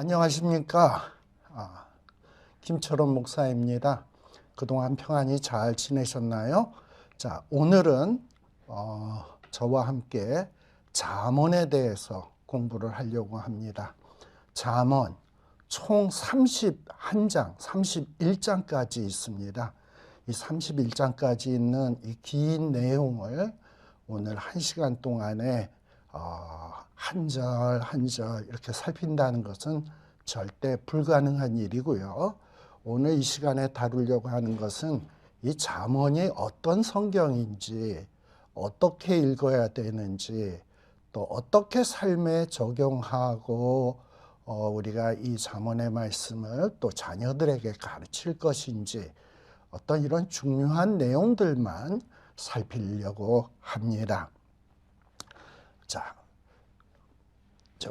안녕하십니까. 김철원 목사입니다. 그동안 평안히 잘 지내셨나요? 자, 오늘은 저와 함께 잠언에 대해서 공부를 하려고 합니다. 잠언 총 31장, 31장까지 있습니다. 이 31장까지 있는 이 긴 내용을 오늘 1시간 동안에 한 절 한 절 이렇게 살핀다는 것은 절대 불가능한 일이고요. 오늘 이 시간에 다루려고 하는 것은 이 잠언이 어떤 성경인지, 어떻게 읽어야 되는지, 또 어떻게 삶에 적용하고 우리가 이 잠언의 말씀을 또 자녀들에게 가르칠 것인지, 어떤 이런 중요한 내용들만 살피려고 합니다. 자,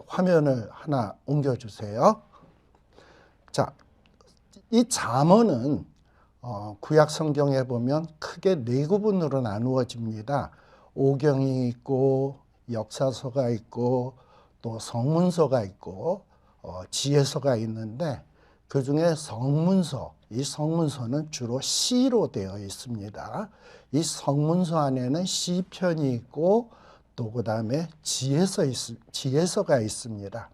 화면을 하나 옮겨주세요. 자, 이 잠언은 구약 성경에 보면 크게 네 구분으로 나누어집니다. 오경이 있고 역사서가 있고 또 성문서가 있고 지혜서가 있는데 그 중에 성문서, 이 성문서는 주로 시로 되어 있습니다. 이 성문서 안에는 시편이 있고 또 그 다음에 지혜서가 있습니다.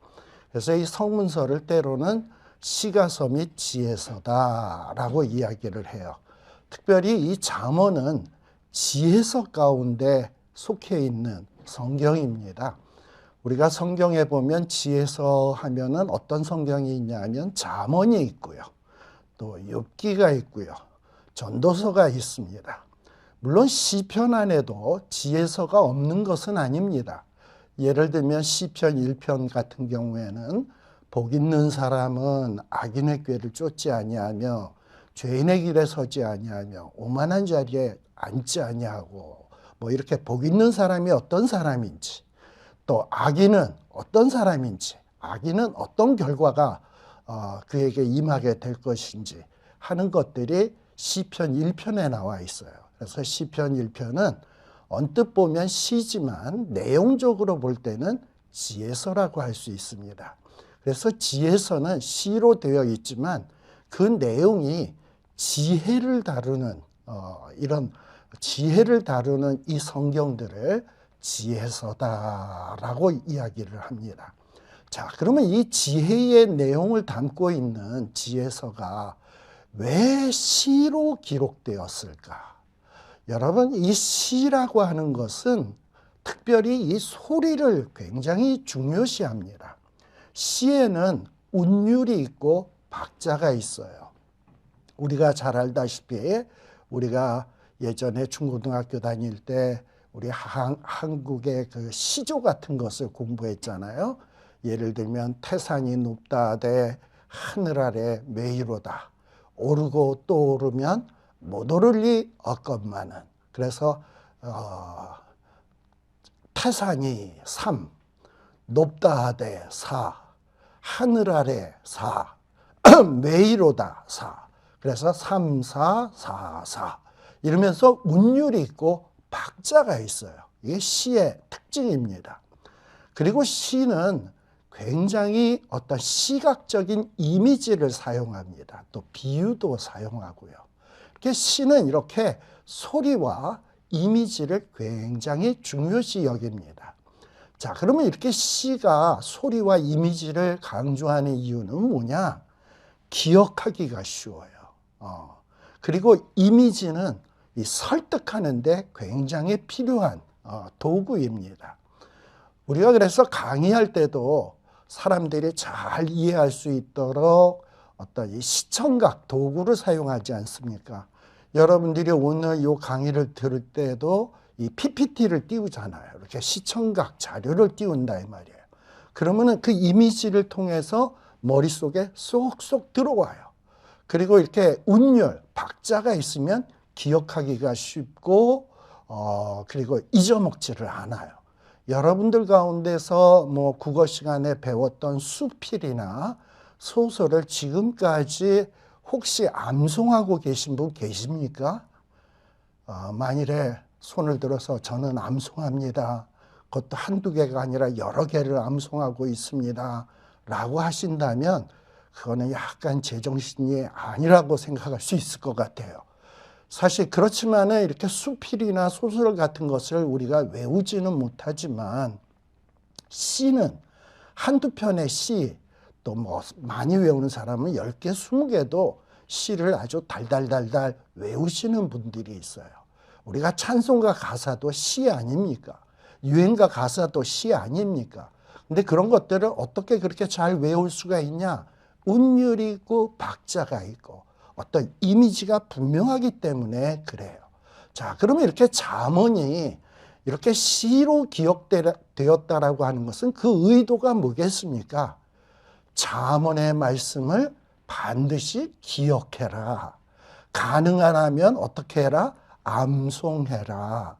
그래서 이 성문서를 때로는 시가서 및 지혜서다라고 이야기를 해요. 특별히 이 잠언은 지혜서 가운데 속해 있는 성경입니다. 우리가 성경에 보면 지혜서 하면은 어떤 성경이 있냐 하면 잠언이 있고요. 또 욥기가 있고요. 전도서가 있습니다. 물론 시편 안에도 지혜서가 없는 것은 아닙니다. 예를 들면 시편 1편 같은 경우에는 복 있는 사람은 악인의 꾀를 쫓지 아니하며 죄인의 길에 서지 아니하며 오만한 자리에 앉지 아니하고 뭐 이렇게 복 있는 사람이 어떤 사람인지 또 악인은 어떤 사람인지 악인은 어떤 결과가 그에게 임하게 될 것인지 하는 것들이 시편 1편에 나와 있어요. 그래서 시편 1편은 언뜻 보면 시지만 내용적으로 볼 때는 지혜서라고 할 수 있습니다. 그래서 지혜서는 시로 되어 있지만 그 내용이 지혜를 다루는 이런 지혜를 다루는 이 성경들을 지혜서다라고 이야기를 합니다. 자, 그러면 이 지혜의 내용을 담고 있는 지혜서가 왜 시로 기록되었을까? 여러분, 이 시라고 하는 것은 특별히 이 소리를 굉장히 중요시합니다. 시에는 운율이 있고 박자가 있어요. 우리가 잘 알다시피 우리가 예전에 중고등학교 다닐 때 우리 한국의 그 시조 같은 것을 공부했잖아요. 예를 들면 태산이 높다 하되 하늘 아래 메이로다. 오르고 또 오르면 못 오를 리 없건만은. 그래서 태산이 3, 높다 하되 4, 하늘 아래 4, 메이로다 4. 그래서 3, 4, 4, 4 이러면서 운율이 있고 박자가 있어요. 이게 시의 특징입니다. 그리고 시는 굉장히 어떤 시각적인 이미지를 사용합니다. 또 비유도 사용하고요. 이렇게 시는 이렇게 소리와 이미지를 굉장히 중요시 여깁니다. 자, 그러면 이렇게 시가 소리와 이미지를 강조하는 이유는 뭐냐? 기억하기가 쉬워요. 그리고 이미지는 이 설득하는데 굉장히 필요한 도구입니다. 우리가 그래서 강의할 때도 사람들이 잘 이해할 수 있도록 어떤 이 시청각 도구를 사용하지 않습니까? 여러분들이 오늘 이 강의를 들을 때도 이 PPT를 띄우잖아요. 이렇게 시청각 자료를 띄운다 이 말이에요. 그러면은 그 이미지를 통해서 머릿속에 쏙쏙 들어와요. 그리고 이렇게 운율, 박자가 있으면 기억하기가 쉽고 그리고 잊어먹지를 않아요. 여러분들 가운데서 뭐 국어 시간에 배웠던 수필이나 소설을 지금까지 혹시 암송하고 계신 분 계십니까? 만일에 손을 들어서 저는 암송합니다. 그것도 한두 개가 아니라 여러 개를 암송하고 있습니다. 라고 하신다면 그거는 약간 제정신이 아니라고 생각할 수 있을 것 같아요. 사실 그렇지만은 이렇게 수필이나 소설 같은 것을 우리가 외우지는 못하지만 시는 한두 편의 시, 또 뭐 많이 외우는 사람은 10개, 20개도 시를 아주 달달달달 외우시는 분들이 있어요. 우리가 찬송가 가사도 시 아닙니까? 유행가 가사도 시 아닙니까? 근데 그런 것들을 어떻게 그렇게 잘 외울 수가 있냐? 운율이 있고 박자가 있고 어떤 이미지가 분명하기 때문에 그래요. 자, 그러면 이렇게 잠언이 이렇게 시로 기억되었다라고 하는 것은 그 의도가 뭐겠습니까? 잠언의 말씀을 반드시 기억해라. 가능하다면 어떻게 해라? 암송해라.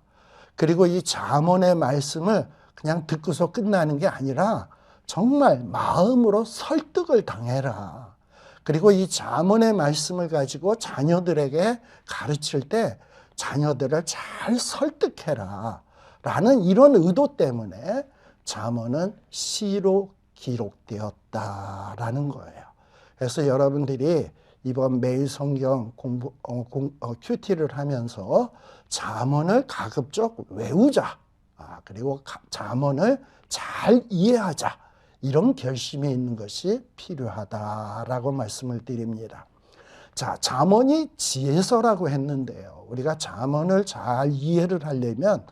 그리고 이 잠언의 말씀을 그냥 듣고서 끝나는 게 아니라 정말 마음으로 설득을 당해라. 그리고 이 잠언의 말씀을 가지고 자녀들에게 가르칠 때 자녀들을 잘 설득해라. 라는 이런 의도 때문에 잠언은 시로 기록되었다라는 거예요. 그래서 여러분들이 이번 매일 성경 큐티를 하면서 잠언을 가급적 외우자. 그리고 잠언을 잘 이해하자. 이런 결심이 있는 것이 필요하다라고 말씀을 드립니다. 자, 잠언이 지혜서라고 했는데요. 우리가 잠언을 잘 이해를 하려면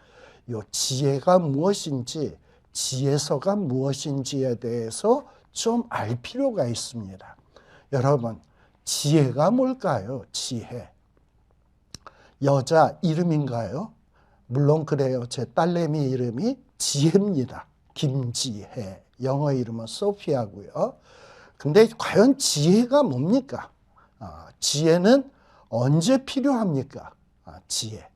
이 지혜가 무엇인지, 지혜서가 무엇인지에 대해서 좀 알 필요가 있습니다. 여러분, 지혜가 뭘까요? 지혜. 여자 이름인가요? 물론 그래요. 제 딸내미 이름이 지혜입니다. 김지혜. 영어 이름은 소피아고요. 근데 과연 지혜가 뭡니까? 지혜는 언제 필요합니까? 지혜.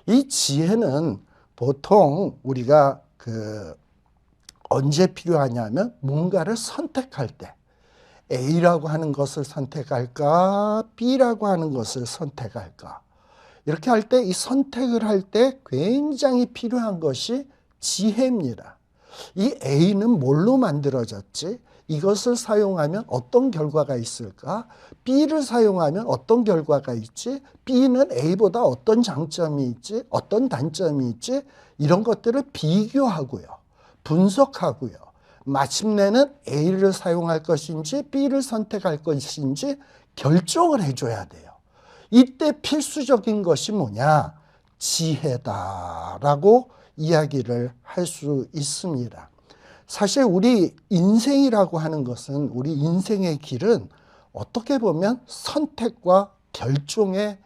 이 지혜는 보통 우리가 언제 필요하냐면 뭔가를 선택할 때 A라고 하는 것을 선택할까? B라고 하는 것을 선택할까? 이렇게 할 때 이 선택을 할 때 굉장히 필요한 것이 지혜입니다. 이 A는 뭘로 만들어졌지? 이것을 사용하면 어떤 결과가 있을까? B를 사용하면 어떤 결과가 있지? B는 A보다 어떤 장점이 있지? 어떤 단점이 있지? 이런 것들을 비교하고요. 분석하고요. 마침내는 A를 사용할 것인지 B를 선택할 것인지 결정을 해줘야 돼요. 이때 필수적인 것이 뭐냐? 지혜다라고 이야기를 할 수 있습니다. 사실 우리 인생이라고 하는 것은, 우리 인생의 길은 어떻게 보면 선택과 결정의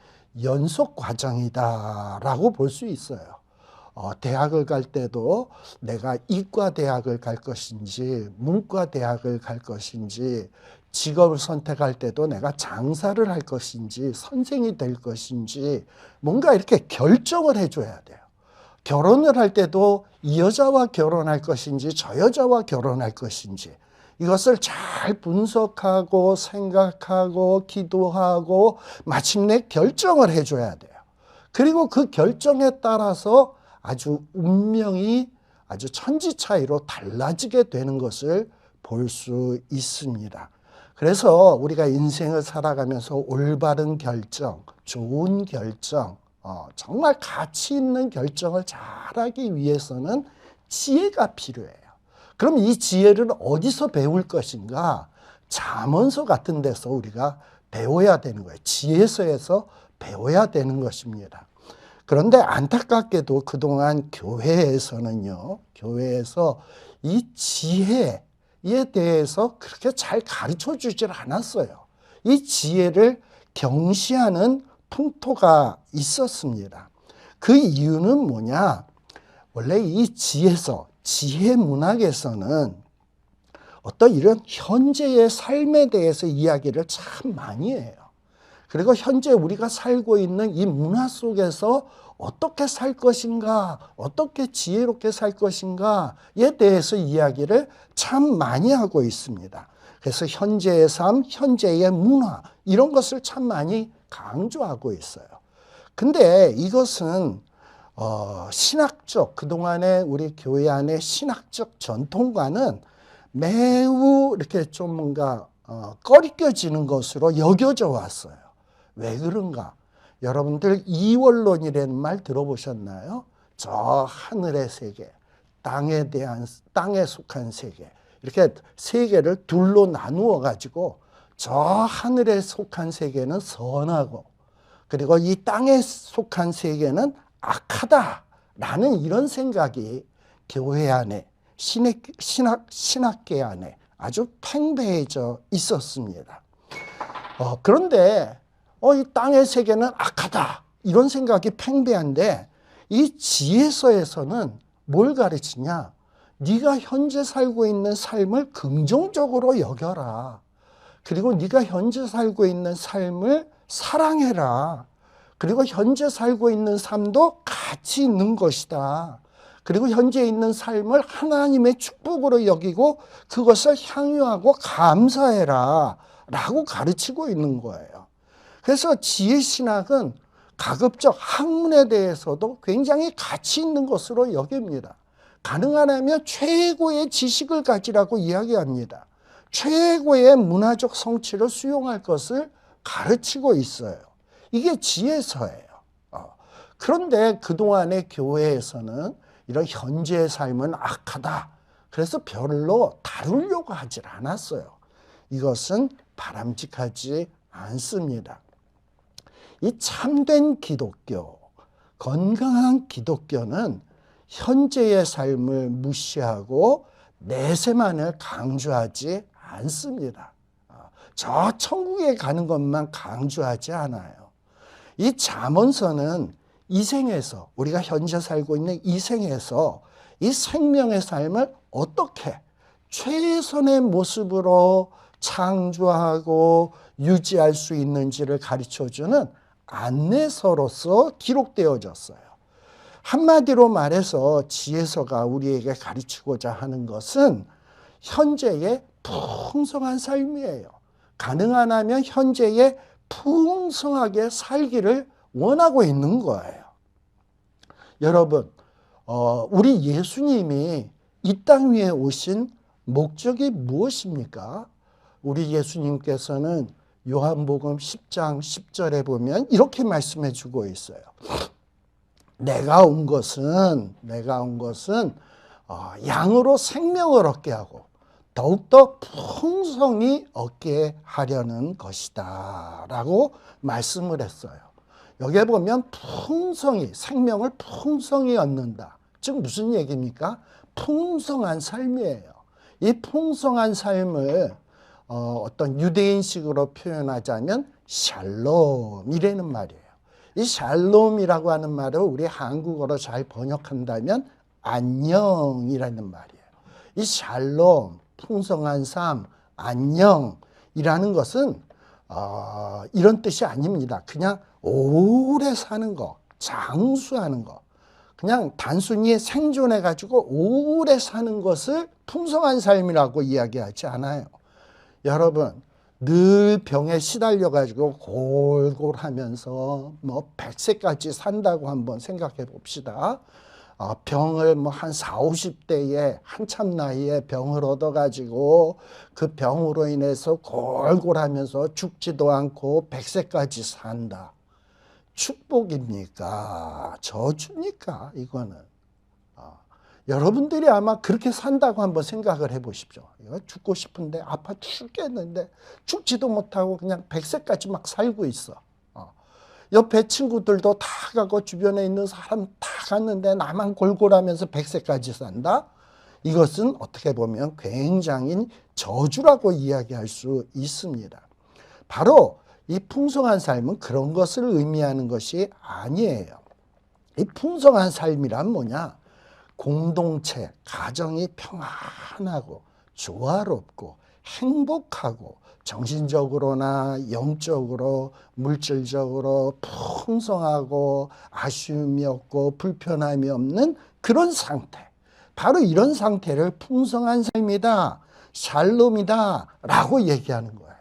연속 과정이다라고 볼 수 있어요. 대학을 갈 때도 내가 이과 대학을 갈 것인지 문과 대학을 갈 것인지, 직업을 선택할 때도 내가 장사를 할 것인지 선생이 될 것인지 뭔가 이렇게 결정을 해줘야 돼요. 결혼을 할 때도 이 여자와 결혼할 것인지 저 여자와 결혼할 것인지 이것을 잘 분석하고 생각하고 기도하고 마침내 결정을 해줘야 돼요. 그리고 그 결정에 따라서 아주 운명이 아주 천지 차이로 달라지게 되는 것을 볼 수 있습니다. 그래서 우리가 인생을 살아가면서 올바른 결정, 좋은 결정, 정말 가치 있는 결정을 잘하기 위해서는 지혜가 필요해요. 그럼 이 지혜를 어디서 배울 것인가? 잠언서 같은 데서 우리가 배워야 되는 거예요. 지혜서에서 배워야 되는 것입니다. 그런데 안타깝게도 그동안 교회에서는요, 교회에서 이 지혜에 대해서 그렇게 잘 가르쳐 주질 않았어요. 이 지혜를 경시하는 풍토가 있었습니다. 그 이유는 뭐냐? 원래 이 지혜서, 지혜 문학에서는 어떤 이런 현재의 삶에 대해서 이야기를 참 많이 해요. 그리고 현재 우리가 살고 있는 이 문화 속에서 어떻게 살 것인가, 어떻게 지혜롭게 살 것인가에 대해서 이야기를 참 많이 하고 있습니다. 그래서 현재의 삶, 현재의 문화 이런 것을 참 많이 강조하고 있어요. 근데 이것은 신학적, 그동안의 우리 교회 안의 신학적 전통과는 매우 이렇게 좀 뭔가 꺼리껴지는 것으로 여겨져 왔어요. 왜 그런가? 여러분들 이원론이라는 말 들어보셨나요? 저 하늘의 세계, 땅에 속한 세계, 이렇게 세계를 둘로 나누어 가지고 저 하늘에 속한 세계는 선하고, 그리고 이 땅에 속한 세계는 악하다라는 이런 생각이 교회 안에, 신학계 안에 아주 팽배해져 있었습니다. 그런데 이 땅의 세계는 악하다 이런 생각이 팽배한데, 이 지혜서에서는 뭘 가르치냐? 네가 현재 살고 있는 삶을 긍정적으로 여겨라. 그리고 네가 현재 살고 있는 삶을 사랑해라. 그리고 현재 살고 있는 삶도 가치 있는 것이다. 그리고 현재 있는 삶을 하나님의 축복으로 여기고 그것을 향유하고 감사해라 라고 가르치고 있는 거예요. 그래서 지혜신학은 가급적 학문에 대해서도 굉장히 가치 있는 것으로 여깁니다. 가능하다면 최고의 지식을 가지라고 이야기합니다. 최고의 문화적 성취를 수용할 것을 가르치고 있어요. 이게 지혜서예요. 그런데 그동안의 교회에서는 이런 현재의 삶은 악하다. 그래서 별로 다루려고 하질 않았어요. 이것은 바람직하지 않습니다. 이 참된 기독교, 건강한 기독교는 현재의 삶을 무시하고 내세만을 강조하지 않습니다. 저 천국에 가는 것만 강조하지 않아요. 이 잠언서는 이 생에서, 우리가 현재 살고 있는 이 생에서 이 생명의 삶을 어떻게 최선의 모습으로 창조하고 유지할 수 있는지를 가르쳐주는 안내서로서 기록되어졌어요. 한마디로 말해서 지혜서가 우리에게 가르치고자 하는 것은 현재의 풍성한 삶이에요. 가능하다면 현재에 풍성하게 살기를 원하고 있는 거예요. 여러분, 우리 예수님이 이 땅 위에 오신 목적이 무엇입니까? 우리 예수님께서는 요한복음 10장 10절에 보면 이렇게 말씀해 주고 있어요. 내가 온 것은 양으로 생명을 얻게 하고 더욱더 풍성히 얻게 하려는 것이다 라고 말씀을 했어요. 여기에 보면 생명을 풍성히 얻는다. 즉 무슨 얘기입니까? 풍성한 삶이에요. 이 풍성한 삶을 어떤 유대인식으로 표현하자면 샬롬이라는 말이에요. 이 샬롬이라고 하는 말을 우리 한국어로 잘 번역한다면 안녕이라는 말이에요. 이 샬롬, 풍성한 삶, 안녕이라는 것은 이런 뜻이 아닙니다. 그냥 오래 사는 거, 장수하는 거, 그냥 단순히 생존해가지고 오래 사는 것을 풍성한 삶이라고 이야기하지 않아요. 여러분, 늘 병에 시달려가지고 골골하면서 100세까지 산다고 한번 생각해 봅시다. 병을 한 40, 50대에 한참 나이에 병을 얻어가지고 그 병으로 인해서 골골하면서 죽지도 않고 100세까지 산다. 축복입니까? 저주입니까? 이거는. 여러분들이 아마 그렇게 산다고 한번 생각을 해 보십시오. 죽고 싶은데 아파 죽겠는데 죽지도 못하고 그냥 100세까지 막 살고 있어. 옆에 친구들도 다 가고 주변에 있는 사람 다 갔는데 나만 골골하면서 100세까지 산다? 이것은 어떻게 보면 굉장히 저주라고 이야기할 수 있습니다. 바로 이 풍성한 삶은 그런 것을 의미하는 것이 아니에요. 이 풍성한 삶이란 뭐냐? 공동체, 가정이 평안하고 조화롭고 행복하고 정신적으로나 영적으로 물질적으로 풍성하고 아쉬움이 없고 불편함이 없는 그런 상태, 바로 이런 상태를 풍성한 삶이다, 샬롬이다 라고 얘기하는 거예요.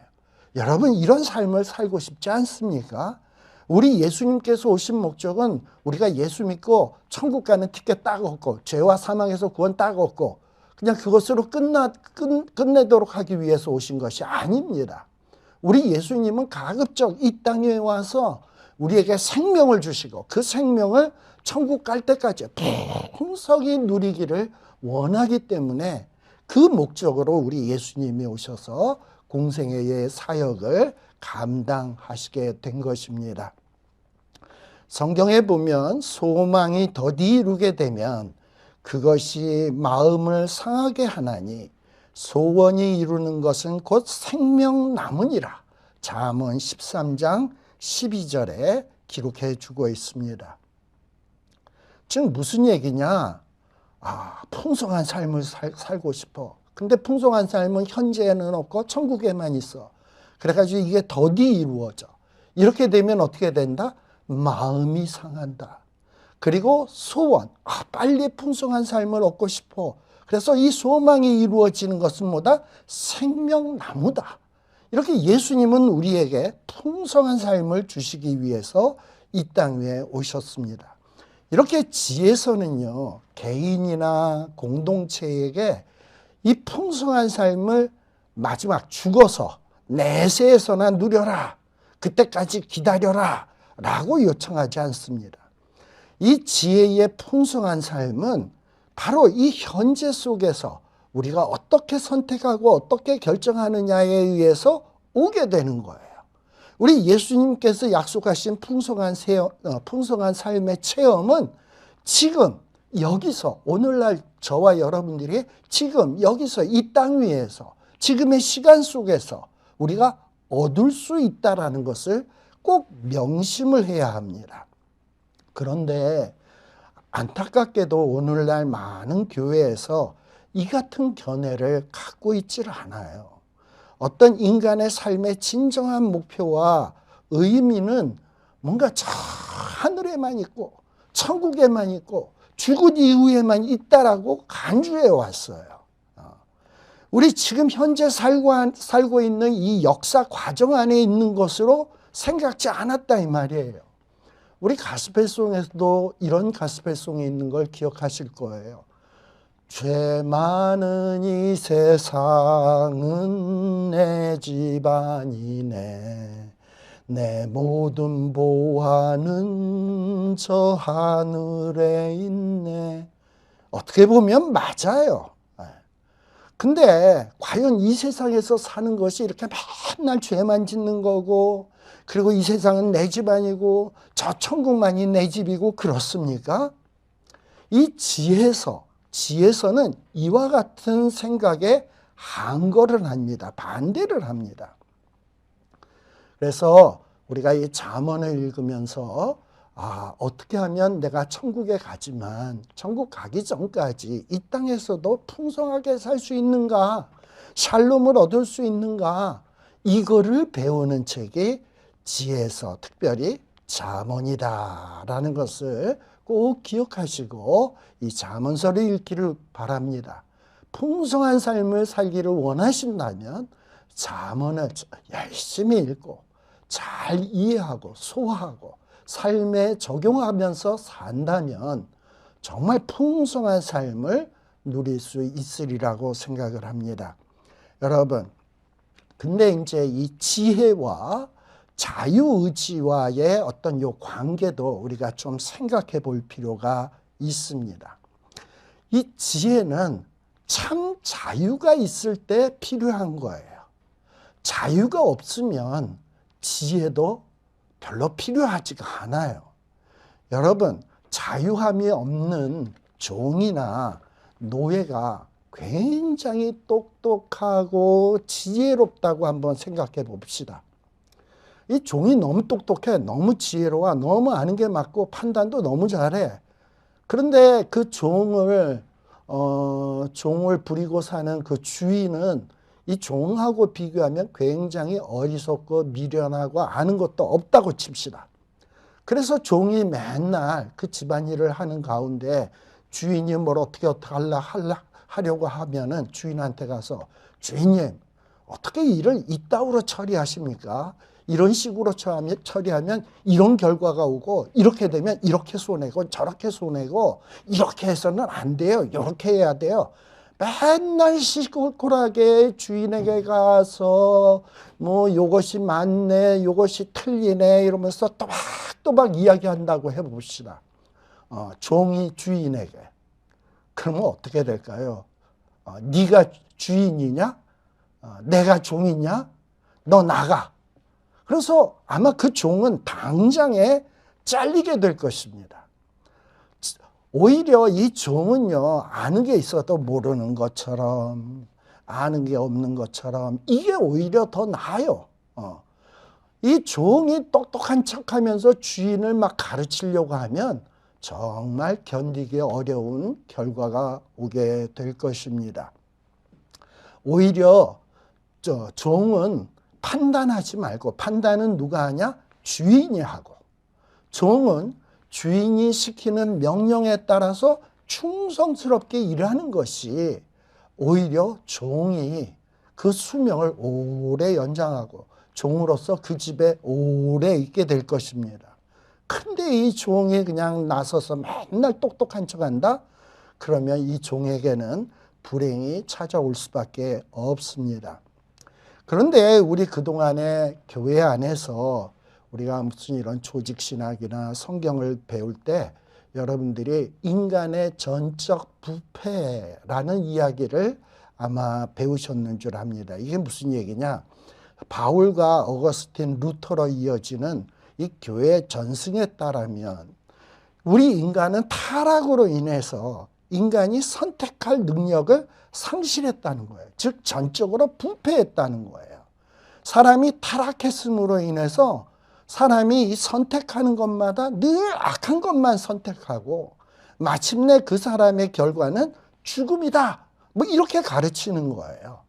여러분, 이런 삶을 살고 싶지 않습니까? 우리 예수님께서 오신 목적은 우리가 예수 믿고 천국 가는 티켓 딱 얻고 죄와 사망에서 구원 딱 얻고 그냥 그것으로 끝내도록 하기 위해서 오신 것이 아닙니다. 우리 예수님은 가급적 이 땅에 와서 우리에게 생명을 주시고 그 생명을 천국 갈 때까지 풍성히 누리기를 원하기 때문에 그 목적으로 우리 예수님이 오셔서 공생애의 사역을 감당하시게 된 것입니다. 성경에 보면 소망이 더디 이루게 되면 그것이 마음을 상하게 하나니 소원이 이루는 것은 곧 생명나무니라. 잠언 13장 12절에 기록해 주고 있습니다. 즉 무슨 얘기냐? 풍성한 삶을 살고 싶어. 근데 풍성한 삶은 현재에는 없고 천국에만 있어. 그래가지고 이게 더디 이루어져. 이렇게 되면 어떻게 된다? 마음이 상한다. 그리고 소원, 빨리 풍성한 삶을 얻고 싶어. 그래서 이 소망이 이루어지는 것은 뭐다? 생명나무다. 이렇게 예수님은 우리에게 풍성한 삶을 주시기 위해서 이 땅 위에 오셨습니다. 이렇게 지혜서는요, 개인이나 공동체에게 이 풍성한 삶을 마지막 죽어서 내세에서나 누려라. 그때까지 기다려라. 라고 요청하지 않습니다. 이 지혜의 풍성한 삶은 바로 이 현재 속에서 우리가 어떻게 선택하고 어떻게 결정하느냐에 의해서 오게 되는 거예요. 우리 예수님께서 약속하신 풍성한 삶의 체험은 지금 여기서 오늘날 저와 여러분들이 지금 여기서 이 땅 위에서 지금의 시간 속에서 우리가 얻을 수 있다라는 것을 꼭 명심을 해야 합니다. 그런데 안타깝게도 오늘날 많은 교회에서 이 같은 견해를 갖고 있지를 않아요. 어떤 인간의 삶의 진정한 목표와 의미는 뭔가 저 하늘에만 있고 천국에만 있고 죽은 이후에만 있다라고 간주해 왔어요. 우리 지금 현재 살고 있는 이 역사 과정 안에 있는 것으로 생각지 않았다 이 말이에요. 우리 가스펠송에서도 이런 가스펠송이 있는 걸 기억하실 거예요. 죄 많은 이 세상은 내 집안이네. 내 모든 보화는 저 하늘에 있네. 어떻게 보면 맞아요. 근데 과연 이 세상에서 사는 것이 이렇게 맨날 죄만 짓는 거고, 그리고 이 세상은 내 집안이고 저 천국만이 내 집이고 그렇습니까? 이 지혜서는 이와 같은 생각에 항거를 합니다. 반대를 합니다. 그래서 우리가 이 잠언을 읽으면서 어떻게 하면 내가 천국에 가지만 천국 가기 전까지 이 땅에서도 풍성하게 살 수 있는가, 샬롬을 얻을 수 있는가, 이거를 배우는 책이 지혜서, 특별히 잠언이다라는 것을 꼭 기억하시고 이 잠언서를 읽기를 바랍니다. 풍성한 삶을 살기를 원하신다면 잠언을 열심히 읽고 잘 이해하고 소화하고 삶에 적용하면서 산다면 정말 풍성한 삶을 누릴 수 있으리라고 생각을 합니다. 여러분, 근데 이제 이 지혜와 자유의지와의 어떤 요 관계도 우리가 좀 생각해 볼 필요가 있습니다. 이 지혜는 참 자유가 있을 때 필요한 거예요. 자유가 없으면 지혜도 별로 필요하지가 않아요. 여러분, 자유함이 없는 종이나 노예가 굉장히 똑똑하고 지혜롭다고 한번 생각해 봅시다. 이 종이 너무 똑똑해, 너무 지혜로워, 너무 아는 게 맞고 판단도 너무 잘해. 그런데 그 종을 부리고 사는 그 주인은 이 종하고 비교하면 굉장히 어리석고 미련하고 아는 것도 없다고 칩시다. 그래서 종이 맨날 그 집안일을 하는 가운데 주인이 뭘 어떻게 하려고 하면은 주인한테 가서, 주인님, 어떻게 일을 이따위로 처리하십니까? 이런 식으로 처리하면 이런 결과가 오고, 이렇게 되면 이렇게 손해고 저렇게 손해고, 이렇게 해서는 안 돼요. 이렇게 해야 돼요. 맨날 시끌시끌하게 주인에게 가서 뭐 요것이 맞네, 요것이 틀리네 이러면서 또박또박 이야기한다고 해봅시다. 종이 주인에게. 그러면 어떻게 될까요? 네가 주인이냐? 내가 종이냐? 너 나가. 그래서 아마 그 종은 당장에 잘리게 될 것입니다. 오히려 이 종은요, 아는 게 있어도 모르는 것처럼, 아는 게 없는 것처럼, 이게 오히려 더 나아요. 이 종이 똑똑한 척 하면서 주인을 막 가르치려고 하면 정말 견디기 어려운 결과가 오게 될 것입니다. 오히려 종은 판단하지 말고, 판단은 누가 하냐? 주인이 하고, 종은 주인이 시키는 명령에 따라서 충성스럽게 일하는 것이 오히려 종이 그 수명을 오래 연장하고 종으로서 그 집에 오래 있게 될 것입니다. 근데 이 종이 그냥 나서서 맨날 똑똑한 척한다? 그러면 이 종에게는 불행이 찾아올 수밖에 없습니다. 그런데 우리 그동안에 교회 안에서 우리가 무슨 이런 조직신학이나 성경을 배울 때 여러분들이 인간의 전적 부패라는 이야기를 아마 배우셨는 줄 압니다. 이게 무슨 얘기냐? 바울과 어거스틴, 루터로 이어지는 이 교회 전승에 따르면 우리 인간은 타락으로 인해서 인간이 선택할 능력을 상실했다는 거예요. 즉 전적으로 부패했다는 거예요. 사람이 타락했음으로 인해서 사람이 선택하는 것마다 늘 악한 것만 선택하고 마침내 그 사람의 결과는 죽음이다. 뭐 이렇게 가르치는 거예요.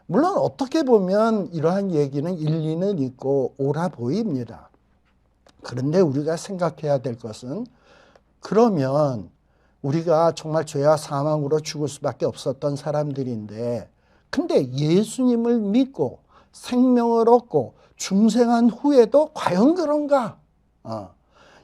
물론 어떻게 보면 이러한 얘기는 일리는 있고 옳아 보입니다. 그런데 우리가 생각해야 될 것은, 그러면 우리가 정말 죄와 사망으로 죽을 수밖에 없었던 사람들인데, 근데 예수님을 믿고 생명을 얻고 중생한 후에도 과연 그런가?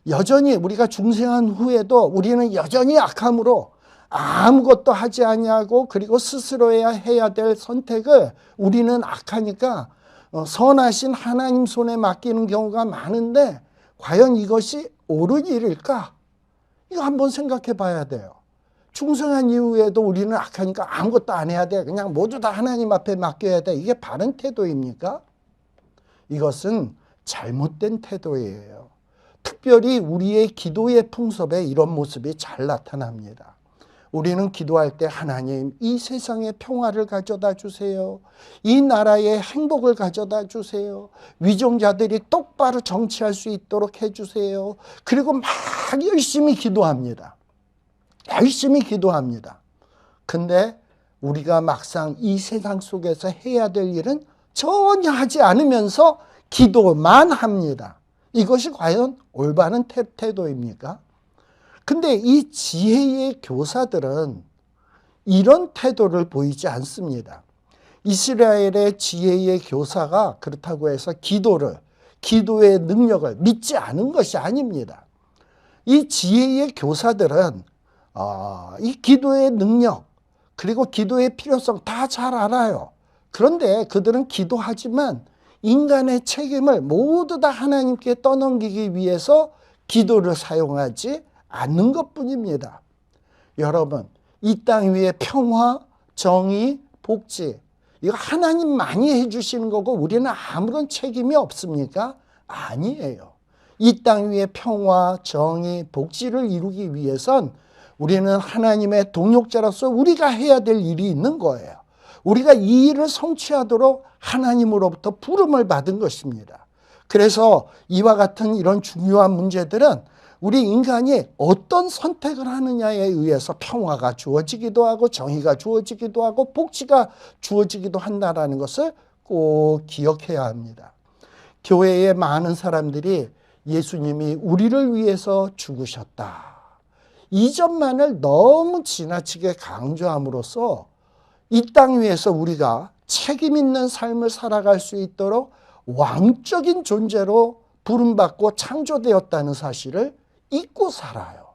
여전히 우리가 중생한 후에도 우리는 여전히 악함으로 아무것도 하지 아니하고, 그리고 스스로 해야 될 선택을 우리는 악하니까 선하신 하나님 손에 맡기는 경우가 많은데, 과연 이것이 옳은 일일까? 이거 한번 생각해 봐야 돼요. 중생한 이후에도 우리는 악하니까 아무것도 안 해야 돼. 그냥 모두 다 하나님 앞에 맡겨야 돼. 이게 바른 태도입니까? 이것은 잘못된 태도예요. 특별히 우리의 기도의 풍습에 이런 모습이 잘 나타납니다. 우리는 기도할 때 하나님, 이 세상에 평화를 가져다 주세요. 이 나라에 행복을 가져다 주세요. 위정자들이 똑바로 정치할 수 있도록 해주세요. 그리고 막 열심히 기도합니다. 열심히 기도합니다. 근데 우리가 막상 이 세상 속에서 해야 될 일은 전혀 하지 않으면서 기도만 합니다. 이것이 과연 올바른 태도입니까? 근데 이 지혜의 교사들은 이런 태도를 보이지 않습니다. 이스라엘의 지혜의 교사가 그렇다고 해서 기도의 능력을 믿지 않은 것이 아닙니다. 이 지혜의 교사들은 이 기도의 능력, 그리고 기도의 필요성 다 잘 알아요. 그런데 그들은 기도하지만 인간의 책임을 모두 다 하나님께 떠넘기기 위해서 기도를 사용하지 않는 것뿐입니다. 여러분, 이 땅 위에 평화, 정의, 복지, 이거 하나님만이 해주시는 거고 우리는 아무런 책임이 없습니까? 아니에요. 이 땅 위에 평화, 정의, 복지를 이루기 위해선 우리는 하나님의 동역자로서 우리가 해야 될 일이 있는 거예요. 우리가 이 일을 성취하도록 하나님으로부터 부름을 받은 것입니다. 그래서 이와 같은 이런 중요한 문제들은 우리 인간이 어떤 선택을 하느냐에 의해서 평화가 주어지기도 하고 정의가 주어지기도 하고 복지가 주어지기도 한다는 것을 꼭 기억해야 합니다. 교회에 많은 사람들이 예수님이 우리를 위해서 죽으셨다, 이 점만을 너무 지나치게 강조함으로써 이 땅 위에서 우리가 책임 있는 삶을 살아갈 수 있도록 왕적인 존재로 부름받고 창조되었다는 사실을 잊고 살아요.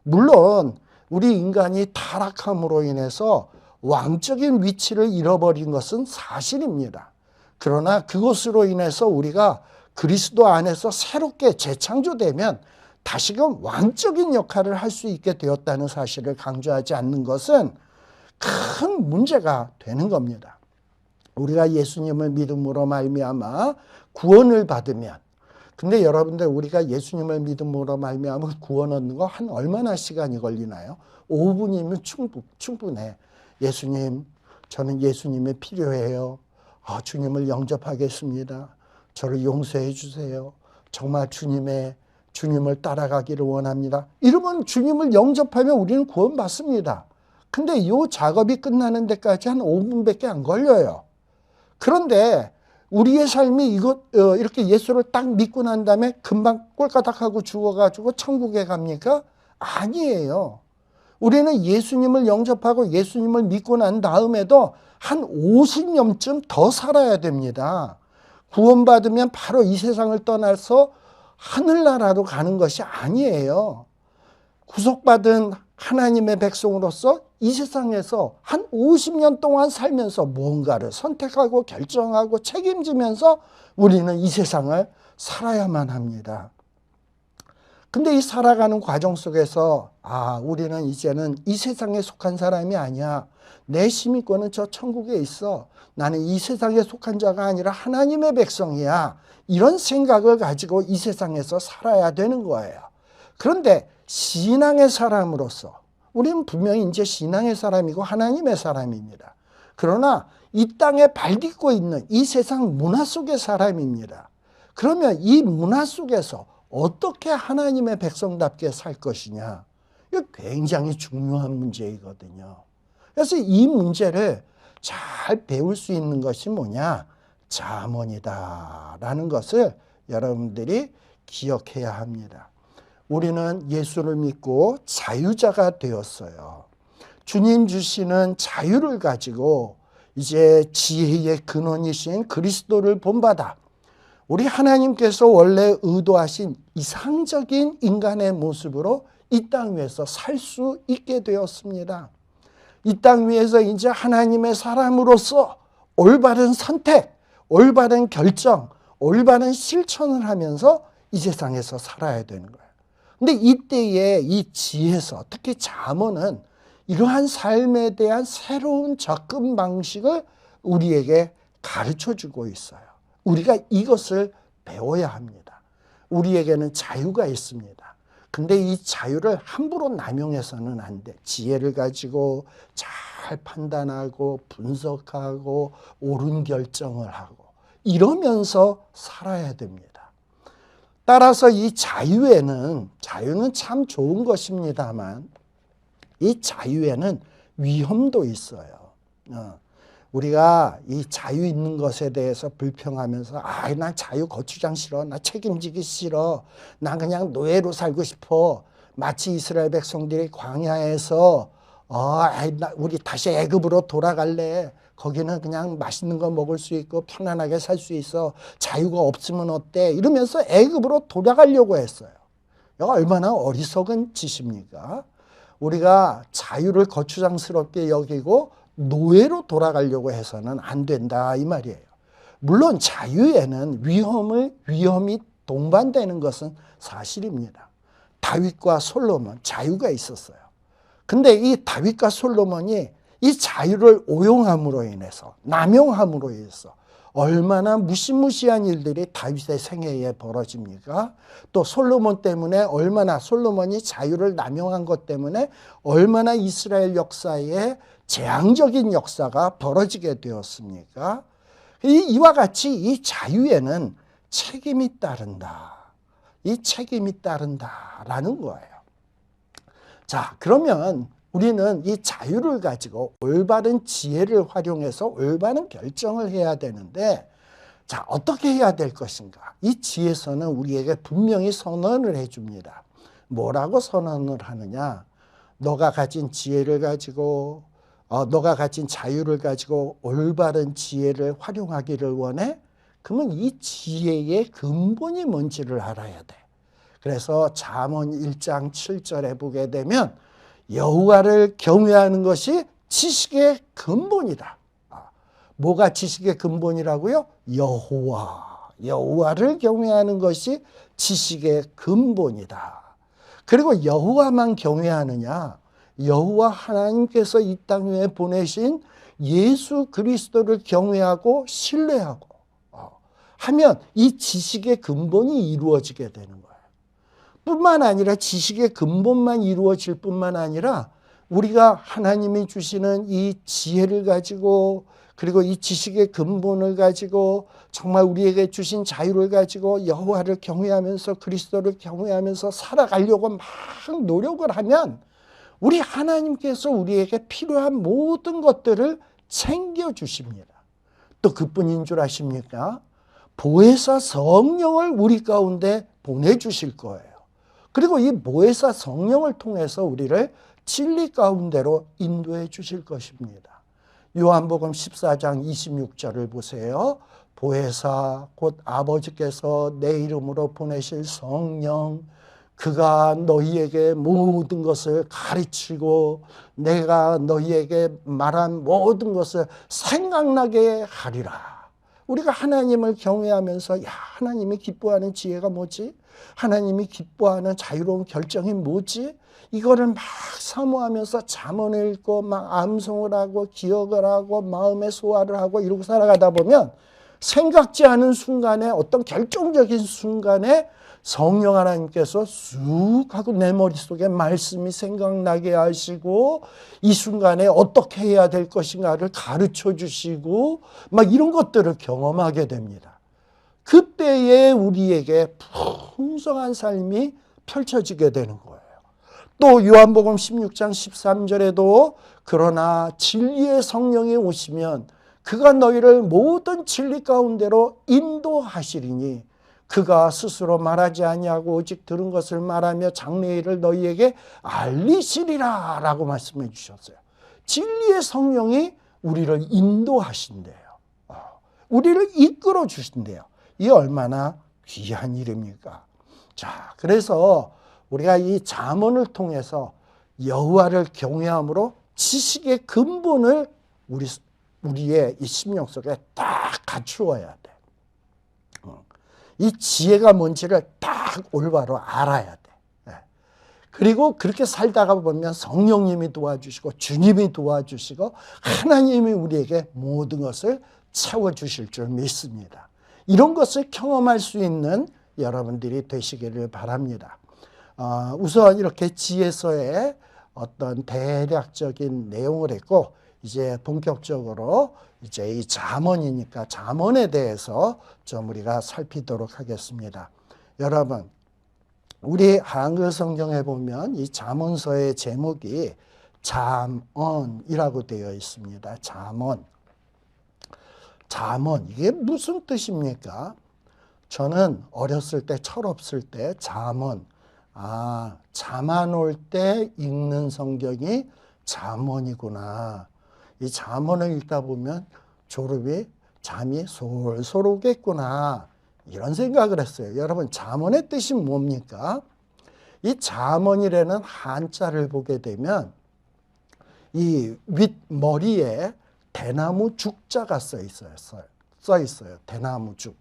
물론 우리 인간이 타락함으로 인해서 왕적인 위치를 잃어버린 것은 사실입니다. 그러나 그것으로 인해서 우리가 그리스도 안에서 새롭게 재창조되면 다시금 왕적인 역할을 할 수 있게 되었다는 사실을 강조하지 않는 것은 큰 문제가 되는 겁니다. 우리가 예수님을 믿음으로 말미암아 구원을 받으면, 근데 여러분들 우리가 예수님을 믿음으로 말미암아 구원 얻는 거 한 얼마나 시간이 걸리나요? 5분이면 충분해. 예수님, 저는 예수님이 필요해요. 주님을 영접하겠습니다. 저를 용서해 주세요. 정말 주님을 따라가기를 원합니다. 이러면 주님을 영접하면 우리는 구원받습니다. 근데 이 작업이 끝나는 데까지 한 5분밖에 안 걸려요. 그런데 우리의 삶이 이렇게 예수를 딱 믿고 난 다음에 금방 꼴까닥하고 죽어가지고 천국에 갑니까? 아니에요. 우리는 예수님을 영접하고 예수님을 믿고 난 다음에도 한 50년쯤 더 살아야 됩니다. 구원받으면 바로 이 세상을 떠나서 하늘나라로 가는 것이 아니에요. 구속받은 하나님의 백성으로서 이 세상에서 한 50년 동안 살면서 무언가를 선택하고 결정하고 책임지면서 우리는 이 세상을 살아야만 합니다. 근데 이 살아가는 과정 속에서 우리는 이제는 이 세상에 속한 사람이 아니야. 내 시민권은 저 천국에 있어. 나는 이 세상에 속한 자가 아니라 하나님의 백성이야. 이런 생각을 가지고 이 세상에서 살아야 되는 거예요. 그런데 신앙의 사람으로서 우리는 분명히 이제 신앙의 사람이고 하나님의 사람입니다. 그러나 이 땅에 발 딛고 있는 이 세상 문화 속의 사람입니다. 그러면 이 문화 속에서 어떻게 하나님의 백성답게 살 것이냐? 이거 굉장히 중요한 문제이거든요. 그래서 이 문제를 잘 배울 수 있는 것이 뭐냐? 잠언이다라는 것을 여러분들이 기억해야 합니다. 우리는 예수를 믿고 자유자가 되었어요. 주님 주시는 자유를 가지고 이제 지혜의 근원이신 그리스도를 본받아 우리 하나님께서 원래 의도하신 이상적인 인간의 모습으로 이 땅 위에서 살 수 있게 되었습니다. 이 땅 위에서 이제 하나님의 사람으로서 올바른 선택, 올바른 결정, 올바른 실천을 하면서 이 세상에서 살아야 되는 거예요. 근데 이때의 이 지혜서, 특히 잠언은 이러한 삶에 대한 새로운 접근 방식을 우리에게 가르쳐주고 있어요. 우리가 이것을 배워야 합니다. 우리에게는 자유가 있습니다. 근데 이 자유를 함부로 남용해서는 안 돼. 지혜를 가지고 잘 판단하고 분석하고 옳은 결정을 하고 이러면서 살아야 됩니다. 따라서 이 자유는 참 좋은 것입니다만 이 자유에는 위험도 있어요. 우리가 이 자유 있는 것에 대해서 불평하면서 난 자유 거추장 싫어. 나 책임지기 싫어. 난 그냥 노예로 살고 싶어. 마치 이스라엘 백성들이 광야에서 우리 다시 애굽으로 돌아갈래. 거기는 그냥 맛있는 거 먹을 수 있고 편안하게 살 수 있어. 자유가 없으면 어때? 이러면서 애굽으로 돌아가려고 했어요. 이거 얼마나 어리석은 짓입니까? 우리가 자유를 거추장스럽게 여기고 노예로 돌아가려고 해서는 안 된다 이 말이에요. 물론 자유에는 위험이 동반되는 것은 사실입니다. 다윗과 솔로몬 자유가 있었어요. 근데 이 다윗과 솔로몬이 이 자유를 오용함으로 인해서 남용함으로 인해서 얼마나 무시무시한 일들이 다윗의 생애에 벌어집니까? 또 솔로몬 때문에 솔로몬이 자유를 남용한 것 때문에 얼마나 이스라엘 역사에 재앙적인 역사가 벌어지게 되었습니까? 이와 같이 이 자유에는 책임이 따른다. 이 책임이 따른다라는 거예요. 자, 그러면 우리는 이 자유를 가지고 올바른 지혜를 활용해서 올바른 결정을 해야 되는데, 자, 어떻게 해야 될 것인가? 이 지혜서는 우리에게 분명히 선언을 해줍니다. 뭐라고 선언을 하느냐? 너가 가진 지혜를 가지고, 너가 가진 자유를 가지고 올바른 지혜를 활용하기를 원해? 그러면 이 지혜의 근본이 뭔지를 알아야 돼. 그래서 잠언 1장 7절에 보게 되면 여호와를 경외하는 것이 지식의 근본이다. 뭐가 지식의 근본이라고요? 여호와를 경외하는 것이 지식의 근본이다. 그리고 여호와만 경외하느냐? 여호와 하나님께서 이 땅 위에 보내신 예수 그리스도를 경외하고 신뢰하고 하면 이 지식의 근본이 이루어지게 되는 거예요. 뿐만 아니라 지식의 근본만 이루어질 뿐만 아니라 우리가 하나님이 주시는 이 지혜를 가지고 그리고 이 지식의 근본을 가지고 정말 우리에게 주신 자유를 가지고 여호와를 경외하면서 그리스도를 경외하면서 살아가려고 막 노력을 하면 우리 하나님께서 우리에게 필요한 모든 것들을 챙겨주십니다. 또 그뿐인 줄 아십니까? 보혜사 성령을 우리 가운데 보내주실 거예요. 그리고 이 보혜사 성령을 통해서 우리를 진리 가운데로 인도해 주실 것입니다. 요한복음 14장 26절을 보세요. 보혜사 곧 아버지께서 내 이름으로 보내실 성령, 그가 너희에게 모든 것을 가르치고 내가 너희에게 말한 모든 것을 생각나게 하리라. 우리가 하나님을 경외하면서 하나님이 기뻐하는 지혜가 뭐지? 하나님이 기뻐하는 자유로운 결정이 뭐지? 이거를 막 사모하면서 잠언을 읽고 막 암송을 하고 기억을 하고 마음의 소화를 하고 이러고 살아가다 보면 생각지 않은 순간에 어떤 결정적인 순간에 성령 하나님께서 쑥 하고 내 머릿속에 말씀이 생각나게 하시고 이 순간에 어떻게 해야 될 것인가를 가르쳐 주시고 막 이런 것들을 경험하게 됩니다. 그때에 우리에게 풍성한 삶이 펼쳐지게 되는 거예요. 또 요한복음 16장 13절에도 그러나 진리의 성령이 오시면 그가 너희를 모든 진리 가운데로 인도하시리니 그가 스스로 말하지 아니하고 오직 들은 것을 말하며 장래의 일을 너희에게 알리시리라 라고 말씀해 주셨어요. 진리의 성령이 우리를 인도하신대요. 우리를 이끌어 주신대요. 이 얼마나 귀한 일입니까? 자, 그래서 우리가 이 잠언을 통해서 여호와를 경외함으로 지식의 근본을 우리의 이 심령 속에 딱 갖추어야 돼. 이 지혜가 뭔지를 딱 올바로 알아야 돼. 그리고 그렇게 살다가 보면 성령님이 도와주시고 주님이 도와주시고 하나님이 우리에게 모든 것을 채워주실 줄 믿습니다. 이런 것을 경험할 수 있는 여러분들이 되시기를 바랍니다. 우선 이렇게 지혜서의 어떤 대략적인 내용을 했고 이제 본격적으로 이제 이 잠언이니까 잠언에 대해서 좀 우리가 살피도록 하겠습니다. 여러분, 우리 한글 성경에 보면 이 잠언서의 제목이 잠언이라고 되어 있습니다. 잠언. 잠언, 이게 무슨 뜻입니까? 저는 어렸을 때, 철없을 때 잠언, 잠 안 올 때 읽는 성경이 잠언이구나. 이 잠언을 읽다 보면 졸업이 잠이 솔솔 오겠구나. 이런 생각을 했어요. 여러분, 잠언의 뜻이 뭡니까? 이 잠언이라는 한자를 보게 되면 이 윗머리에 대나무 죽자가 써 있어요. 대나무 죽.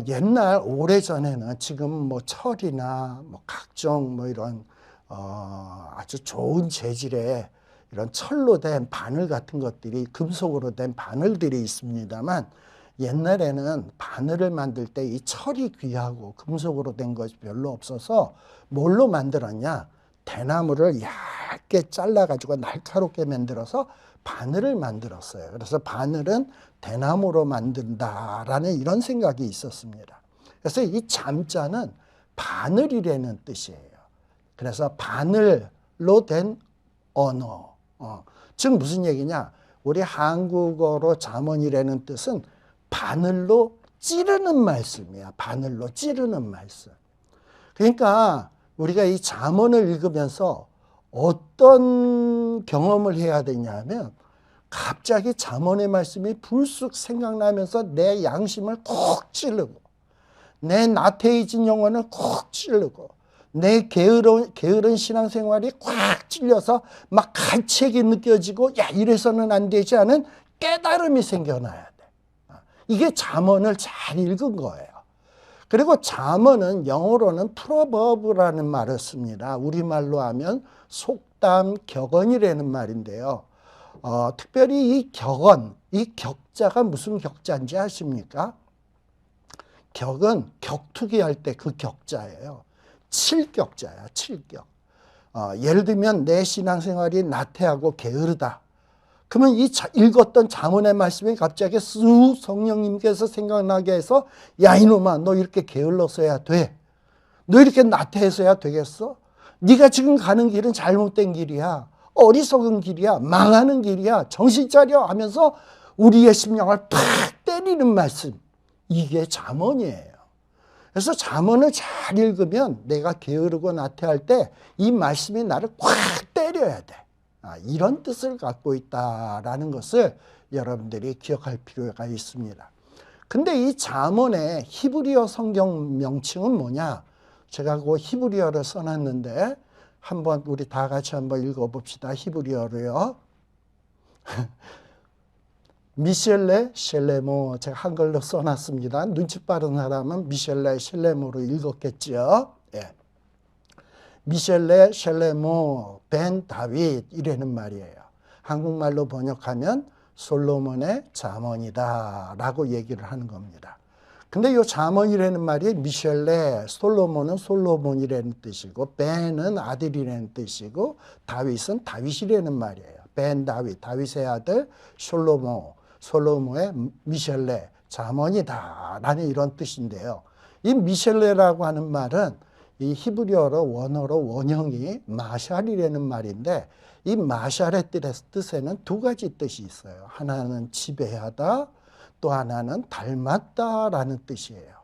옛날 오래전에는 지금 뭐 철이나 뭐 각종 뭐 이런 아주 좋은 재질의 이런 철로 된 바늘 같은 것들이 금속으로 된 바늘들이 있습니다만 옛날에는 바늘을 만들 때 이 철이 귀하고 금속으로 된 것이 별로 없어서 뭘로 만들었냐? 대나무를 얇게 잘라가지고 날카롭게 만들어서 바늘을 만들었어요. 그래서 바늘은 대나무로 만든다라는 이런 생각이 있었습니다. 그래서 이 잠자는 바늘이라는 뜻이에요. 그래서 바늘로 된 언어. 즉 무슨 얘기냐? 우리 한국어로 잠언이라는 뜻은 바늘로 찌르는 말씀이야. 바늘로 찌르는 말씀. 그러니까 우리가 이 잠언을 읽으면서 어떤 경험을 해야 되냐면 갑자기 잠언의 말씀이 불쑥 생각나면서 내 양심을 콕 찌르고 내 나태해진 영혼을 콕 찌르고 내 게으른 신앙생활이 꽉 찔려서 막 가책이 느껴지고 야 이래서는 안 되지 않은 깨달음이 생겨나야 돼. 이게 잠언을 잘 읽은 거예요. 그리고 잠언은 영어로는 프로버브라는 말을 씁니다. 우리말로 하면 속담, 격언이라는 말인데요. 특별히 이 격언, 이 격자가 무슨 격자인지 아십니까? 격은 격투기 할 때 그 격자예요. 칠격자야, 칠격. 예를 들면 내 신앙생활이 나태하고 게으르다. 그러면 이 읽었던 잠언의 말씀이 갑자기 쑥 성령님께서 생각나게 해서 야 이놈아 너 이렇게 게을러서야 돼. 너 이렇게 나태해서야 되겠어? 네가 지금 가는 길은 잘못된 길이야. 어리석은 길이야. 망하는 길이야. 정신 차려 하면서 우리의 심령을 팍 때리는 말씀. 이게 잠언이에요. 그래서 잠언을 잘 읽으면 내가 게으르고 나태할 때 이 말씀이 나를 꽉 때려야 돼. 이런 뜻을 갖고 있다라는 것을 여러분들이 기억할 필요가 있습니다. 근데 이 잠언의 히브리어 성경 명칭은 뭐냐? 제가 그 히브리어를 써놨는데 한번 우리 다 같이 한번 읽어봅시다. 히브리어로요. 미셸레 셸레모 제가 한글로 써놨습니다. 눈치 빠른 사람은 미셸레 셸레모로 읽었겠죠. 예. 미셸레 셸레모 벤 다윗 이라는 말이에요. 한국말로 번역하면 솔로몬의 잠언이다 라고 얘기를 하는 겁니다. 근데 이 잠언이라는 말이 미셸레, 솔로몬은 솔로몬이라는 뜻이고 벤은 아들이라는 뜻이고 다윗은 다윗이라는 말이에요. 벤 다윗, 다윗의 아들 솔로몬의 미셸레, 잠언이다 라는 이런 뜻인데요. 이 미셸레라고 하는 말은 이 히브리어로 원어로 원형이 마샬이라는 말인데 이 마샬의 뜻에는 두 가지 뜻이 있어요. 하나는 지배하다, 또 하나는 닮았다라는 뜻이에요.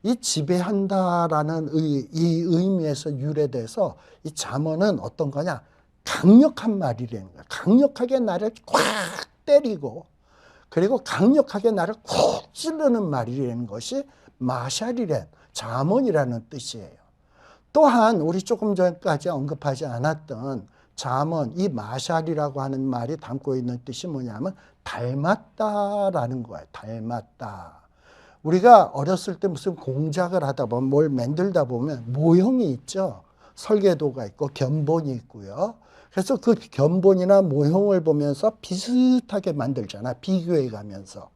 이 지배한다라는 이 의미에서 유래돼서 이 잠언은 어떤 거냐? 강력한 말이라는 거야. 강력하게 나를 꽉 때리고 그리고 강력하게 나를 콕 찌르는 말이라는 것이 마샬이란 잠언이라는 뜻이에요. 또한 우리 조금 전까지 언급하지 않았던 잠언, 이 마샬이라고 하는 말이 담고 있는 뜻이 뭐냐면 닮았다라는 거예요. 닮았다. 우리가 어렸을 때 무슨 공작을 하다 보면 뭘 만들다 보면 모형이 있죠. 설계도가 있고 견본이 있고요. 그래서 그 견본이나 모형을 보면서 비슷하게 만들잖아. 비교해 가면서.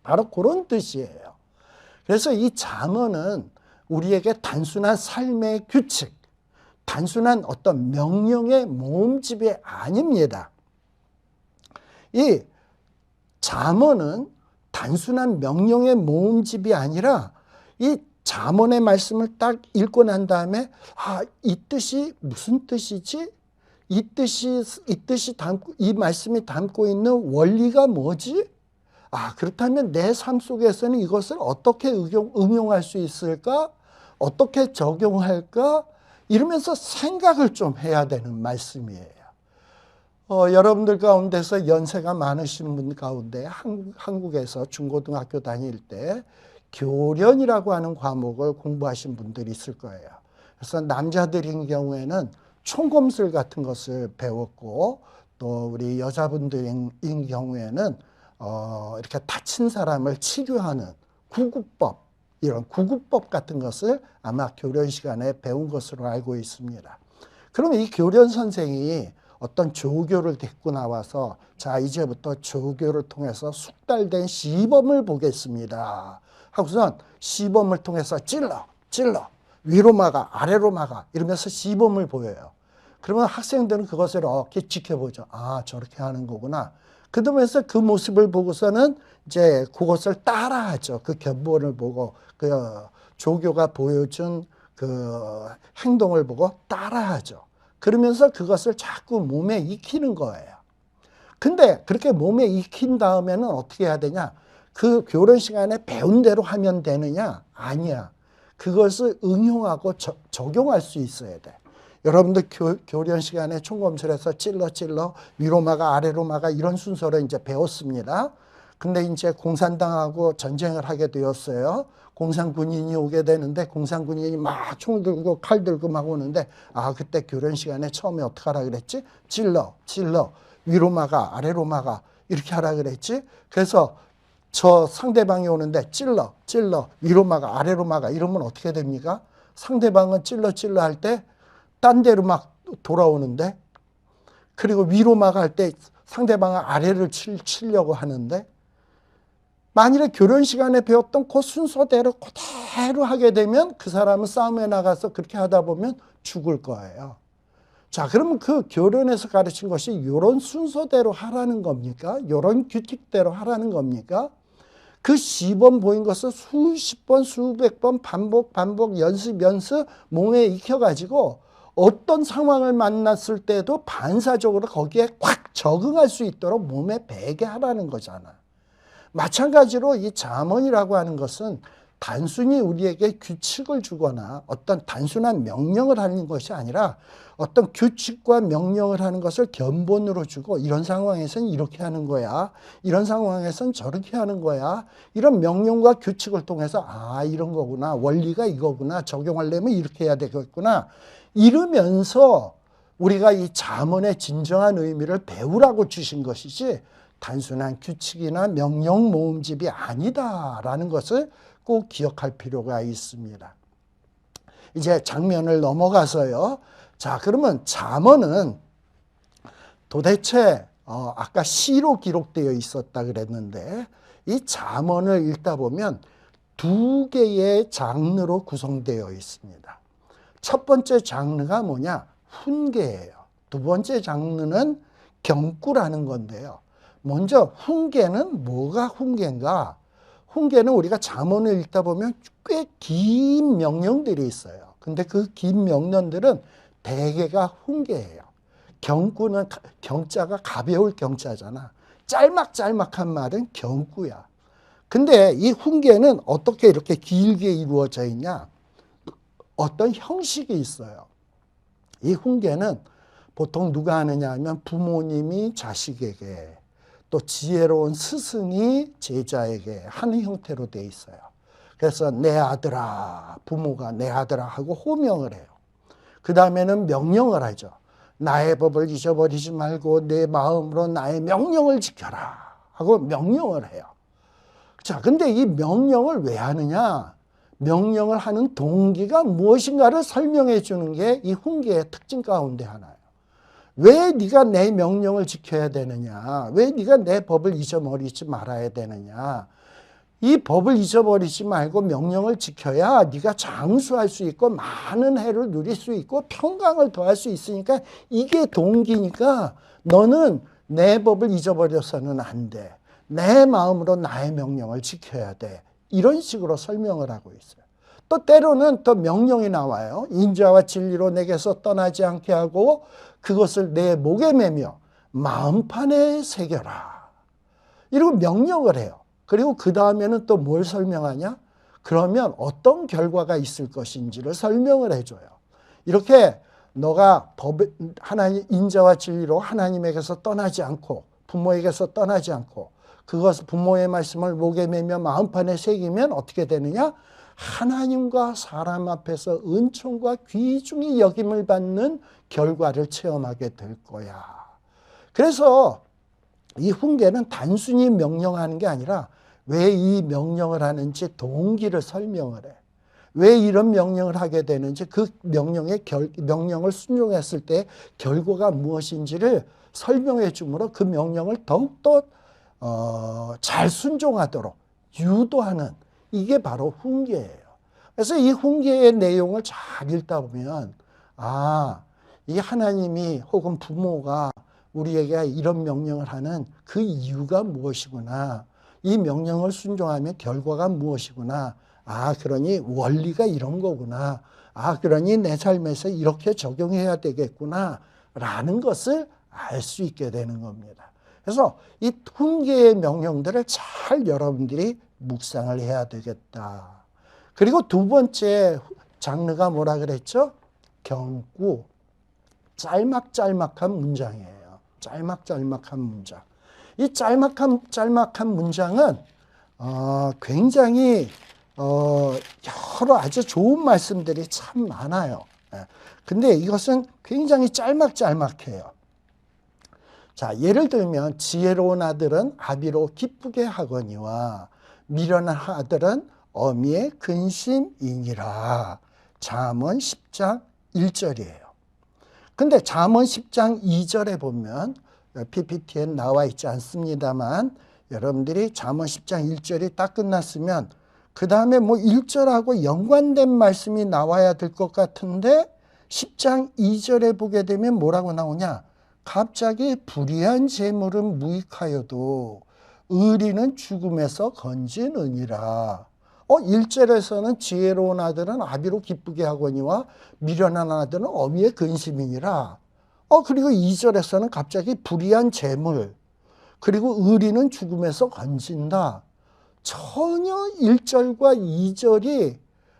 바로 그런 뜻이에요. 그래서 이 잠언은 우리에게 단순한 삶의 규칙, 단순한 어떤 명령의 모음집이 아닙니다. 이 잠언은 단순한 명령의 모음집이 아니라 이 잠언의 말씀을 딱 읽고 난 다음에 이 뜻이 무슨 뜻이지? 이 말씀이 담고 있는 원리가 뭐지? 그렇다면 내 삶 속에서는 이것을 어떻게 응용할 수 있을까? 어떻게 적용할까? 이러면서 생각을 좀 해야 되는 말씀이에요. 여러분들 가운데서 연세가 많으신 분 가운데 한국에서 중고등학교 다닐 때 교련이라고 하는 과목을 공부하신 분들이 있을 거예요. 그래서 남자들인 경우에는 총검술 같은 것을 배웠고 또 우리 여자분들인 경우에는 이렇게 다친 사람을 치료하는 구급법, 이런 구급법 같은 것을 아마 교련 시간에 배운 것으로 알고 있습니다. 그러면 이 교련 선생이 어떤 조교를 데리고 나와서 자 이제부터 조교를 통해서 숙달된 시범을 보겠습니다 하고선 시범을 통해서 찔러 위로 막아 아래로 막아 이러면서 시범을 보여요. 그러면 학생들은 그것을 이렇게 지켜보죠. 저렇게 하는 거구나. 그러면서 그 모습을 보고서는 이제 그것을 따라하죠. 그 견본을 보고 그 조교가 보여준 그 행동을 보고 따라하죠. 그러면서 그것을 자꾸 몸에 익히는 거예요. 근데 그렇게 몸에 익힌 다음에는 어떻게 해야 되냐? 그 교련 시간에 배운 대로 하면 되느냐? 아니야. 그것을 응용하고 적용할 수 있어야 돼. 여러분들 교련 시간에 총검술에서 찔러 위로 막아 아래로 막아 이런 순서로 이제 배웠습니다. 근데 이제 공산당하고 전쟁을 하게 되었어요. 공산군인이 오게 되는데 공산군인이 막 총 들고 칼 들고 막 오는데 그때 교련 시간에 처음에 어떻게 하라 그랬지? 찔러 위로 막아 아래로 막아 이렇게 하라 그랬지. 그래서 저 상대방이 오는데 찔러 위로 막아 아래로 막아 이러면 어떻게 됩니까? 상대방은 찔러 할 때 딴 데로 막 돌아오는데, 그리고 위로 막아 할 때 상대방은 아래를 치려고 하는데, 만일에 교련 시간에 배웠던 그 순서대로 그대로 하게 되면 그 사람은 싸움에 나가서 그렇게 하다 보면 죽을 거예요. 자, 그러면 그 교련에서 가르친 것이 이런 순서대로 하라는 겁니까? 이런 규칙대로 하라는 겁니까? 그 시범 보인 것을 수십 번, 수백 번 반복, 연습 몸에 익혀가지고 어떤 상황을 만났을 때도 반사적으로 거기에 확 적응할 수 있도록 몸에 배게 하라는 거잖아. 마찬가지로 이 잠언이라고 하는 것은 단순히 우리에게 규칙을 주거나 어떤 단순한 명령을 하는 것이 아니라 어떤 규칙과 명령을 하는 것을 견본으로 주고, 이런 상황에서는 이렇게 하는 거야, 이런 상황에서는 저렇게 하는 거야, 이런 명령과 규칙을 통해서 이런 거구나, 원리가 이거구나, 적용하려면 이렇게 해야 되겠구나, 이러면서 우리가 이 잠언의 진정한 의미를 배우라고 주신 것이지 단순한 규칙이나 명령 모음집이 아니다라는 것을 꼭 기억할 필요가 있습니다. 이제 장면을 넘어가서요. 자, 그러면 잠언은 도대체 아까 시로 기록되어 있었다 그랬는데, 이 잠언을 읽다 보면 두 개의 장르로 구성되어 있습니다. 첫 번째 장르가 뭐냐? 훈계예요. 두 번째 장르는 경구라는 건데요. 먼저 훈계는 뭐가 훈계인가? 훈계는 우리가 잠언을 읽다 보면 꽤 긴 명령들이 있어요. 근데 그 긴 명령들은 대개가 훈계예요. 경구는 경자가 가벼울 경자잖아. 짤막짤막한 말은 경구야. 근데 이 훈계는 어떻게 이렇게 길게 이루어져 있냐? 어떤 형식이 있어요. 이 훈계는 보통 누가 하느냐 하면 부모님이 자식에게, 또 지혜로운 스승이 제자에게 하는 형태로 되어 있어요. 그래서 내 아들아, 부모가 내 아들아 하고 호명을 해요. 그 다음에는 명령을 하죠. 나의 법을 잊어버리지 말고 내 마음으로 나의 명령을 지켜라 하고 명령을 해요. 자, 근데 이 명령을 왜 하느냐? 명령을 하는 동기가 무엇인가를 설명해 주는 게 이 훈계의 특징 가운데 하나예요. 왜 네가 내 명령을 지켜야 되느냐? 왜 네가 내 법을 잊어버리지 말아야 되느냐? 이 법을 잊어버리지 말고 명령을 지켜야 네가 장수할 수 있고 많은 해를 누릴 수 있고 평강을 더할 수 있으니까, 이게 동기니까 너는 내 법을 잊어버려서는 안 돼. 내 마음으로 나의 명령을 지켜야 돼. 이런 식으로 설명을 하고 있어요. 또 때로는 또 명령이 나와요. 인자와 진리로 내게서 떠나지 않게 하고 그것을 내 목에 매며 마음판에 새겨라. 이러고 명령을 해요. 그리고 그 다음에는 또 뭘 설명하냐? 그러면 어떤 결과가 있을 것인지를 설명을 해줘요. 이렇게 너가 하나님 인자와 진리로 하나님에게서 떠나지 않고 부모에게서 떠나지 않고 그것 부모의 말씀을 목에 매며 마음판에 새기면 어떻게 되느냐? 하나님과 사람 앞에서 은총과 귀중히 여김을 받는 결과를 체험하게 될 거야. 그래서 이 훈계는 단순히 명령하는 게 아니라 왜 이 명령을 하는지 동기를 설명을 해. 왜 이런 명령을 하게 되는지, 그 명령을 순종했을 때 결과가 무엇인지를 설명해 주므로 그 명령을 더욱더 잘 순종하도록 유도하는, 이게 바로 훈계예요. 그래서 이 훈계의 내용을 잘 읽다 보면 이 하나님이 혹은 부모가 우리에게 이런 명령을 하는 그 이유가 무엇이구나. 이 명령을 순종하면 결과가 무엇이구나. 그러니 원리가 이런 거구나. 그러니 내 삶에서 이렇게 적용해야 되겠구나. 라는 것을 알 수 있게 되는 겁니다. 그래서 이 훈계의 명령들을 잘 여러분들이 묵상을 해야 되겠다. 그리고 두 번째 장르가 뭐라 그랬죠? 경구. 짤막짤막한 문장이에요. 짤막짤막한 문장. 이 짤막한 문장은 굉장히 여러 아주 좋은 말씀들이 참 많아요. 근데 이것은 굉장히 짤막해요. 자, 예를 들면 지혜로운 아들은 아비로 기쁘게 하거니와 미련한 아들은 어미의 근심이니라. 잠언 10장 1절이에요. 근데 잠언 10장 2절에 보면 PPT에 나와 있지 않습니다만 여러분들이 잠언 10장 1절이 딱 끝났으면 그 다음에 뭐 1절하고 연관된 말씀이 나와야 될 것 같은데 10장 2절에 보게 되면 뭐라고 나오냐? 갑자기 불의한 재물은 무익하여도 의리는 죽음에서 건지느니라. 1절에서는 지혜로운 아들은 아비로 기쁘게 하거니와 미련한 아들은 어미의 근심이니라. 그리고 2절에서는 갑자기 불의한 재물, 그리고 의리는 죽음에서 건진다. 전혀 1절과 2절이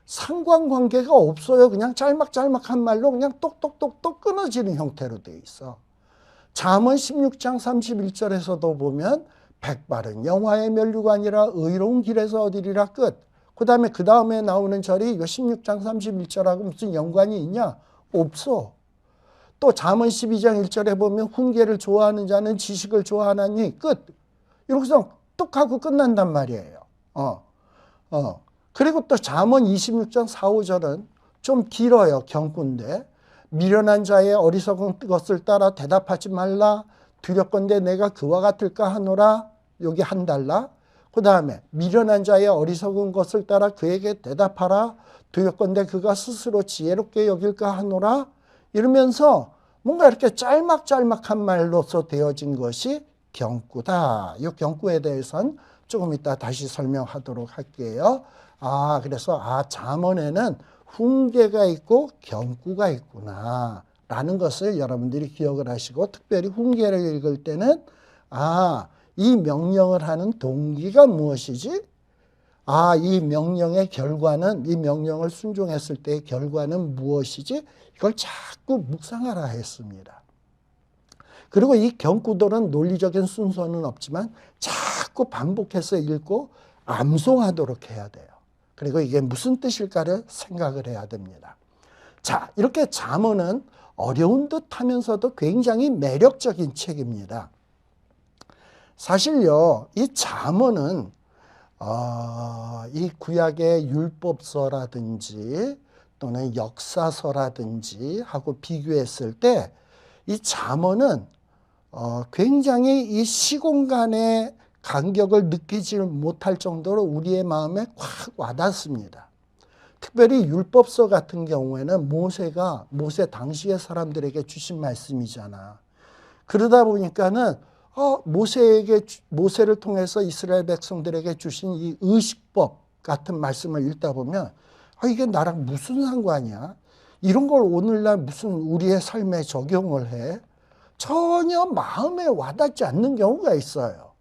상관관계가 없어요. 그냥 짤막한 말로 그냥 똑똑똑똑 끊어지는 형태로 되어 있어. 잠언 16장 31절에서도 보면 백발은 영화의 면류관이라 의로운 길에서 얻으리라 끝. 그 다음에 나오는 절이 16장 31절하고 무슨 연관이 있냐? 없어. 또 잠언 12장 1절에 보면 훈계를 좋아하는 자는 지식을 좋아하나니 끝. 이렇게 해서 뚝 하고 끝난단 말이에요. 그리고 또 잠언 26장 4, 5절은 좀 길어요. 경구인데. 미련한 자의 어리석은 것을 따라 대답하지 말라. 두렵건대 내가 그와 같을까 하노라. 여기 한 달라. 그 다음에 미련한 자의 어리석은 것을 따라 그에게 대답하라. 두렵건대 그가 스스로 지혜롭게 여길까 하노라. 이러면서 뭔가 이렇게 짤막한 말로서 되어진 것이 경구다. 이 경구에 대해서는 조금 이따 다시 설명하도록 할게요. 그래서 잠언에는 훈계가 있고 경구가 있구나 라는 것을 여러분들이 기억을 하시고, 특별히 훈계를 읽을 때는 이 명령을 하는 동기가 무엇이지? 이 명령의 결과는, 이 명령을 순종했을 때의 결과는 무엇이지? 이걸 자꾸 묵상하라 했습니다. 그리고 이 경구들은 논리적인 순서는 없지만 자꾸 반복해서 읽고 암송하도록 해야 돼요. 그리고 이게 무슨 뜻일까를 생각을 해야 됩니다. 자, 이렇게 잠언은 어려운 듯 하면서도 굉장히 매력적인 책입니다. 사실요, 이 잠언은 이 구약의 율법서라든지 또는 역사서라든지 하고 비교했을 때 이 잠언은 굉장히 이 시공간의 간격을 느끼지 못할 정도로 우리의 마음에 확 와닿습니다. 특별히 율법서 같은 경우에는 모세 당시의 사람들에게 주신 말씀이잖아. 그러다 보니까는 모세를 통해서 이스라엘 백성들에게 주신 이 의식법 같은 말씀을 읽다 보면 이게 나랑 무슨 상관이야? 이런 걸 오늘날 무슨 우리의 삶에 적용을 해? 전혀 마음에 와닿지 않는 경우가 있어요.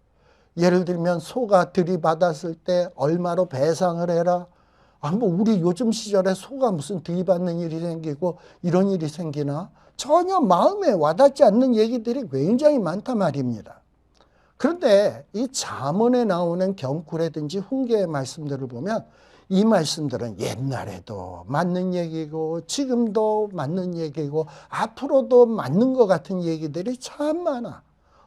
예를 들면 소가 들이받았을 때 얼마로 배상을 해라. 우리 요즘 시절에 소가 무슨 들이받는 일이 생기고 이런 일이 생기나? 전혀 마음에 와닿지 않는 얘기들이 굉장히 많단 말입니다. 그런데 이 잠언에 나오는 경구라든지 훈계의 말씀들을 보면 이 말씀들은 옛날에도 맞는 얘기고 지금도 맞는 얘기고 앞으로도 맞는 것 같은 얘기들이 참 많아.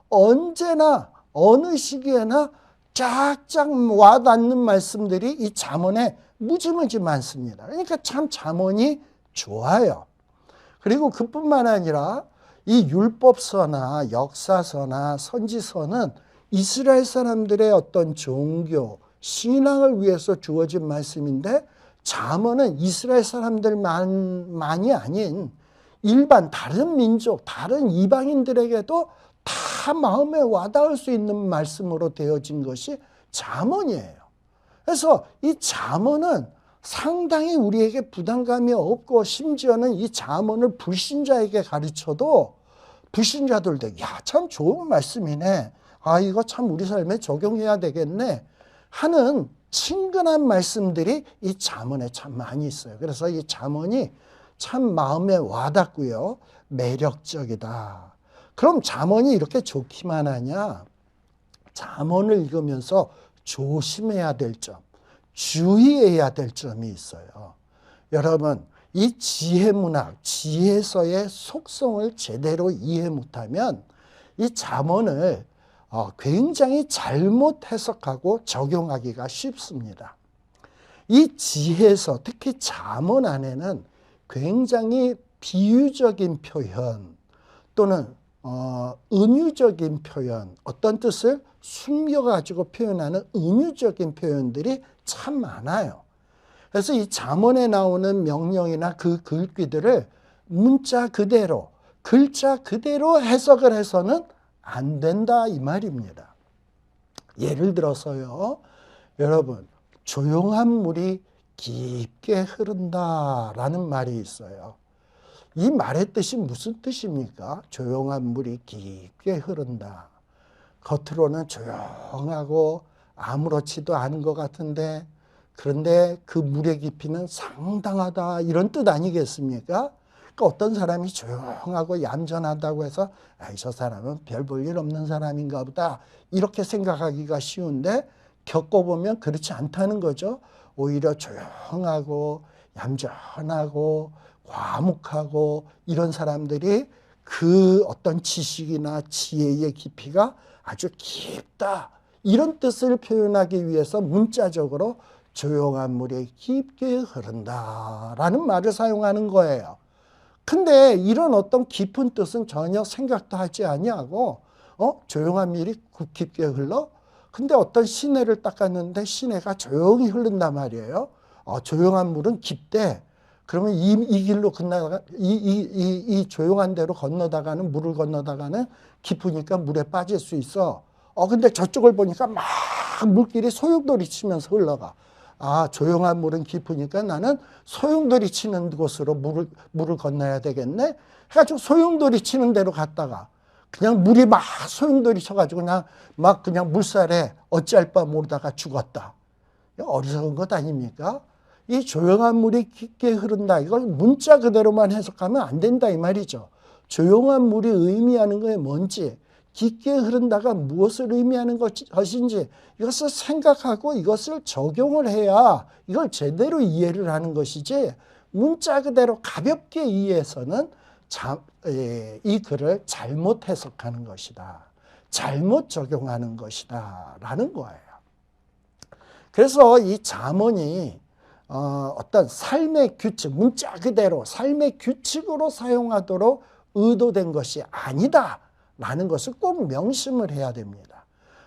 언제나 어느 시기에나 쫙쫙 와닿는 말씀들이 이 잠언에 무지무지 많습니다. 그러니까 참 잠언이 좋아요. 그리고 그뿐만 아니라 이 율법서나 역사서나 선지서는 이스라엘 사람들의 어떤 종교, 신앙을 위해서 주어진 말씀인데, 잠언은 이스라엘 사람들만이 아닌 일반 다른 민족, 다른 이방인들에게도 다 마음에 와닿을 수 있는 말씀으로 되어진 것이 잠언이에요. 그래서 이 잠언은 상당히 우리에게 부담감이 없고, 심지어는 이 잠언을 불신자에게 가르쳐도 불신자들도 참 좋은 말씀이네, 이거 참 우리 삶에 적용해야 되겠네 하는 친근한 말씀들이 이 잠언에 참 많이 있어요. 그래서 이 잠언이 참 마음에 와닿고요, 매력적이다. 그럼 잠언이 이렇게 좋기만 하냐? 잠언을 읽으면서 조심해야 될 점, 주의해야 될 점이 있어요. 여러분, 이 지혜 문학, 지혜서의 속성을 제대로 이해 못하면 이 잠언을 굉장히 잘못 해석하고 적용하기가 쉽습니다. 이 지혜서, 특히 잠언 안에는 굉장히 비유적인 표현 또는 은유적인 표현, 어떤 뜻을 숨겨가지고 표현하는 은유적인 표현들이 참 많아요. 그래서 이 잠언에 나오는 명령이나 그 글귀들을 문자 그대로, 글자 그대로 해석을 해서는 안 된다 이 말입니다. 예를 들어서요, 여러분, 조용한 물이 깊게 흐른다라는 말이 있어요. 이 말의 뜻이 무슨 뜻입니까? 조용한 물이 깊게 흐른다. 겉으로는 조용하고 아무렇지도 않은 것 같은데, 그런데 그 물의 깊이는 상당하다, 이런 뜻 아니겠습니까? 그러니까 어떤 사람이 조용하고 얌전하다고 해서 저 사람은 별 볼 일 없는 사람인가 보다, 이렇게 생각하기가 쉬운데 겪어보면 그렇지 않다는 거죠. 오히려 조용하고 얌전하고 과묵하고 이런 사람들이 그 어떤 지식이나 지혜의 깊이가 아주 깊다, 이런 뜻을 표현하기 위해서 문자적으로 조용한 물이 깊게 흐른다라는 말을 사용하는 거예요. 근데 이런 어떤 깊은 뜻은 전혀 생각도 하지 아니하고 조용한 물이 깊게 흘러? 근데 어떤 시내를 닦았는데 시내가 조용히 흐른단 말이에요. 조용한 물은 깊대. 그러면 이 길로 건너다가 이 조용한 데로 건너다가는, 물을 건너다가는 깊으니까 물에 빠질 수 있어. 근데 저쪽을 보니까 막 물길이 소용돌이 치면서 흘러가. 조용한 물은 깊으니까 나는 소용돌이 치는 곳으로 물을 건너야 되겠네. 해가지고 소용돌이 치는 데로 갔다가 그냥 물이 막 소용돌이 쳐가지고 그냥 물살에 어찌할 바 모르다가 죽었다. 어리석은 것 아닙니까? 이 조용한 물이 깊게 흐른다, 이걸 문자 그대로만 해석하면 안 된다 이 말이죠. 조용한 물이 의미하는 게 뭔지, 깊게 흐른다가 무엇을 의미하는 것인지 이것을 생각하고 이것을 적용을 해야 이걸 제대로 이해를 하는 것이지, 문자 그대로 가볍게 이해해서는 이 글을 잘못 해석하는 것이다, 잘못 적용하는 것이다 라는 거예요. 그래서 이 잠언이 어떤 삶의 규칙, 문자 그대로 삶의 규칙으로 사용하도록 의도된 것이 아니다 라는 것을 꼭 명심을 해야 됩니다.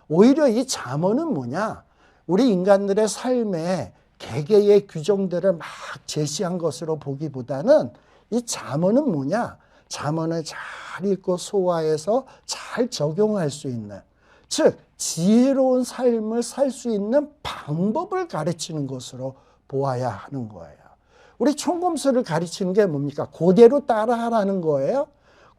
오히려 이 잠언은 뭐냐, 우리 인간들의 삶의 개개의 규정들을 막 제시한 것으로 보기보다는 이 잠언은 뭐냐, 잠언을 잘 읽고 소화해서 잘 적용할 수 있는, 즉 지혜로운 삶을 살 수 있는 방법을 가르치는 것으로 보아야 하는 거예요. 우리 총검술을 가르치는 게 뭡니까? 그대로 따라하라는 거예요.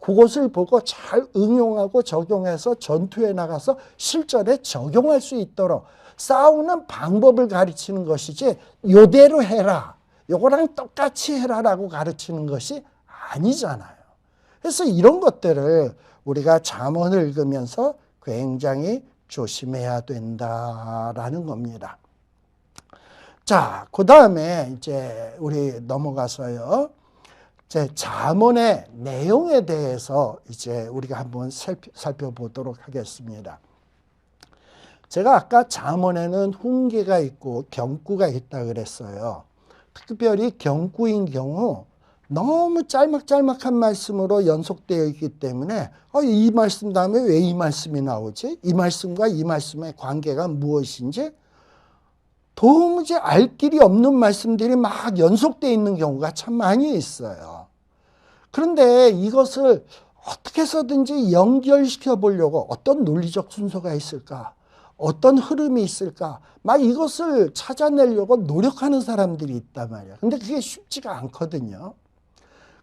그것을 보고 잘 응용하고 적용해서 전투에 나가서 실전에 적용할 수 있도록 싸우는 방법을 가르치는 것이지, 요대로 해라, 요거랑 똑같이 해라라고 가르치는 것이 아니잖아요. 그래서 이런 것들을 우리가 잠언을 읽으면서 굉장히 조심해야 된다라는 겁니다. 자, 그 다음에 이제 우리 넘어가서요, 이제 잠언의 내용에 대해서 이제 우리가 한번 살펴보도록 하겠습니다. 제가 아까 잠언에는 훈계가 있고 경구가 있다 그랬어요. 특별히 경구인 경우 너무 짤막짤막한 말씀으로 연속되어 있기 때문에 이 말씀 다음에 왜 이 말씀이 나오지? 이 말씀과 이 말씀의 관계가 무엇인지 도무지 알 길이 없는 말씀들이 막 연속되어 있는 경우가 참 많이 있어요. 그런데 이것을 어떻게 해서든지 연결시켜 보려고 어떤 논리적 순서가 있을까? 어떤 흐름이 있을까? 막 이것을 찾아내려고 노력하는 사람들이 있단 말이에요. 근데 그게 쉽지가 않거든요.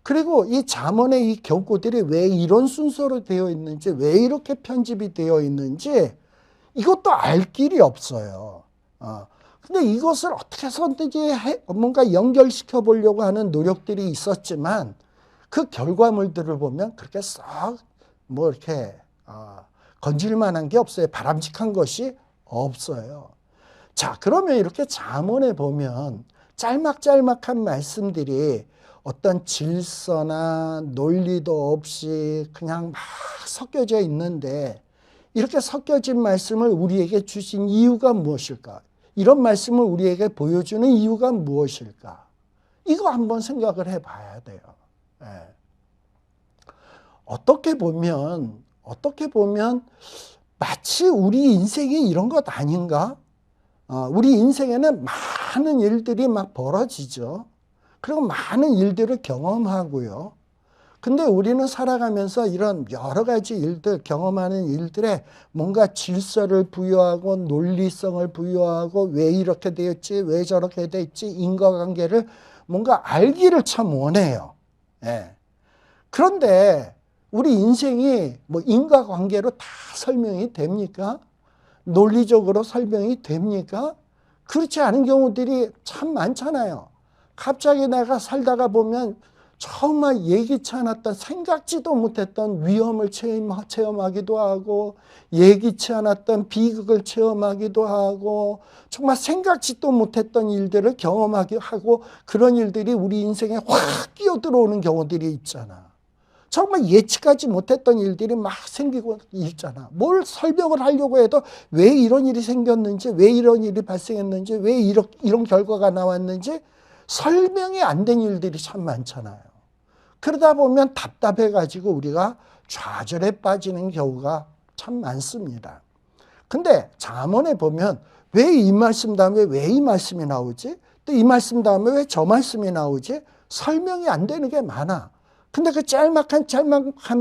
그리고 이 잠언의 이 경고들이 왜 이런 순서로 되어 있는지, 왜 이렇게 편집이 되어 있는지 이것도 알 길이 없어요. 근데 이것을 어떻게 해서든지 뭔가 연결시켜 보려고 하는 노력들이 있었지만 그 결과물들을 보면 그렇게 썩 이렇게 건질 만한 게 없어요. 바람직한 것이 없어요. 자, 그러면 이렇게 잠언에 보면 짤막짤막한 말씀들이 어떤 질서나 논리도 없이 그냥 막 섞여져 있는데, 이렇게 섞여진 말씀을 우리에게 주신 이유가 무엇일까? 이런 말씀을 우리에게 보여주는 이유가 무엇일까? 이거 한번 생각을 해봐야 돼요. 예. 어떻게 보면 마치 우리 인생이 이런 것 아닌가? 우리 인생에는 많은 일들이 막 벌어지죠. 그리고 많은 일들을 경험하고요. 근데 우리는 살아가면서 이런 여러 가지 일들, 경험하는 일들에 뭔가 질서를 부여하고 논리성을 부여하고 왜 이렇게 되었지, 왜 저렇게 됐지, 인과관계를 뭔가 알기를 참 원해요. 예. 그런데 우리 인생이 뭐 인과관계로 다 설명이 됩니까? 논리적으로 설명이 됩니까? 그렇지 않은 경우들이 참 많잖아요. 갑자기 내가 살다가 보면 정말 예기치 않았던, 생각지도 못했던 위험을 체험하기도 하고, 예기치 않았던 비극을 체험하기도 하고, 정말 생각지도 못했던 일들을 경험하기도 하고, 그런 일들이 우리 인생에 확 끼어들어오는 경우들이 있잖아. 정말 예측하지 못했던 일들이 막 생기고 있잖아. 뭘 설명을 하려고 해도 왜 이런 일이 생겼는지, 왜 이런 일이 발생했는지, 왜 이런 결과가 나왔는지 설명이 안 된 일들이 참 많잖아요. 그러다 보면 답답해가지고 우리가 좌절에 빠지는 경우가 참 많습니다. 근데 잠언에 보면 왜 이 말씀 다음에 왜 이 말씀이 나오지? 또 이 말씀 다음에 왜 저 말씀이 나오지? 설명이 안 되는 게 많아. 근데 그 짤막한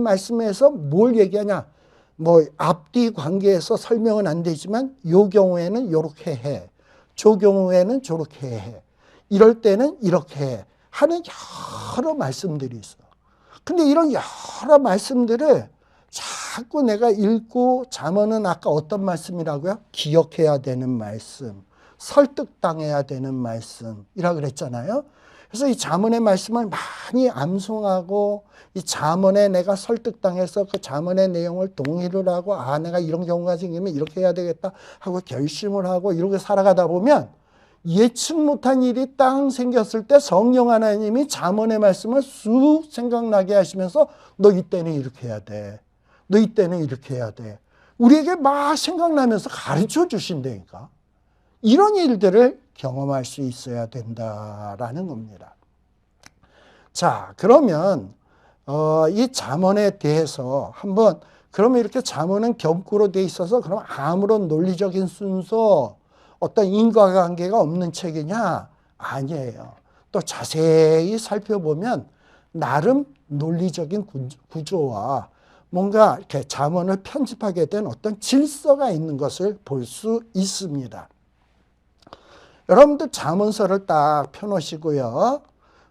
말씀에서 뭘 얘기하냐? 뭐 앞뒤 관계에서 설명은 안 되지만 요 경우에는 요렇게 해. 저 경우에는 저렇게 해. 이럴 때는 이렇게 해. 하는 여러 말씀들이 있어. 근데 이런 여러 말씀들을 자꾸 내가 읽고, 잠언은 아까 어떤 말씀이라고요? 기억해야 되는 말씀, 설득당해야 되는 말씀이라고 그랬잖아요. 그래서 이 잠언의 말씀을 많이 암송하고, 이 잠언에 내가 설득당해서 그 잠언의 내용을 동의를 하고, 내가 이런 경우가 생기면 이렇게 해야 되겠다 하고 결심을 하고 이렇게 살아가다 보면 예측 못한 일이 딱 생겼을 때 성령 하나님이 잠언의 말씀을 쑥 생각나게 하시면서 너 이때는 이렇게 해야 돼. 너 이때는 이렇게 해야 돼. 우리에게 막 생각나면서 가르쳐 주신다니까. 이런 일들을 경험할 수 있어야 된다라는 겁니다. 자, 그러면 이 잠언에 대해서 한번, 그러면 이렇게 잠언은 겸구로 돼 있어서 그럼 아무런 논리적인 순서, 어떤 인과관계가 없는 책이냐? 아니에요. 또 자세히 살펴보면 나름 논리적인 구조와 뭔가 이렇게 잠언을 편집하게 된 어떤 질서가 있는 것을 볼 수 있습니다. 여러분들 잠언서를 딱 펴놓으시고요.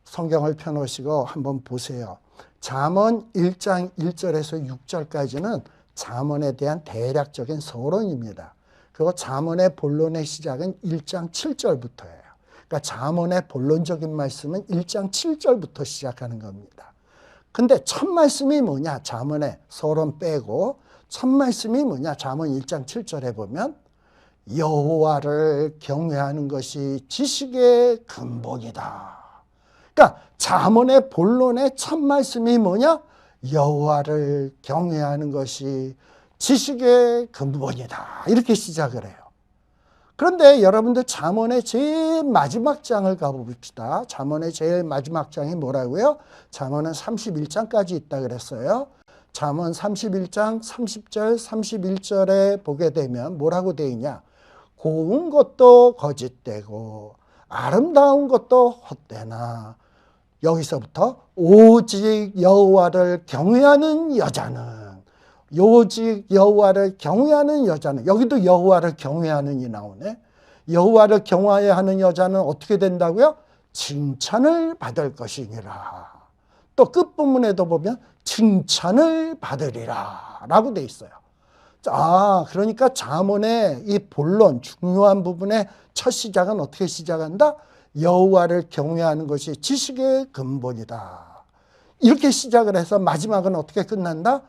성경을 펴놓으시고 한번 보세요. 잠언 1장 1절에서 6절까지는 잠언에 대한 대략적인 서론입니다. 그리고 잠언의 본론의 시작은 1장 7절부터예요. 그러니까 잠언의 본론적인 말씀은 1장 7절부터 시작하는 겁니다. 근데 첫 말씀이 뭐냐? 잠언의 서론 빼고 첫 말씀이 뭐냐? 잠언 1장 7절에 보면 여호와를 경외하는 것이 지식의 근본이다. 그러니까 잠언의 본론의 첫 말씀이 뭐냐? 여호와를 경외하는 것이 지식의 근본이다. 이렇게 시작을 해요. 그런데 여러분들 잠언의 제일 마지막 장을 가봅시다. 잠언의 제일 마지막 장이 뭐라고요? 잠언은 31장까지 있다 그랬어요. 잠언 31장 30절 31절에 보게 되면 뭐라고 되어 있냐? 고운 것도 거짓되고 아름다운 것도 헛되나 여기서부터 오직 여호와를 경외하는 여자는, 오직 여호와를 경외하는 여자는, 여기도 여호와를 경외하는이 나오네. 여호와를 경외해야 하는 여자는 어떻게 된다고요? 칭찬을 받을 것이니라. 또 끝부분에도 보면 칭찬을 받으리라 라고 돼 있어요. 그러니까 잠언의 이 본론 중요한 부분의 첫 시작은 어떻게 시작한다? 여호와를 경외하는 것이 지식의 근본이다. 이렇게 시작을 해서 마지막은 어떻게 끝난다?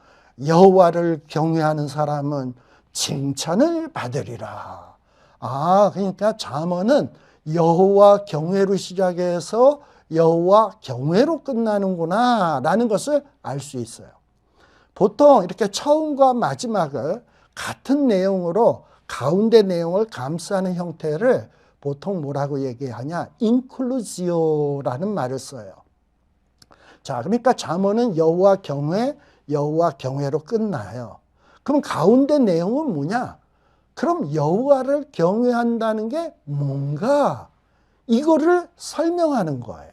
여호와를 경외하는 사람은 칭찬을 받으리라. 그러니까 잠언은 여호와 경외로 시작해서 여호와 경외로 끝나는구나 라는 것을 알 수 있어요. 보통 이렇게 처음과 마지막을 같은 내용으로 가운데 내용을 감싸는 형태를 보통 뭐라고 얘기하냐? 인클루지오라는 말을 써요. 자, 그러니까 잠언은 여호와 경외로 끝나요. 그럼 가운데 내용은 뭐냐? 그럼 여호와를 경외한다는 게 뭔가 이거를 설명하는 거예요.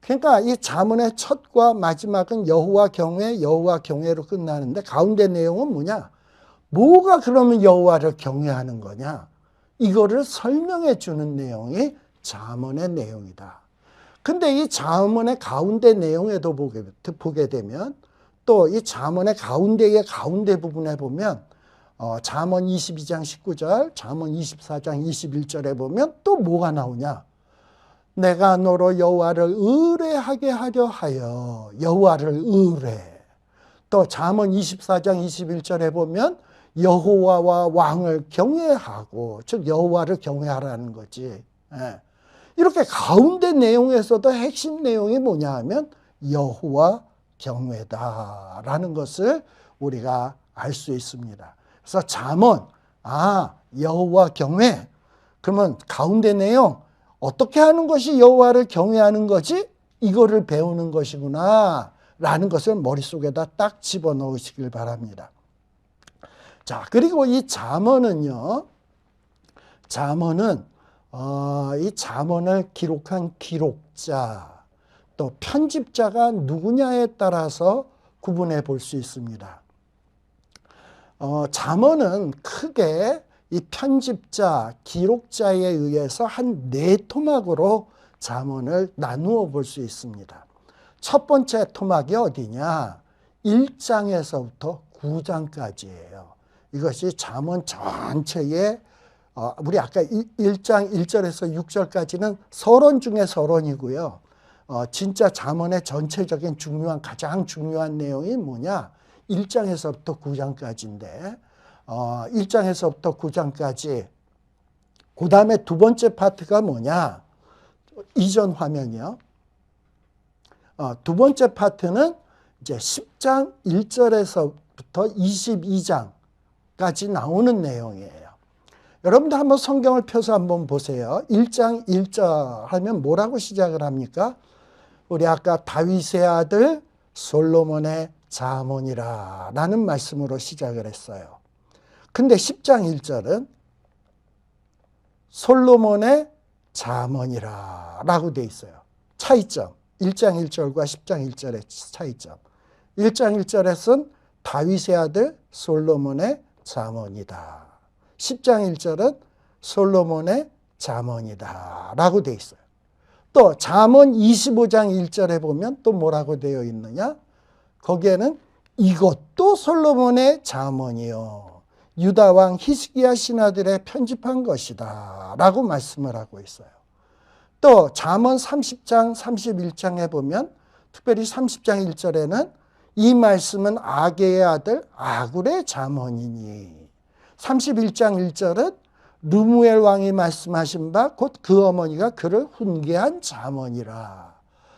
그러니까 이 잠언의 첫과 마지막은 여호와 경외로 끝나는데 가운데 내용은 뭐냐? 뭐가 그러면 여호와를 경외하는 거냐? 이거를 설명해 주는 내용이 잠언의 내용이다. 근데 이 잠언의 가운데 내용에도 보게 되면 또 이 잠언의 가운데 부분에 보면 잠언 22장 19절, 잠언 24장 21절에 보면 또 뭐가 나오냐? 내가 너로 여호와를 의뢰하게 하려 하여 여호와를 의뢰. 또 잠언 24장 21절에 보면 여호와와 왕을 경외하고, 즉 여호와를 경외하라는 거지. 이렇게 가운데 내용에서도 핵심 내용이 뭐냐 하면 여호와 경외다라는 것을 우리가 알 수 있습니다. 그래서 잠언, 여호와 경외. 그러면 가운데 내용, 어떻게 하는 것이 여호와를 경외하는 거지? 이거를 배우는 것이구나 라는 것을 머릿속에다 딱 집어넣으시길 바랍니다. 자, 그리고 이 잠언은요, 이 잠언을 기록한 기록자, 또 편집자가 누구냐에 따라서 구분해 볼 수 있습니다. 잠언은 크게 이 편집자, 기록자에 의해서 한 4토막으로 잠언을 나누어 볼 수 있습니다. 첫 번째 토막이 어디냐? 1장에서부터 9장까지예요. 이것이 잠언 전체의 우리 아까 1장 1절에서 6절까지는 서론 중에 서론이고요. 진짜 잠언의 전체적인 가장 중요한 내용이 뭐냐? 1장에서부터 9장까지인데 1장에서부터 9장까지 그 다음에 두 번째 파트가 뭐냐? 이전 화면이요. 두 번째 파트는 이제 10장 1절에서부터 22장까지 나오는 내용이에요. 여러분들 한번 성경을 펴서 한번 보세요. 1장 1절 하면 뭐라고 시작을 합니까? 우리 아까 다윗의 아들 솔로몬의 잠언이라 라는 말씀으로 시작을 했어요. 근데 10장 1절은 솔로몬의 잠언이라 라고 돼 있어요. 차이점. 1장 1절과 10장 1절의 차이점. 1장 1절에서는 다윗의 아들 솔로몬의 잠언이다. 10장 1절은 솔로몬의 잠언이다 라고 돼 있어요. 또 잠언 25장 1절에 보면 또 뭐라고 되어 있느냐? 거기에는 이것도 솔로몬의 잠언이요 유다 왕 히스기야 신하들의 편집한 것이다 라고 말씀을 하고 있어요. 또 잠언 30장 31장에 보면 특별히 30장 1절에는 이 말씀은 아게의 아들 아굴의 잠언이니 31장 1절은 르무엘 왕이 말씀하신 바 곧 그 어머니가 그를 훈계한 잠언이라.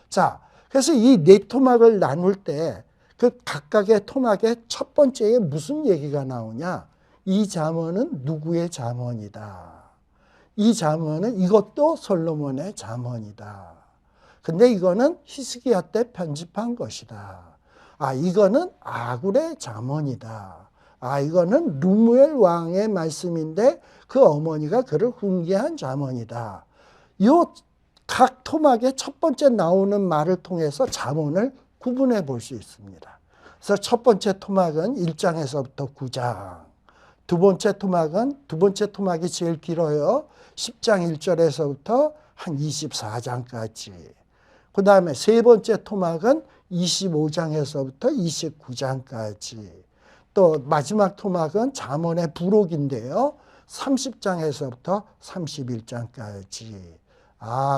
자, 그래서 이 4토막을 나눌 때 그 각각의 토막의 첫 번째에 무슨 얘기가 나오냐? 이 잠언은 누구의 잠언이다. 이 잠언은 이것도 솔로몬의 잠언이다. 근데 이거는 히스기야 때 편집한 것이다. 이거는 아굴의 잠언이다. 이거는 르무엘 왕의 말씀인데 그 어머니가 그를 훈계한 잠언이다. 요 각 토막의 첫 번째 나오는 말을 통해서 잠언을 구분해 볼 수 있습니다. 그래서 첫 번째 토막은 1장에서부터 9장. 두 번째 토막이 제일 길어요. 10장 1절에서부터 한 24장까지. 그 다음에 세 번째 토막은 25장에서부터 29장까지. 또 마지막 토막은 잠언의 부록인데요. 30장에서부터 31장까지.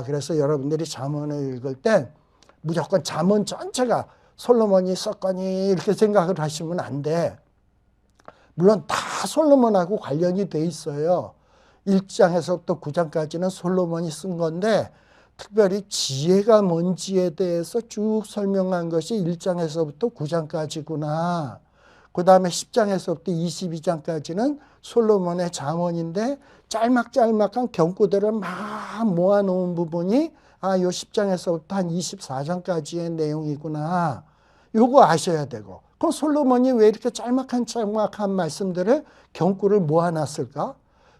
그래서 여러분들이 잠언을 읽을 때 무조건 잠언 전체가 솔로몬이 썼거니 이렇게 생각을 하시면 안 돼. 물론 다 솔로몬하고 관련이 돼 있어요. 1장에서부터 9장까지는 솔로몬이 쓴 건데 특별히 지혜가 뭔지에 대해서 쭉 설명한 것이 1장에서부터 9장까지구나. 그 다음에 10장에서부터 22장까지는 솔로몬의 잠언인데 짤막짤막한 경구들을 막 모아놓은 부분이 요 10장에서부터 한 24장까지의 내용이구나. 요거 아셔야 되고. 그럼 솔로몬이 왜 이렇게 짤막한 말씀들을 경구를 모아놨을까?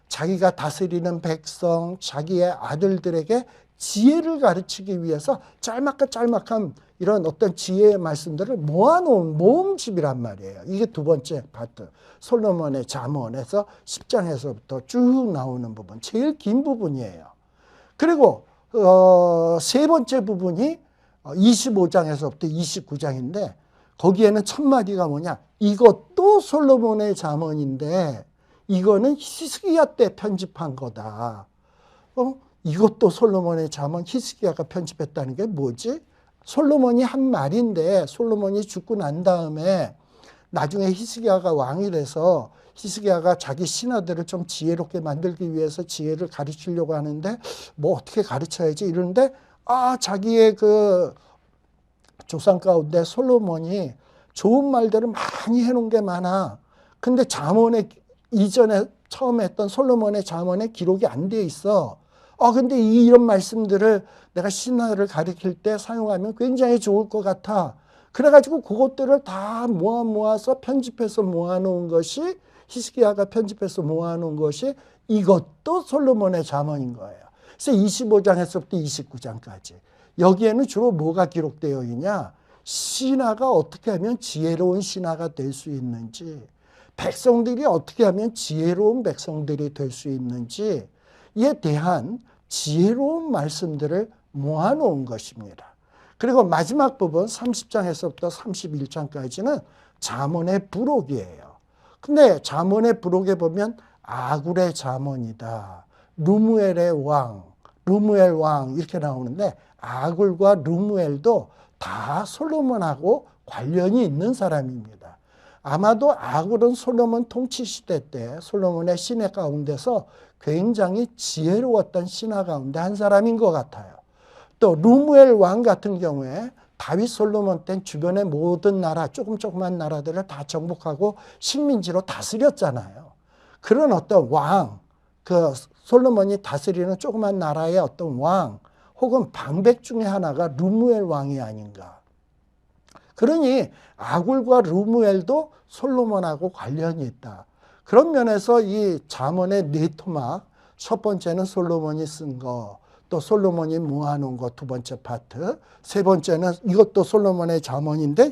자기가 다스리는 백성, 자기의 아들들에게 지혜를 가르치기 위해서 짤막한 이런 어떤 지혜의 말씀들을 모아놓은 모음집이란 말이에요. 이게 두 번째 파트. 솔로몬의 잠언에서 10장에서부터 쭉 나오는 부분. 제일 긴 부분이에요. 그리고 세 번째 부분이 25장에서부터 29장인데 거기에는 첫 마디가 뭐냐? 이것도 솔로몬의 잠언인데 이거는 히스기야 때 편집한 거다. 이것도 솔로몬의 잠언 히스기야가 편집했다는 게 뭐지? 솔로몬이 한 말인데 솔로몬이 죽고 난 다음에 나중에 히스기야가 왕이 돼서 히스기야가 자기 신하들을 좀 지혜롭게 만들기 위해서 지혜를 가르치려고 하는데 뭐 어떻게 가르쳐야지 이러는데 자기의 그 조상 가운데 솔로몬이 좋은 말들을 많이 해놓은 게 많아. 근데 잠언에 이전에 처음 했던 솔로몬의 잠언에 기록이 안 돼 있어. 근데 이런 말씀들을 내가 신하를 가르칠 때 사용하면 굉장히 좋을 것 같아. 그래가지고 그것들을 다 모아서 편집해서 모아놓은 것이 히스기야가 편집해서 모아놓은 것이 이것도 솔로몬의 잠언인 거예요. 그래서 25장에서부터 29장까지 여기에는 주로 뭐가 기록되어 있냐? 신하가 어떻게 하면 지혜로운 신하가 될 수 있는지, 백성들이 어떻게 하면 지혜로운 백성들이 될 수 있는지에 대한 지혜로운 말씀들을 모아놓은 것입니다. 그리고 마지막 부분 30장에서부터 31장까지는 잠언의 부록이에요. 근데 잠언의 부록에 보면 아굴의 잠언이다. 르무엘의 왕, 르무엘 왕 이렇게 나오는데 아굴과 르무엘도 다 솔로몬하고 관련이 있는 사람입니다. 아마도 아굴은 솔로몬 통치 시대 때 솔로몬의 신하 가운데서 굉장히 지혜로웠던 신하 가운데 한 사람인 것 같아요. 또 르무엘 왕 같은 경우에 다윗 솔로몬 때 주변의 모든 나라 조그만 나라들을 다 정복하고 식민지로 다스렸잖아요. 그런 어떤 왕, 그 솔로몬이 다스리는 조그만 나라의 어떤 왕 혹은 방백 중에 하나가 르무엘 왕이 아닌가. 그러니 아굴과 르무엘도 솔로몬하고 관련이 있다. 그런 면에서 이 잠언의 네 토막, 첫 번째는 솔로몬이 쓴 거, 또 솔로몬이 모아놓은 거 두 번째 파트, 세 번째는 이것도 솔로몬의 잠언인데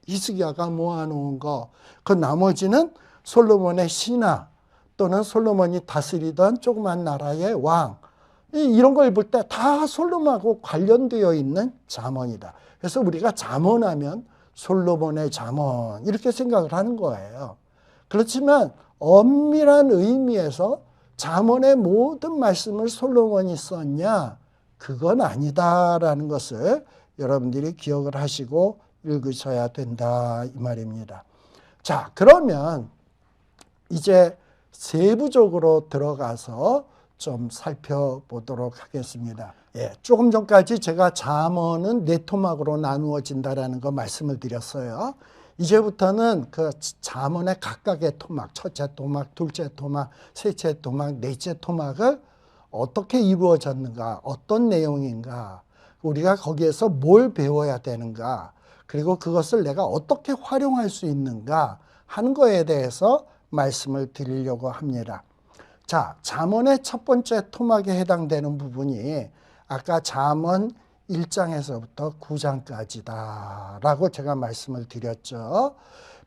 히스기야가 모아놓은 거, 그 나머지는 솔로몬의 신하 또는 솔로몬이 다스리던 조그만 나라의 왕, 이런 걸 볼 때 다 솔로몬하고 관련되어 있는 잠언이다. 그래서 우리가 잠언하면 솔로몬의 잠언 이렇게 생각을 하는 거예요. 그렇지만 엄밀한 의미에서 잠언의 모든 말씀을 솔로몬이 썼냐? 그건 아니다라는 것을 여러분들이 기억을 하시고 읽으셔야 된다 이 말입니다. 자, 그러면 이제 세부적으로 들어가서 좀 살펴보도록 하겠습니다. 조금 전까지 제가 잠언은 네 토막으로 나누어진다라는 거 말씀을 드렸어요. 이제부터는 그 잠언의 각각의 토막, 첫째 토막, 둘째 토막, 셋째 토막, 넷째 토막을 어떻게 이루어졌는가, 어떤 내용인가, 우리가 거기에서 뭘 배워야 되는가, 그리고 그것을 내가 어떻게 활용할 수 있는가 하는 거에 대해서 말씀을 드리려고 합니다. 자, 잠언의 첫 번째 토막에 해당되는 부분이 아까 잠언 1장에서부터 9장까지다 라고 제가 말씀을 드렸죠.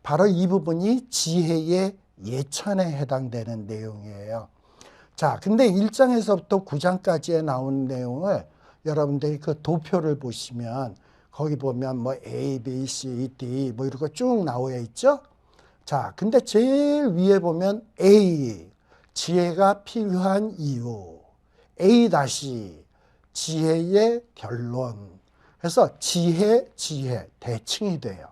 바로 이 부분이 지혜의 예찬에 해당되는 내용이에요. 자, 근데 1장에서부터 9장까지에 나온 내용을 여러분들이 그 도표를 보시면 거기 보면 뭐 A, B, C, D 뭐 이런 거 쭉 나와 있죠. 자, 근데 제일 위에 보면 A, 지혜가 필요한 이유, A 다시 지혜의 결론, 그래서 지혜, 대칭이 돼요.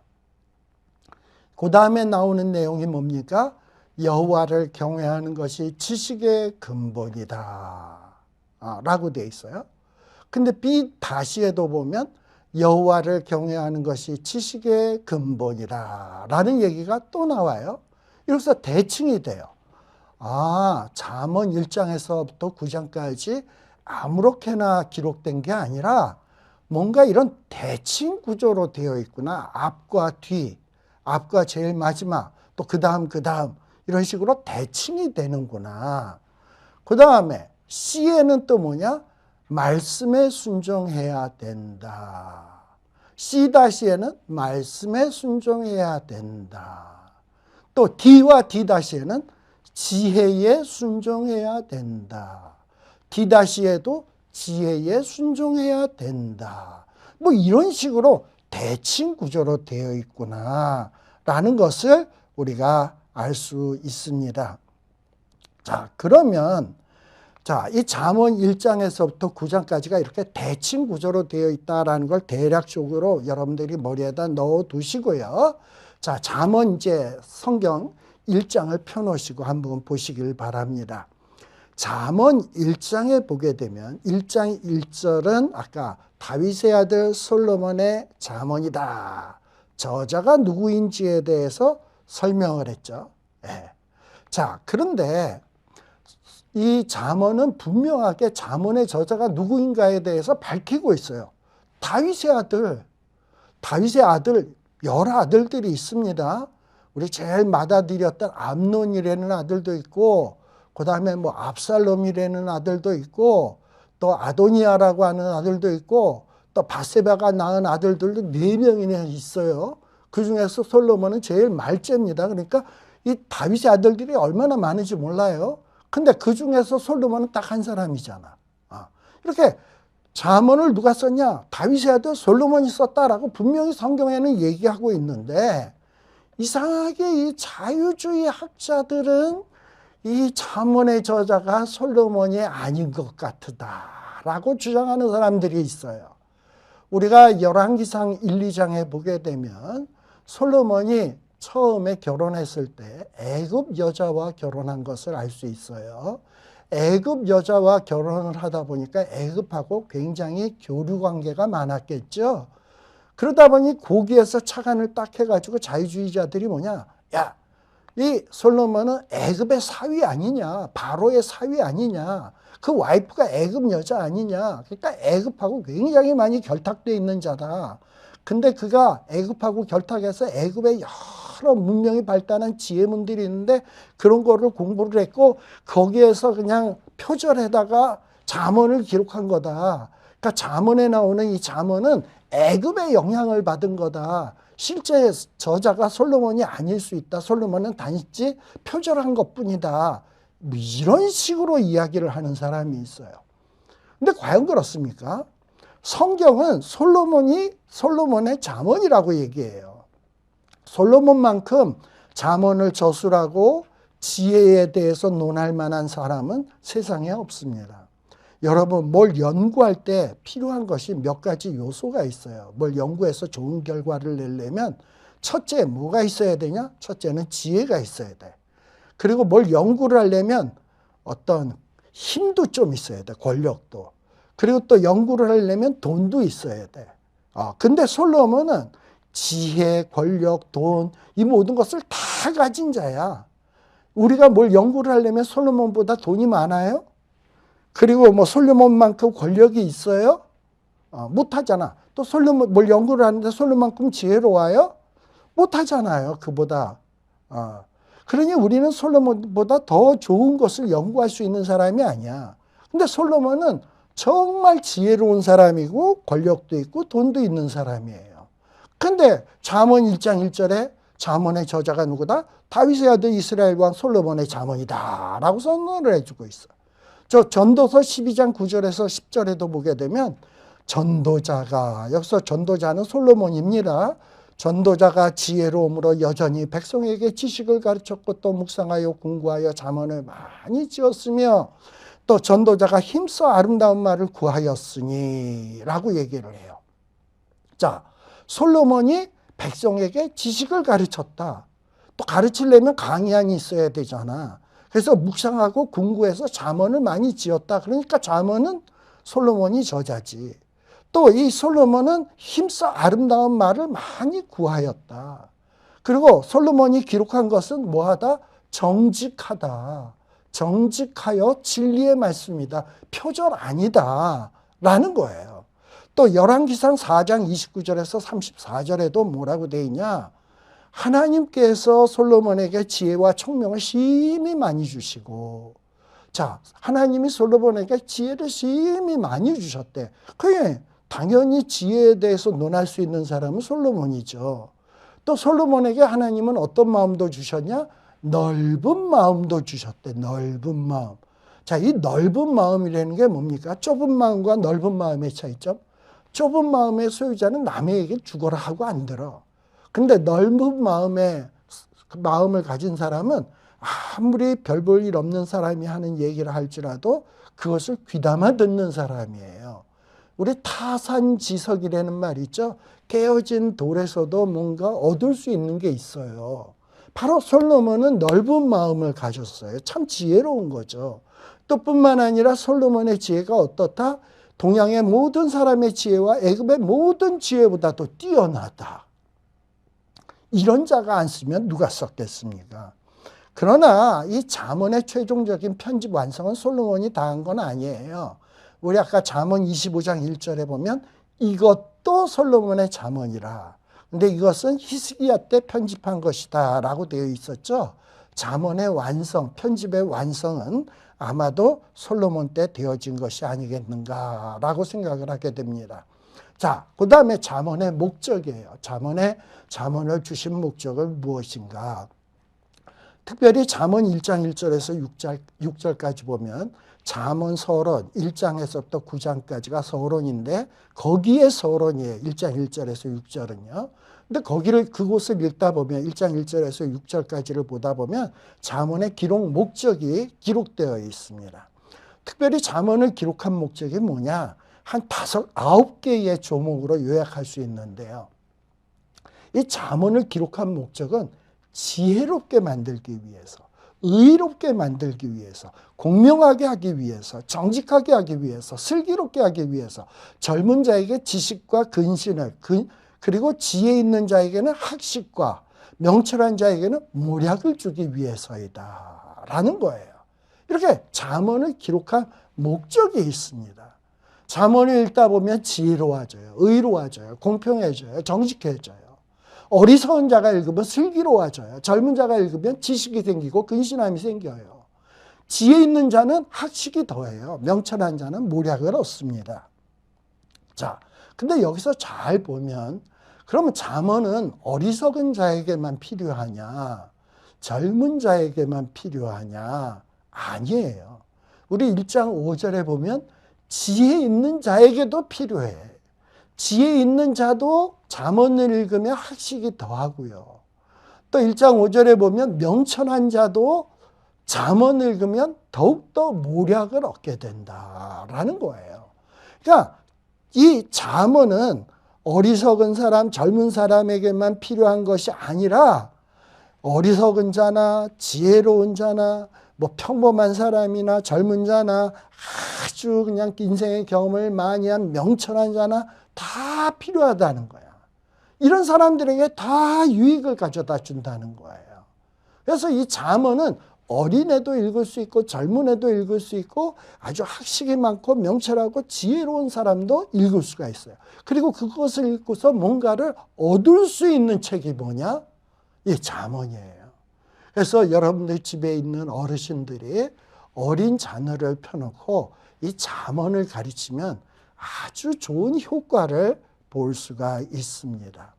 그 다음에 나오는 내용이 뭡니까? 여호와를 경외하는 것이 지식의 근본이다 라고 되어 있어요. 근데 B-에도 보면 여호와를 경외하는 것이 지식의 근본이다 라는 얘기가 또 나와요. 이래서 대칭이 돼요. 잠언 1장에서부터 9장까지 아무렇게나 기록된 게 아니라 뭔가 이런 대칭 구조로 되어 있구나. 앞과 뒤, 앞과 제일 마지막, 또 그 다음 이런 식으로 대칭이 되는구나. 그 다음에 C에는 또 뭐냐? 말씀에 순종해야 된다. C-에는 말씀에 순종해야 된다. 또 D와 D-에는 지혜에 순종해야 된다. D-에도 지혜에 순종해야 된다. 뭐 이런 식으로 대칭 구조로 되어 있구나 라는 것을 우리가 알 수 있습니다. 자, 그러면 이 잠언 1장에서부터 9장까지가 이렇게 대칭 구조로 되어 있다라는 걸 대략적으로 여러분들이 머리에다 넣어 두시고요. 자, 잠언 이제 성경 1장을 펴놓으시고 한번 보시길 바랍니다. 잠언 1장에 보게 되면 1장 1절은 아까 다윗의 아들 솔로몬의 잠언이다. 저자가 누구인지에 대해서 설명을 했죠. 네. 자, 그런데 이 잠언은 분명하게 잠언의 저자가 누구인가에 대해서 밝히고 있어요. 다윗의 아들 여러 아들들이 있습니다. 우리 제일 맏아들이었던 암논이라는 아들도 있고, 그 다음에 뭐 압살롬이라는 아들도 있고, 또 아도니아라고 하는 아들도 있고, 또 바세바가 낳은 아들들도 4명이나 있어요. 그 중에서 솔로몬은 제일 말째입니다. 그러니까 이 다윗의 아들들이 얼마나 많은지 몰라요. 근데 그 중에서 솔로몬은 딱 한 사람이잖아. 이렇게 잠언을 누가 썼냐? 다윗의 아들 솔로몬이 썼다라고 분명히 성경에는 얘기하고 있는데, 이상하게 이 자유주의 학자들은 이 잠언의 저자가 솔로몬이 아닌 것 같다라고 주장하는 사람들이 있어요. 우리가 열왕기상 1, 2장에 보게 되면 솔로몬이 처음에 결혼했을 때 애굽 여자와 결혼한 것을 알 수 있어요. 애굽 여자와 결혼을 하다 보니까 애굽하고 굉장히 교류 관계가 많았겠죠. 그러다 보니 거기에서 착안을 딱 해가지고 자유주의자들이 뭐냐? 야, 이 솔로몬은 애굽의 사위 아니냐? 바로의 사위 아니냐? 그 와이프가 애굽 여자 아니냐? 그러니까 애굽하고 굉장히 많이 결탁되어 있는 자다. 근데 그가 애굽하고 결탁해서 애굽의 여러 문명이 발달한 지혜문들이 있는데 그런 거를 공부를 했고 거기에서 그냥 표절에다가 잠언을 기록한 거다. 그러니까 잠언에 나오는 이 잠언은 애굽의 영향을 받은 거다. 실제 저자가 솔로몬이 아닐 수 있다. 솔로몬은 단지 표절한 것뿐이다. 뭐 이런 식으로 이야기를 하는 사람이 있어요. 근데 과연 그렇습니까? 성경은 솔로몬의 잠언이라고 얘기해요. 솔로몬만큼 잠언을 저술하고 지혜에 대해서 논할 만한 사람은 세상에 없습니다. 여러분, 뭘 연구할 때 필요한 것이 몇 가지 요소가 있어요. 뭘 연구해서 좋은 결과를 내려면 첫째 뭐가 있어야 되냐? 첫째는 지혜가 있어야 돼. 그리고 뭘 연구를 하려면 어떤 힘도 좀 있어야 돼. 권력도. 그리고 또 연구를 하려면 돈도 있어야 돼. 근데 솔로몬은 지혜, 권력, 돈, 이 모든 것을 다 가진 자야. 우리가 뭘 연구를 하려면 솔로몬보다 돈이 많아요? 그리고 뭐 솔로몬만큼 권력이 있어요? 못하잖아. 또 솔로몬, 뭘 연구를 하는데 솔로몬만큼 지혜로워요? 못하잖아요. 그보다. 그러니 우리는 솔로몬보다 더 좋은 것을 연구할 수 있는 사람이 아니야. 근데 솔로몬은 정말 지혜로운 사람이고 권력도 있고 돈도 있는 사람이에요. 근데 잠언 1장 1절에 잠언의 저자가 누구다? 다윗의 아들 이스라엘 왕 솔로몬의 잠언이다 라고 선언을 해주고 있어. 저 전도서 12장 9절에서 10절에도 보게 되면 전도자가, 여기서 전도자는 솔로몬입니다. 전도자가 지혜로움으로 여전히 백성에게 지식을 가르쳤고 또 묵상하여 공부하여 잠언을 많이 지었으며 또 전도자가 힘써 아름다운 말을 구하였으니 라고 얘기를 해요. 자, 솔로몬이 백성에게 지식을 가르쳤다. 또 가르치려면 강의안이 있어야 되잖아. 그래서 묵상하고 궁구해서 잠언을 많이 지었다. 그러니까 잠언은 솔로몬이 저자지. 또 이 솔로몬은 힘써 아름다운 말을 많이 구하였다. 그리고 솔로몬이 기록한 것은 뭐하다? 정직하다. 정직하여 진리의 말씀이다. 표절 아니다. 라는 거예요. 또 열왕기상 4장 29절에서 34절에도 뭐라고 돼 있냐? 하나님께서 솔로몬에게 지혜와 총명을 심히 많이 주시고, 자, 하나님이 솔로몬에게 지혜를 심히 많이 주셨대. 그게 당연히 지혜에 대해서 논할 수 있는 사람은 솔로몬이죠. 또 솔로몬에게 하나님은 어떤 마음도 주셨냐? 넓은 마음도 주셨대. 넓은 마음. 자, 이 넓은 마음이라는 게 뭡니까? 좁은 마음과 넓은 마음의 차이점. 좁은 마음의 소유자는 남에게 죽어라 하고 안 들어. 근데 넓은 마음을 가진 사람은 아무리 별 볼 일 없는 사람이 하는 얘기를 할지라도 그것을 귀담아 듣는 사람이에요. 우리 타산지석이라는 말 있죠? 깨어진 돌에서도 뭔가 얻을 수 있는 게 있어요. 바로 솔로몬은 넓은 마음을 가졌어요. 참 지혜로운 거죠. 또 뿐만 아니라 솔로몬의 지혜가 어떻다? 동양의 모든 사람의 지혜와 애굽의 모든 지혜보다도 뛰어나다. 이런 자가 안 쓰면 누가 썼겠습니까? 그러나 이 잠언의 최종적인 편집 완성은 솔로몬이 다 한 건 아니에요. 우리 아까 잠언 25장 1절에 보면 이것도 솔로몬의 잠언이라. 근데 이것은 히스기야 때 편집한 것이다 라고 되어 있었죠. 잠언의 완성, 편집의 완성은 아마도 솔로몬 때 되어진 것이 아니겠는가라고 생각을 하게 됩니다. 자, 그 다음에 잠언의 목적이에요. 잠언을 주신 목적은 무엇인가? 특별히 잠언 1장 1절에서 6절까지 보면 잠언 서론 1장에서부터 9장까지가 서론인데 거기에 서론이에요. 1장 1절에서 6절은요. 근데 그곳을 읽다 보면 1장 1절에서 6절까지를 보다 보면 잠언의 기록 목적이 기록되어 있습니다. 특별히 잠언을 기록한 목적이 뭐냐? 한 5, 9개의 조목으로 요약할 수 있는데요. 이 잠언을 기록한 목적은 지혜롭게 만들기 위해서, 의롭게 만들기 위해서, 공명하게 하기 위해서, 정직하게 하기 위해서, 슬기롭게 하기 위해서, 젊은 자에게 지식과 근신을, 그리고 지혜 있는 자에게는 학식과 명철한 자에게는 모략을 주기 위해서이다 라는 거예요. 이렇게 잠언을 기록한 목적이 있습니다. 잠언을 읽다 보면 지혜로워져요. 의로워져요. 공평해져요. 정직해져요. 어리석은 자가 읽으면 슬기로워져요. 젊은 자가 읽으면 지식이 생기고 근신함이 생겨요. 지혜 있는 자는 학식이 더해요. 명철한 자는 모략을 얻습니다. 자, 근데 여기서 잘 보면 그러면 잠언은 어리석은 자에게만 필요하냐? 젊은 자에게만 필요하냐? 아니에요. 우리 1장 5절에 보면 지혜 있는 자에게도 필요해. 지혜 있는 자도 잠언을 읽으면 학식이 더하고요. 또 1장 5절에 보면 명철한 자도 잠언을 읽으면 더욱더 모략을 얻게 된다라는 거예요. 그러니까 이 잠언은 어리석은 사람, 젊은 사람에게만 필요한 것이 아니라 어리석은 자나 지혜로운 자나 뭐 평범한 사람이나 젊은 자나 아주 그냥 인생의 경험을 많이 한 명철한 자나 다 필요하다는 거야. 이런 사람들에게 다 유익을 가져다 준다는 거예요. 그래서 이 잠언은 어린애도 읽을 수 있고 젊은 애도 읽을 수 있고 아주 학식이 많고 명철하고 지혜로운 사람도 읽을 수가 있어요. 그리고 그것을 읽고서 뭔가를 얻을 수 있는 책이 뭐냐? 이 잠언이에요. 그래서 여러분들 집에 있는 어르신들이 어린 자녀를 펴놓고 이 잠언을 가르치면 아주 좋은 효과를 볼 수가 있습니다.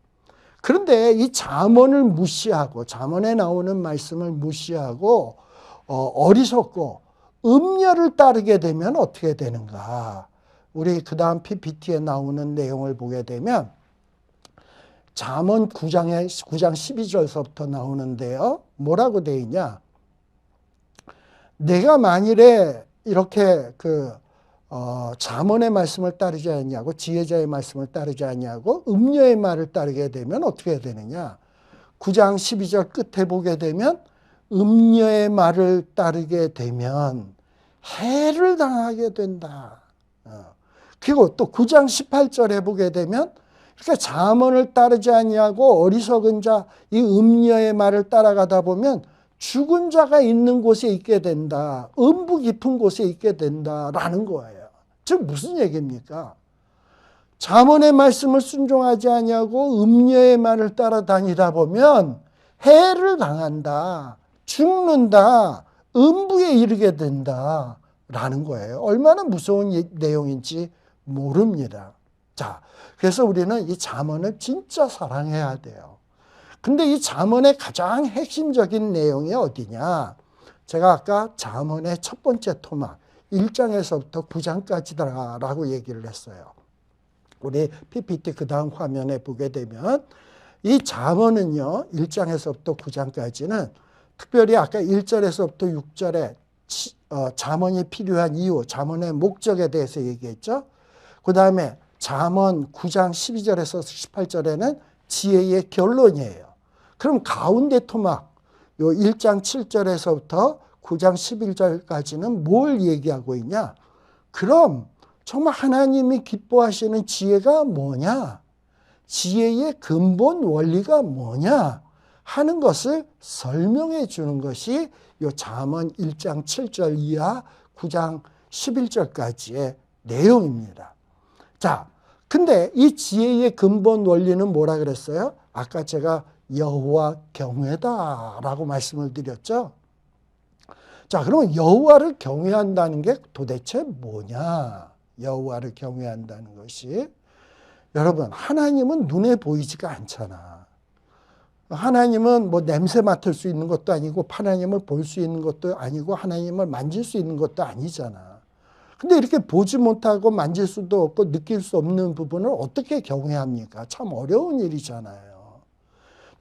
그런데 이 잠언을 무시하고 잠언에 나오는 말씀을 무시하고 어리석고 음녀를 따르게 되면 어떻게 되는가? 우리 그 다음 PPT에 나오는 내용을 보게 되면 잠언 9장 12절서부터 나오는데요. 뭐라고 돼 있냐? 내가 만일에 이렇게 잠언의 말씀을 따르지 않냐고 지혜자의 말씀을 따르지 않냐고 음녀의 말을 따르게 되면 어떻게 해야 되느냐. 9장 12절 끝에 보게 되면 음녀의 말을 따르게 되면 해를 당하게 된다. 그리고 또 9장 18절에 보게 되면 그러니까 잠언을 따르지 아니하고 어리석은 자 이 음녀의 말을 따라가다 보면 죽은 자가 있는 곳에 있게 된다. 음부 깊은 곳에 있게 된다라는 거예요. 즉 무슨 얘기입니까? 잠언의 말씀을 순종하지 아니하고 음녀의 말을 따라다니다 보면 해를 당한다. 죽는다. 음부에 이르게 된다라는 거예요. 얼마나 무서운 내용인지 모릅니다. 자, 그래서 우리는 이 잠언을 진짜 사랑해야 돼요. 근데 이 잠언의 가장 핵심적인 내용이 어디냐? 제가 아까 잠언의 첫 번째 토막 1장에서부터 9장까지다라고 얘기를 했어요. 우리 PPT 그 다음 화면에 보게 되면 이 잠언은요. 1장에서부터 9장까지는 특별히 아까 1절에서부터 6절에 잠언이 필요한 이유, 잠언의 목적에 대해서 얘기했죠. 그 다음에 잠언 9장 12절에서 18절에는 지혜의 결론이에요. 그럼 가운데 토막 요 1장 7절에서부터 9장 11절까지는 뭘 얘기하고 있냐? 그럼 정말 하나님이 기뻐하시는 지혜가 뭐냐? 지혜의 근본 원리가 뭐냐? 하는 것을 설명해 주는 것이 요 잠언 1장 7절 이하 9장 11절까지의 내용입니다. 자, 근데 이 지혜의 근본 원리는 뭐라 그랬어요? 아까 제가 여호와 경외다라고 말씀을 드렸죠. 자, 그러면 여호와를 경외한다는 게 도대체 뭐냐? 여호와를 경외한다는 것이 여러분 하나님은 눈에 보이지가 않잖아. 하나님은 뭐 냄새 맡을 수 있는 것도 아니고 하나님을 볼 수 있는 것도 아니고 하나님을 만질 수 있는 것도 아니잖아. 근데 이렇게 보지 못하고 만질 수도 없고 느낄 수 없는 부분을 어떻게 경외합니까? 참 어려운 일이잖아요.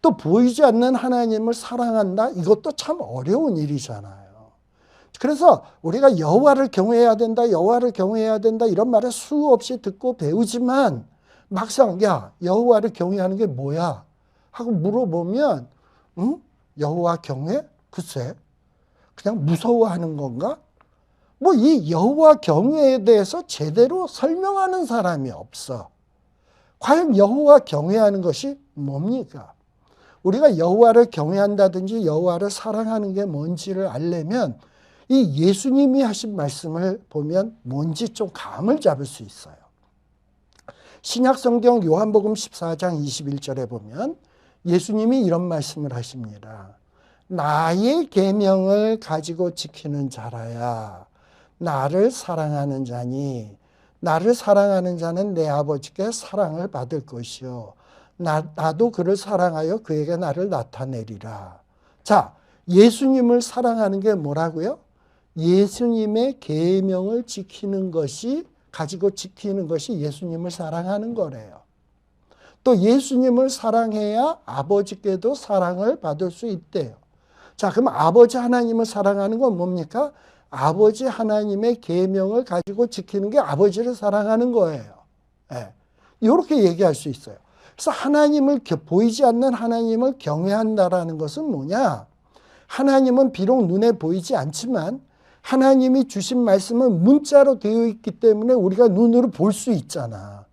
또 보이지 않는 하나님을 사랑한다? 이것도 참 어려운 일이잖아요. 그래서 우리가 여호와를 경외해야 된다, 여호와를 경외해야 된다 이런 말을 수없이 듣고 배우지만 막상 야 여호와를 경외하는 게 뭐야? 하고 물어보면 여호와 경외? 글쎄 그냥 무서워하는 건가? 뭐 이 여호와 경외에 대해서 제대로 설명하는 사람이 없어. 과연 여호와 경외하는 것이 뭡니까? 우리가 여호와를 경외한다든지 여호와를 사랑하는 게 뭔지를 알려면 이 예수님이 하신 말씀을 보면 뭔지 좀 감을 잡을 수 있어요. 신약성경 요한복음 14장 21절에 보면 예수님이 이런 말씀을 하십니다. 나의 계명을 가지고 지키는 자라야 나를 사랑하는 자니 나를 사랑하는 자는 내 아버지께 사랑을 받을 것이요 나도 그를 사랑하여 그에게 나를 나타내리라. 자, 예수님을 사랑하는 게 뭐라고요? 예수님의 계명을 지키는 것이 가지고 지키는 것이 예수님을 사랑하는 거래요. 또 예수님을 사랑해야 아버지께도 사랑을 받을 수 있대요. 자, 그럼 아버지 하나님을 사랑하는 건 뭡니까? 아버지 하나님의 계명을 가지고 지키는 게 아버지를 사랑하는 거예요. 네. 이렇게 얘기할 수 있어요. 그래서 하나님을 보이지 않는 하나님을 경외한다라는 것은 뭐냐? 하나님은 비록 눈에 보이지 않지만 하나님이 주신 말씀은 문자로 되어 있기 때문에 우리가 눈으로 볼 수 있잖아.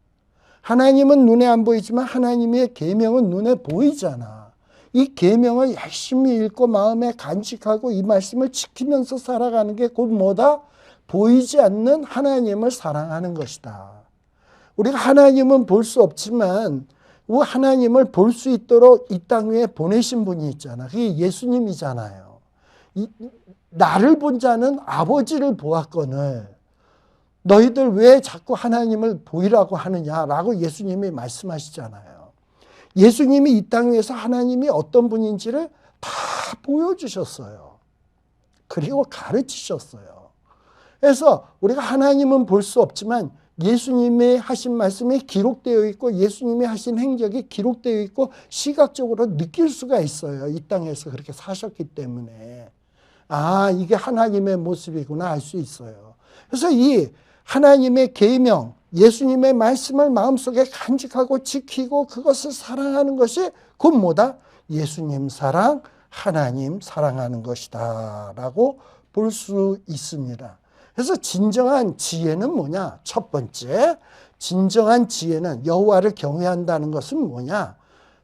하나님은 눈에 안 보이지만 하나님의 계명은 눈에 보이잖아. 이 계명을 열심히 읽고 마음에 간직하고 이 말씀을 지키면서 살아가는 게 곧 뭐다? 보이지 않는 하나님을 사랑하는 것이다. 우리가 하나님은 볼 수 없지만 하나님을 볼 수 있도록 이 땅 위에 보내신 분이 있잖아. 그게 예수님이잖아요. 나를 본 자는 아버지를 보았거늘 너희들 왜 자꾸 하나님을 보이라고 하느냐라고 예수님이 말씀하시잖아요. 예수님이 이 땅 위에서 하나님이 어떤 분인지를 다 보여주셨어요. 그리고 가르치셨어요. 그래서 우리가 하나님은 볼 수 없지만 예수님이 하신 말씀이 기록되어 있고 예수님이 하신 행적이 기록되어 있고 시각적으로 느낄 수가 있어요. 이 땅에서 그렇게 사셨기 때문에. 아, 이게 하나님의 모습이구나 알 수 있어요. 그래서 이 하나님의 계명, 예수님의 말씀을 마음속에 간직하고 지키고 그것을 사랑하는 것이 곧 뭐다? 예수님 사랑, 하나님 사랑하는 것이다 라고 볼 수 있습니다. 그래서 진정한 지혜는 뭐냐? 첫 번째, 진정한 지혜는 여호와를 경외한다는 것은 뭐냐?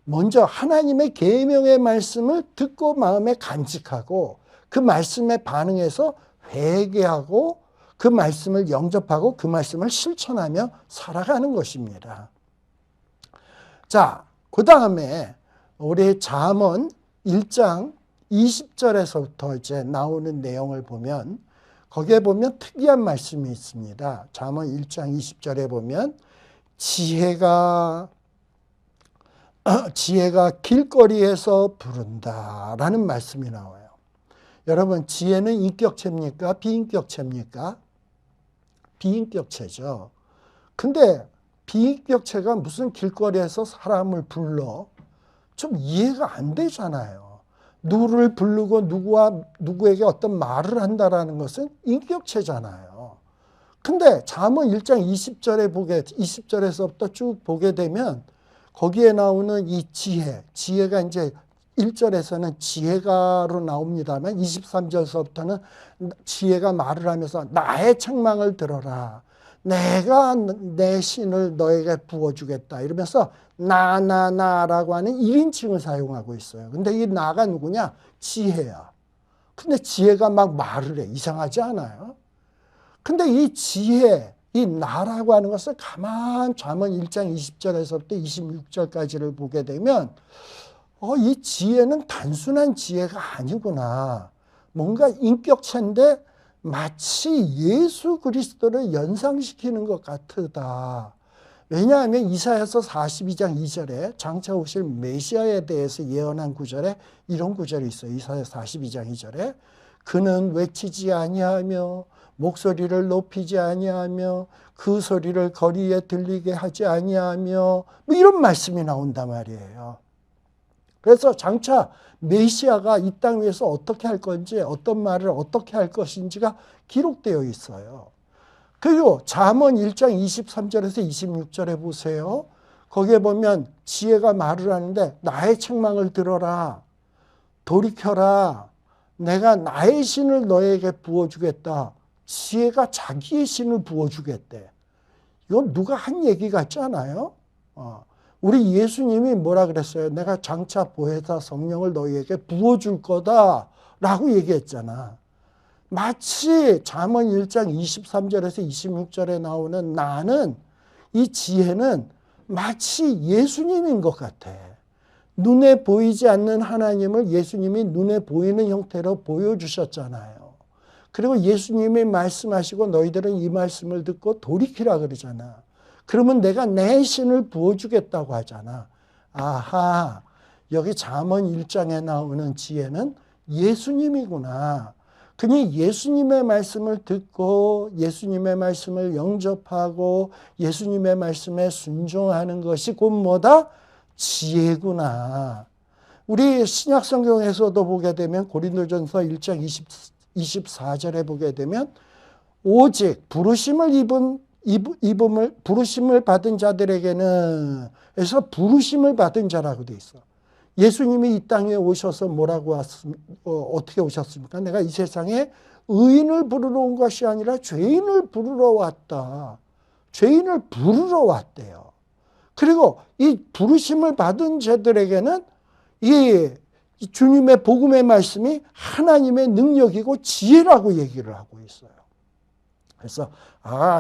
먼저 하나님의 계명의 말씀을 듣고 마음에 간직하고 그 말씀에 반응해서 회개하고 그 말씀을 영접하고 그 말씀을 실천하며 살아가는 것입니다. 자, 그 다음에 우리 잠언 1장 20절에서부터 이제 나오는 내용을 보면 거기에 보면 특이한 말씀이 있습니다. 잠언 1장 20절에 보면 지혜가 길거리에서 부른다라는 말씀이 나와요. 여러분, 지혜는 인격체입니까? 비인격체입니까? 비인격체죠. 근데 비인격체가 무슨 길거리에서 사람을 불러? 좀 이해가 안 되잖아요. 누구를 부르고 누구에게 어떤 말을 한다라는 것은 인격체잖아요. 근데 잠언 1장 20절에서부터 쭉 보게 되면 거기에 나오는 이 지혜가 이제 1절에서는 지혜가로 나옵니다만 23절서부터는 지혜가 말을 하면서 나의 책망을 들어라. 내가 내 신을 너에게 부어주겠다. 이러면서 나라고 하는 1인칭을 사용하고 있어요. 근데 이 나가 누구냐? 지혜야. 근데 지혜가 막 말을 해. 이상하지 않아요? 근데 이 지혜, 이 나라고 하는 것을 가만 잠언 1장 20절에서부터 26절까지를 보게 되면 이 지혜는 단순한 지혜가 아니구나. 뭔가 인격체인데 마치 예수 그리스도를 연상시키는 것 같다. 왜냐하면 이사야서 42장 2절에 장차 오실 메시아에 대해서 예언한 구절에 이런 구절이 있어요. 이사야 42장 2절에 그는 외치지 아니하며 목소리를 높이지 아니하며 그 소리를 거리에 들리게 하지 아니하며 뭐 이런 말씀이 나온단 말이에요. 그래서 장차 메시아가 이 땅 위에서 어떻게 할 건지 어떤 말을 어떻게 할 것인지가 기록되어 있어요. 그리고 잠언 1장 23절에서 26절에 보세요. 거기에 보면 지혜가 말을 하는데 나의 책망을 들어라. 돌이켜라. 내가 나의 신을 너에게 부어주겠다. 지혜가 자기의 신을 부어주겠대. 이건 누가 한 얘기 같지 않아요? 우리 예수님이 뭐라 그랬어요? 내가 장차 보혜사 성령을 너희에게 부어줄 거다 라고 얘기했잖아. 마치 잠언 1장 23절에서 26절에 나오는 나는, 이 지혜는 마치 예수님인 것 같아. 눈에 보이지 않는 하나님을 예수님이 눈에 보이는 형태로 보여주셨잖아요. 그리고 예수님이 말씀하시고 너희들은 이 말씀을 듣고 돌이키라 그러잖아. 그러면 내가 내 신을 부어주겠다고 하잖아. 아하, 여기 잠언 1장에 나오는 지혜는 예수님이구나. 그니 예수님의 말씀을 듣고 예수님의 말씀을 영접하고 예수님의 말씀에 순종하는 것이 곧 뭐다? 지혜구나. 우리 신약성경에서도 보게 되면 고린도전서 1장 24절에 보게 되면 오직 부르심을 받은 자들에게는, 그래서 부르심을 받은 자라고 돼 있어. 예수님이 이 땅에 오셔서 뭐라고 어떻게 오셨습니까? 내가 이 세상에 의인을 부르러 온 것이 아니라 죄인을 부르러 왔다. 죄인을 부르러 왔대요. 그리고 이 부르심을 받은 자들에게는 이 주님의 복음의 말씀이 하나님의 능력이고 지혜라고 얘기를 하고 있어요. 그래서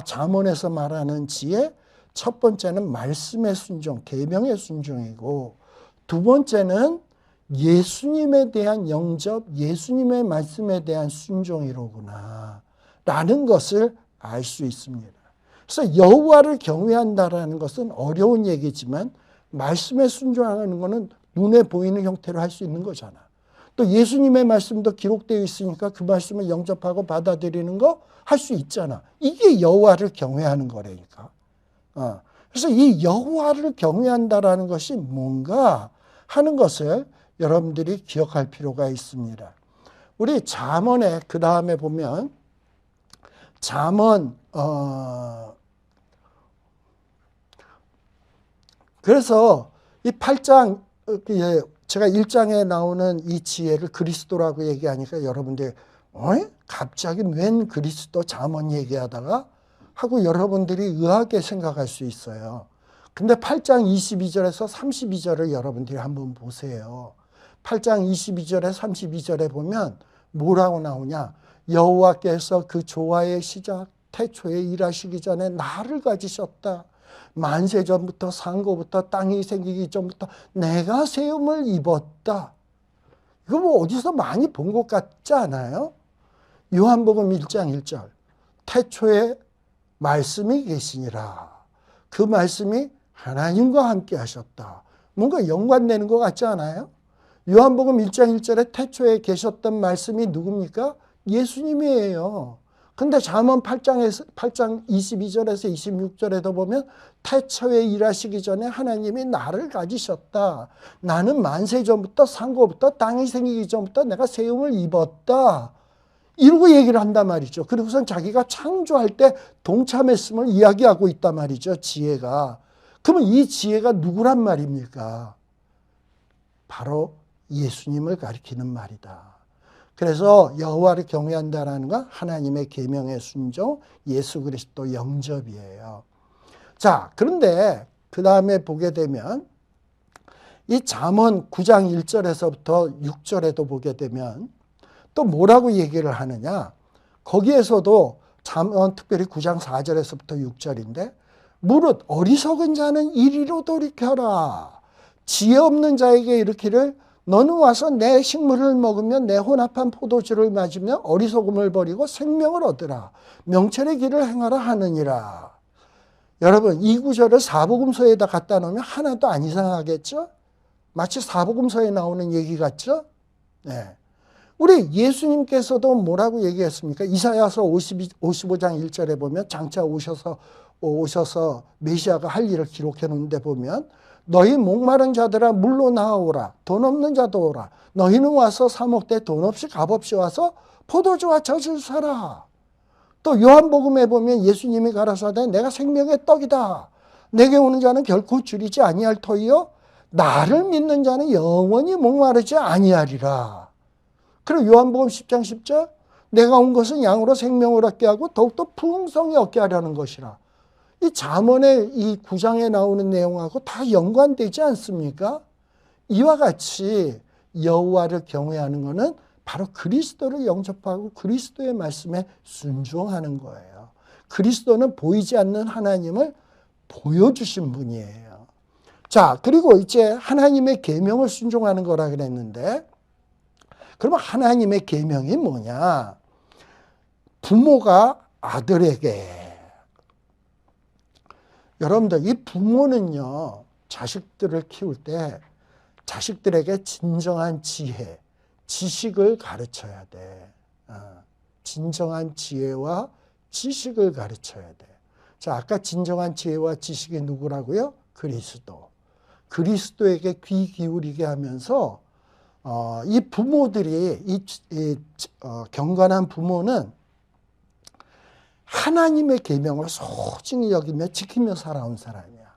잠언에서 말하는 지혜, 첫 번째는 말씀의 순종, 계명의 순종이고, 두 번째는 예수님에 대한 영접, 예수님의 말씀에 대한 순종이로구나 라는 것을 알 수 있습니다. 그래서 여호와를 경외한다라는 것은 어려운 얘기지만 말씀에 순종하는 것은 눈에 보이는 형태로 할 수 있는 거잖아. 또 예수님의 말씀도 기록되어 있으니까 그 말씀을 영접하고 받아들이는 거 할 수 있잖아. 이게 여호와를 경외하는 거라니까. 그래서 이 여호와를 경외한다라는 것이 뭔가 하는 것을 여러분들이 기억할 필요가 있습니다. 우리 잠언에 그 다음에 보면 잠언 그래서 이 8장 제가 1장에 나오는 이 지혜를 그리스도라고 얘기하니까 여러분들 갑자기 웬 그리스도 잠언 얘기하다가 하고 여러분들이 의아하게 생각할 수 있어요. 근데 8장 22절에서 32절을 여러분들이 한번 보세요. 8장 22절에 32절에 보면 뭐라고 나오냐? 여호와께서 그 조화의 시작 태초에 일하시기 전에 나를 가지셨다. 만세 전부터 상고부터 땅이 생기기 전부터 내가 세움을 입었다. 이거 뭐 어디서 많이 본 것 같지 않아요? 요한복음 1장 1절 태초에 말씀이 계시니라. 그 말씀이 하나님과 함께 하셨다. 뭔가 연관되는 것 같지 않아요? 요한복음 1장 1절에 태초에 계셨던 말씀이 누굽니까? 예수님이에요. 근데 잠언 8장 22절에서 26절에도 보면 태초에 일하시기 전에 하나님이 나를 가지셨다. 나는 만세 전부터 상고부터 땅이 생기기 전부터 내가 세움을 입었다. 이러고 얘기를 한단 말이죠. 그리고선 자기가 창조할 때 동참했음을 이야기하고 있단 말이죠. 지혜가. 그러면 이 지혜가 누구란 말입니까? 바로 예수님을 가리키는 말이다. 그래서 여호와를 경외한다라는 건 하나님의 계명에 순종, 예수 그리스도 영접이에요. 자, 그런데 그 다음에 보게 되면 이 잠언 9장 1절에서부터 6절에도 보게 되면 또 뭐라고 얘기를 하느냐? 거기에서도 잠언 특별히 9장 4절에서부터 6절인데 무릇 어리석은 자는 이리로 돌이켜라. 지혜 없는 자에게 이르기를 너는 와서 내 식물을 먹으면 내 혼합한 포도주를 맞으며 어리석음을 버리고 생명을 얻으라. 명철의 길을 행하라 하느니라. 여러분 이 구절을 사복음서에다 갖다 놓으면 하나도 안 이상하겠죠? 마치 사복음서에 나오는 얘기 같죠? 네. 우리 예수님께서도 뭐라고 얘기했습니까? 이사야서 55장 1절에 보면 장차 오셔서 메시아가 할 일을 기록해 놓는데 보면 너희 목마른 자들아 물로 나오라. 돈 없는 자도 오라. 너희는 와서 사 먹되 돈 없이 값없이 와서 포도주와 젖을 사라. 또 요한복음에 보면 예수님이 가라사대 내가 생명의 떡이다. 내게 오는 자는 결코 줄이지 아니할 터이요 나를 믿는 자는 영원히 목마르지 아니하리라. 그리고 요한복음 10장 10절 내가 온 것은 양으로 생명을 얻게 하고 더욱더 풍성히 얻게 하려는 것이라. 이 잠언의 이 9장에 나오는 내용하고 다 연관되지 않습니까? 이와 같이 여호와를 경외하는 것은 바로 그리스도를 영접하고 그리스도의 말씀에 순종하는 거예요. 그리스도는 보이지 않는 하나님을 보여주신 분이에요. 자, 그리고 이제 하나님의 계명을 순종하는 거라 그랬는데 그러면 하나님의 계명이 뭐냐? 부모가 아들에게 여러분들 이 부모는요 자식들을 키울 때 자식들에게 진정한 지혜, 지식을 가르쳐야 돼. 진정한 지혜와 지식을 가르쳐야 돼. 자, 아까 진정한 지혜와 지식이 누구라고요? 그리스도. 그리스도에게 귀 기울이게 하면서 이 부모들이 경건한 부모는 하나님의 계명을 소중히 여기며 지키며 살아온 사람이야.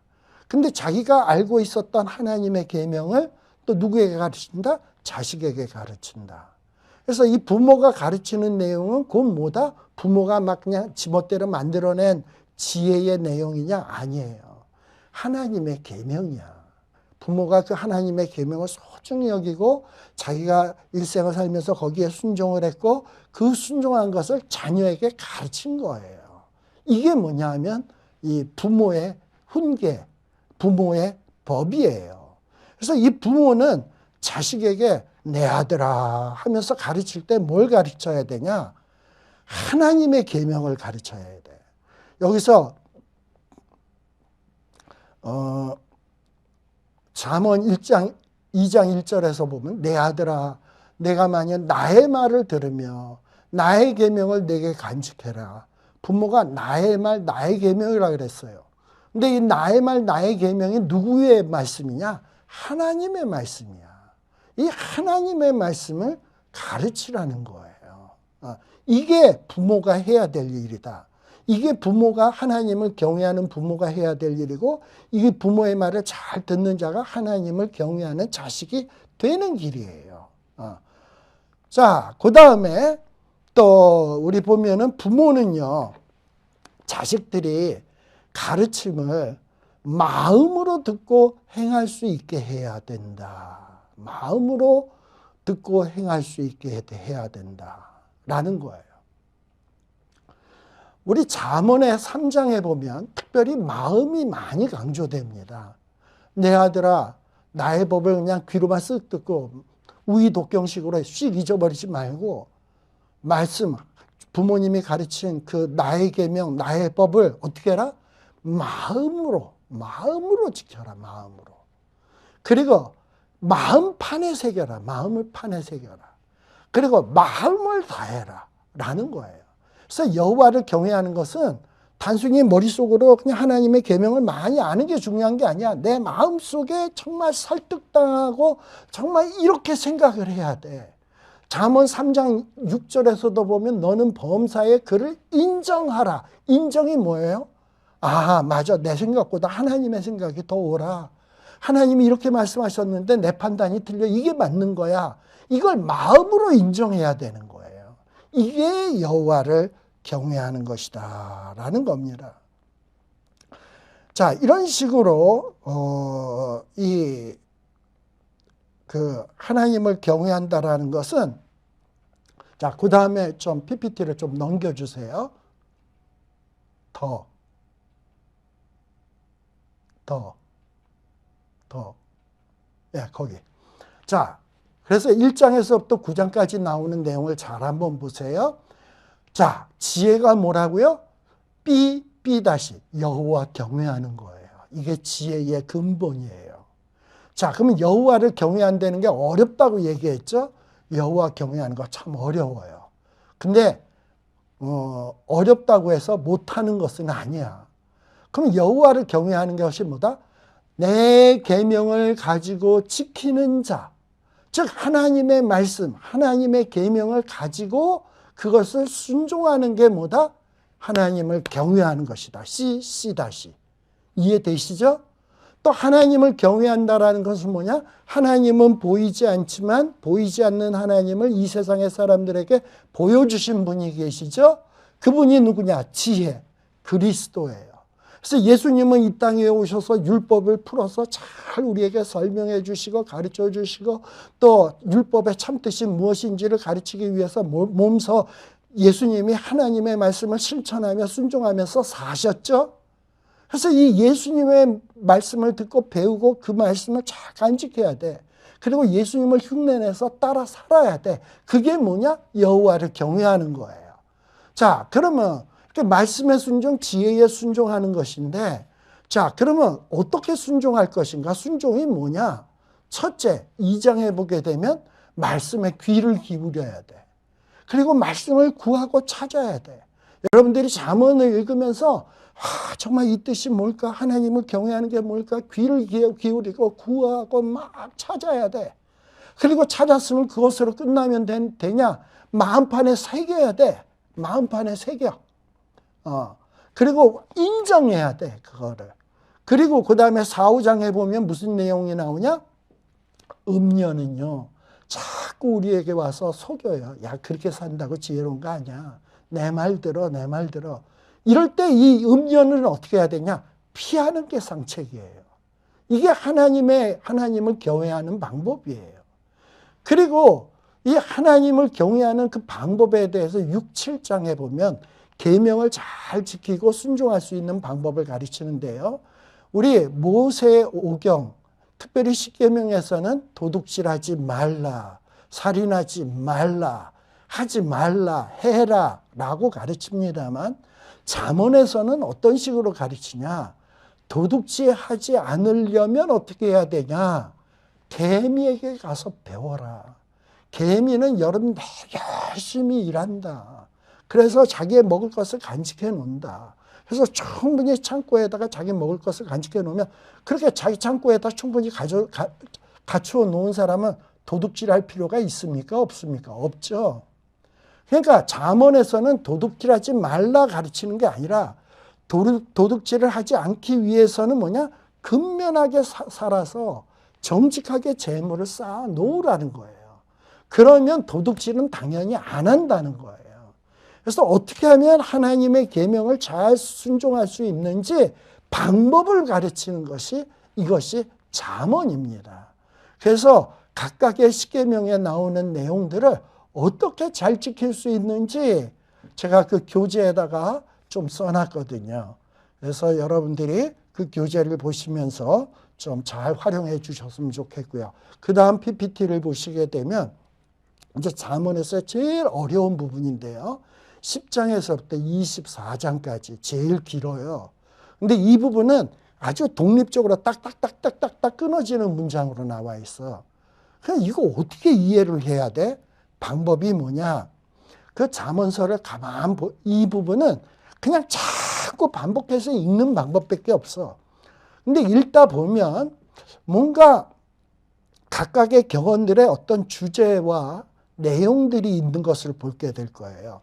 근데 자기가 알고 있었던 하나님의 계명을 또 누구에게 가르친다? 자식에게 가르친다. 그래서 이 부모가 가르치는 내용은 곧 뭐다? 부모가 막 그냥 지멋대로 만들어낸 지혜의 내용이냐? 아니에요. 하나님의 계명이야. 부모가 그 하나님의 계명을 소중히 여기고 자기가 일생을 살면서 거기에 순종을 했고 그 순종한 것을 자녀에게 가르친 거예요. 이게 뭐냐 하면 이 부모의 훈계, 부모의 법이에요. 그래서 이 부모는 자식에게 내 아들아 하면서 가르칠 때 뭘 가르쳐야 되냐? 하나님의 계명을 가르쳐야 돼. 여기서 잠언 2장 1절에서 보면 내 아들아 내가 만약 나의 말을 들으며 나의 계명을 내게 간직해라. 부모가 나의 말 나의 계명이라 그랬어요. 근데 이 나의 말 나의 계명이 누구의 말씀이냐? 하나님의 말씀이야. 이 하나님의 말씀을 가르치라는 거예요. 이게 부모가 해야 될 일이다. 이게 부모가 하나님을 경외하는 부모가 해야 될 일이고 이게 부모의 말을 잘 듣는 자가 하나님을 경외하는 자식이 되는 길이에요. 자, 그 다음에 또 우리 보면은 부모는요, 자식들이 가르침을 마음으로 듣고 행할 수 있게 해야 된다. 마음으로 듣고 행할 수 있게 해야 된다라는 거예요. 우리 잠언의 3장에 보면 특별히 마음이 많이 강조됩니다. 내 아들아, 나의 법을 그냥 귀로만 쓱 듣고 우의독경식으로 씩 잊어버리지 말고 말씀, 부모님이 가르친 그 나의 계명, 나의 법을 어떻게 해라? 마음으로 지켜라, 마음으로. 그리고 마음판에 새겨라, 마음을 판에 새겨라. 그리고 마음을 다해라 라는 거예요. 그래서 여호와를 경외하는 것은 단순히 머릿속으로 그냥 하나님의 계명을 많이 아는 게 중요한 게 아니야. 내 마음속에 정말 설득당하고 정말 이렇게 생각을 해야 돼. 잠언 3장 6절에서도 보면 너는 범사의 그를 인정하라. 인정이 뭐예요? 맞아. 내 생각보다 하나님의 생각이 더 옳아. 하나님이 이렇게 말씀하셨는데 내 판단이 틀려. 이게 맞는 거야. 이걸 마음으로 인정해야 되는 거예요. 이게 여호와를 경외하는 것이다 라는 겁니다. 자, 이런 식으로 하나님을 경외한다라는 것은, 자, 그 다음에 좀 PPT를 좀 넘겨주세요. 더. 예, 거기. 자, 그래서 1장에서부터 9장까지 나오는 내용을 잘 한번 보세요. 자, 지혜가 뭐라고요? 삐다시 여호와 경외하는 거예요. 이게 지혜의 근본이에요. 자, 그러면 여호와를 경외한다는 게 어렵다고 얘기했죠? 여호와 경외하는 거 참 어려워요. 근데 어렵다고 해서 못하는 것은 아니야. 그럼 여호와를 경외하는 것이 뭐다? 내 계명을 가지고 지키는 자, 즉 하나님의 말씀, 하나님의 계명을 가지고 그것을 순종하는 게 뭐다? 하나님을 경외하는 것이다. C-다시. 이해되시죠? 또 하나님을 경외한다라는 것은 뭐냐? 하나님은 보이지 않지만 보이지 않는 하나님을 이 세상의 사람들에게 보여주신 분이 계시죠? 그분이 누구냐? 지혜, 그리스도예요. 그래서 예수님은 이 땅에 오셔서 율법을 풀어서 잘 우리에게 설명해 주시고 가르쳐 주시고 또 율법의 참뜻이 무엇인지를 가르치기 위해서 몸서 예수님이 하나님의 말씀을 실천하며 순종하면서 사셨죠. 그래서 이 예수님의 말씀을 듣고 배우고 그 말씀을 잘 간직해야 돼. 그리고 예수님을 흉내내서 따라 살아야 돼. 그게 뭐냐? 여호와를 경외하는 거예요. 자, 그러면 말씀의 순종, 지혜에 순종하는 것인데, 자, 그러면 어떻게 순종할 것인가? 순종이 뭐냐? 첫째, 2장에 보게 되면 말씀에 귀를 기울여야 돼. 그리고 말씀을 구하고 찾아야 돼. 여러분들이 잠언을 읽으면서 정말 이 뜻이 뭘까? 하나님을 경외하는 게 뭘까? 귀를 기울이고 구하고 막 찾아야 돼. 그리고 찾았으면 그것으로 끝나면 되냐? 마음판에 새겨야 돼. 마음판에 새겨. 그리고 인정해야 돼, 그거를. 그리고 그 다음에 4, 5장에 보면 무슨 내용이 나오냐? 음녀는요, 자꾸 우리에게 와서 속여요. 야, 그렇게 산다고 지혜로운 거 아니야. 내 말 들어, 내 말 들어. 이럴 때 이 음녀는 어떻게 해야 되냐? 피하는 게 상책이에요. 이게 하나님을 경외하는 방법이에요. 그리고 이 하나님을 경외하는 그 방법에 대해서 6, 7장에 보면 계명을 잘 지키고 순종할 수 있는 방법을 가르치는데요. 우리 모세 오경, 특별히 십계명에서는 도둑질하지 말라, 살인하지 말라, 하지 말라, 해라 라고 가르칩니다만 잠언에서는 어떤 식으로 가르치냐? 도둑질하지 않으려면 어떻게 해야 되냐? 개미에게 가서 배워라. 개미는 여름 열심히 일한다. 그래서 자기의 먹을 것을 간직해 놓는다. 그래서 충분히 창고에다가 자기 먹을 것을 간직해 놓으면 그렇게 자기 창고에다 충분히 갖추어 놓은 사람은 도둑질할 필요가 있습니까? 없습니까? 없죠. 그러니까 잠언에서는 도둑질하지 말라 가르치는 게 아니라 도둑질을 하지 않기 위해서는 뭐냐? 근면하게 살아서 정직하게 재물을 쌓아 놓으라는 거예요. 그러면 도둑질은 당연히 안 한다는 거예요. 그래서 어떻게 하면 하나님의 계명을 잘 순종할 수 있는지 방법을 가르치는 것이 이것이 잠언입니다. 그래서 각각의 십계명에 나오는 내용들을 어떻게 잘 지킬 수 있는지 제가 그 교재에다가 좀 써놨거든요. 그래서 여러분들이 그 교재를 보시면서 좀 잘 활용해 주셨으면 좋겠고요. 그 다음 PPT를 보시게 되면 이제 잠언에서 제일 어려운 부분인데요. 10장에서부터 24장까지 제일 길어요. 근데 이 부분은 아주 독립적으로 딱딱딱딱딱딱 끊어지는 문장으로 나와 있어. 그럼 이거 어떻게 이해를 해야 돼? 방법이 뭐냐? 그 잠언서를 이 부분은 그냥 자꾸 반복해서 읽는 방법밖에 없어. 근데 읽다 보면 뭔가 각각의 격언들의 어떤 주제와 내용들이 있는 것을 보게 될 거예요.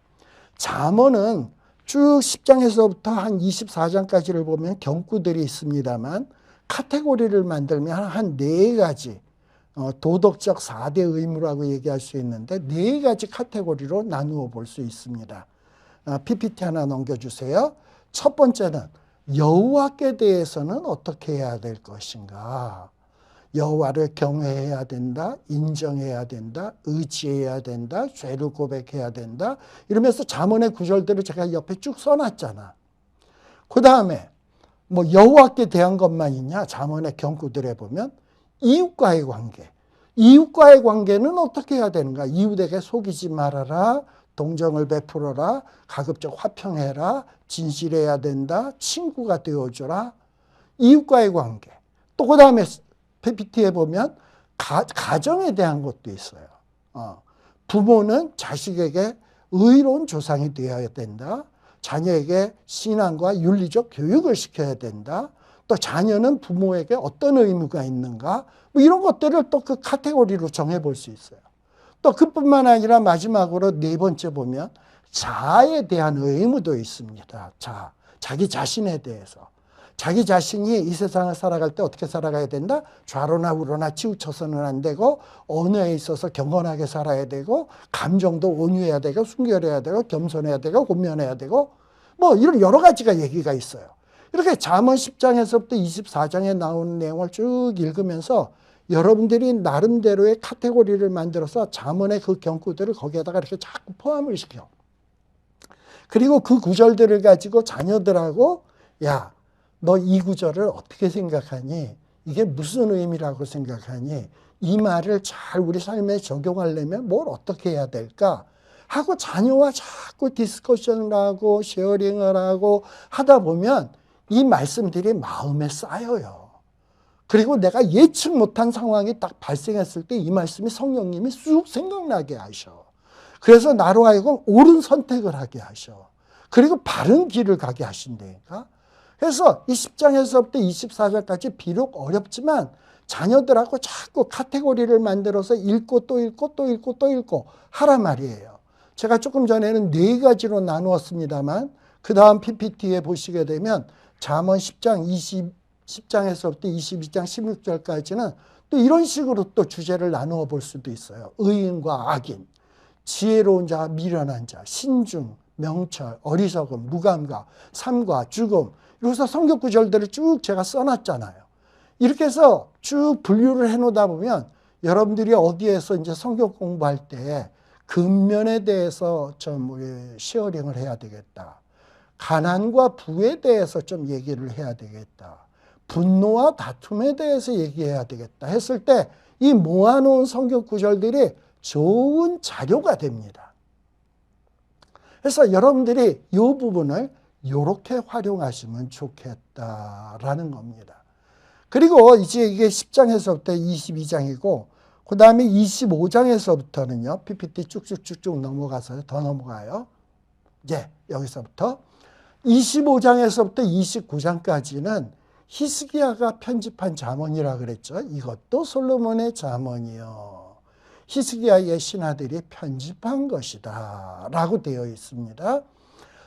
잠언은 쭉 10장에서부터 한 24장까지를 보면 경구들이 있습니다만 카테고리를 만들면 한 4가지 도덕적 4대 의무라고 얘기할 수 있는데 4가지 카테고리로 나누어 볼 수 있습니다. PPT 하나 넘겨주세요. 첫 번째는 여호와께 대해서는 어떻게 해야 될 것인가. 여호와를 경외해야 된다, 인정해야 된다, 의지해야 된다, 죄를 고백해야 된다. 이러면서 잠언의 구절들을 제가 옆에 쭉 써놨잖아. 그 다음에 뭐 여호와께 대한 것만 있냐? 잠언의 경구들에 보면 이웃과의 관계. 이웃과의 관계는 어떻게 해야 되는가? 이웃에게 속이지 말아라, 동정을 베풀어라, 가급적 화평해라, 진실해야 된다, 친구가 되어줘라. 이웃과의 관계. 또 그 다음에 PPT에 보면 가정에 대한 것도 있어요. 부모는 자식에게 의로운 조상이 되어야 된다. 자녀에게 신앙과 윤리적 교육을 시켜야 된다. 또 자녀는 부모에게 어떤 의무가 있는가. 뭐 이런 것들을 또 그 카테고리로 정해볼 수 있어요. 또 그뿐만 아니라 마지막으로 4번째 보면 자아에 대한 의무도 있습니다. 자기 자신에 대해서. 자기 자신이 이 세상을 살아갈 때 어떻게 살아가야 된다? 좌로나 우로나 치우쳐서는 안 되고 언어에 있어서 경건하게 살아야 되고 감정도 온유해야 되고 순결해야 되고 겸손해야 되고 권면해야 되고 뭐 이런 여러 가지가 얘기가 있어요. 이렇게 잠언 10장에서부터 24장에 나오는 내용을 쭉 읽으면서 여러분들이 나름대로의 카테고리를 만들어서 잠언의 그 경구들을 거기에다가 이렇게 자꾸 포함을 시켜. 그리고 그 구절들을 가지고 자녀들하고 야, 너 이 구절을 어떻게 생각하니? 이게 무슨 의미라고 생각하니? 이 말을 잘 우리 삶에 적용하려면 뭘 어떻게 해야 될까? 하고 자녀와 자꾸 디스커션을 하고 쉐어링을 하고 하다 보면 이 말씀들이 마음에 쌓여요. 그리고 내가 예측 못한 상황이 딱 발생했을 때 이 말씀이 성령님이 쑥 생각나게 하셔. 그래서 나로 하여금 옳은 선택을 하게 하셔. 그리고 바른 길을 가게 하신다니까. 그래서 이 10장에서부터 24장까지 비록 어렵지만 자녀들하고 자꾸 카테고리를 만들어서 읽고 또 읽고 또 읽고 또 읽고 하란 말이에요. 제가 조금 전에는 4가지로 나누었습니다만 그 다음 PPT에 보시게 되면 잠언 10장에서부터 22장 16절까지는 또 이런 식으로 또 주제를 나누어 볼 수도 있어요. 의인과 악인, 지혜로운 자, 미련한 자, 신중, 명철, 어리석음, 무감각, 삶과 죽음. 여기서 성경 구절들을 쭉 제가 써놨잖아요. 이렇게 해서 쭉 분류를 해놓다 보면 여러분들이 어디에서 이제 성경 공부할 때 근면에 대해서 좀 쉐어링을 해야 되겠다. 가난과 부에 대해서 좀 얘기를 해야 되겠다. 분노와 다툼에 대해서 얘기해야 되겠다 했을 때 이 모아놓은 성경 구절들이 좋은 자료가 됩니다. 그래서 여러분들이 이 부분을 이렇게 활용하시면 좋겠다라는 겁니다. 그리고 이제 이게 10장에서부터 22장이고 그 다음에 25장에서부터는요. PPT 쭉쭉쭉쭉 넘어가서 더 넘어가요. 이제 여기서부터 25장에서부터 29장까지는 히스기야가 편집한 잠언이라 그랬죠. 이것도 솔로몬의 잠언이요. 히스기야의 신하들이 편집한 것이다 라고 되어 있습니다.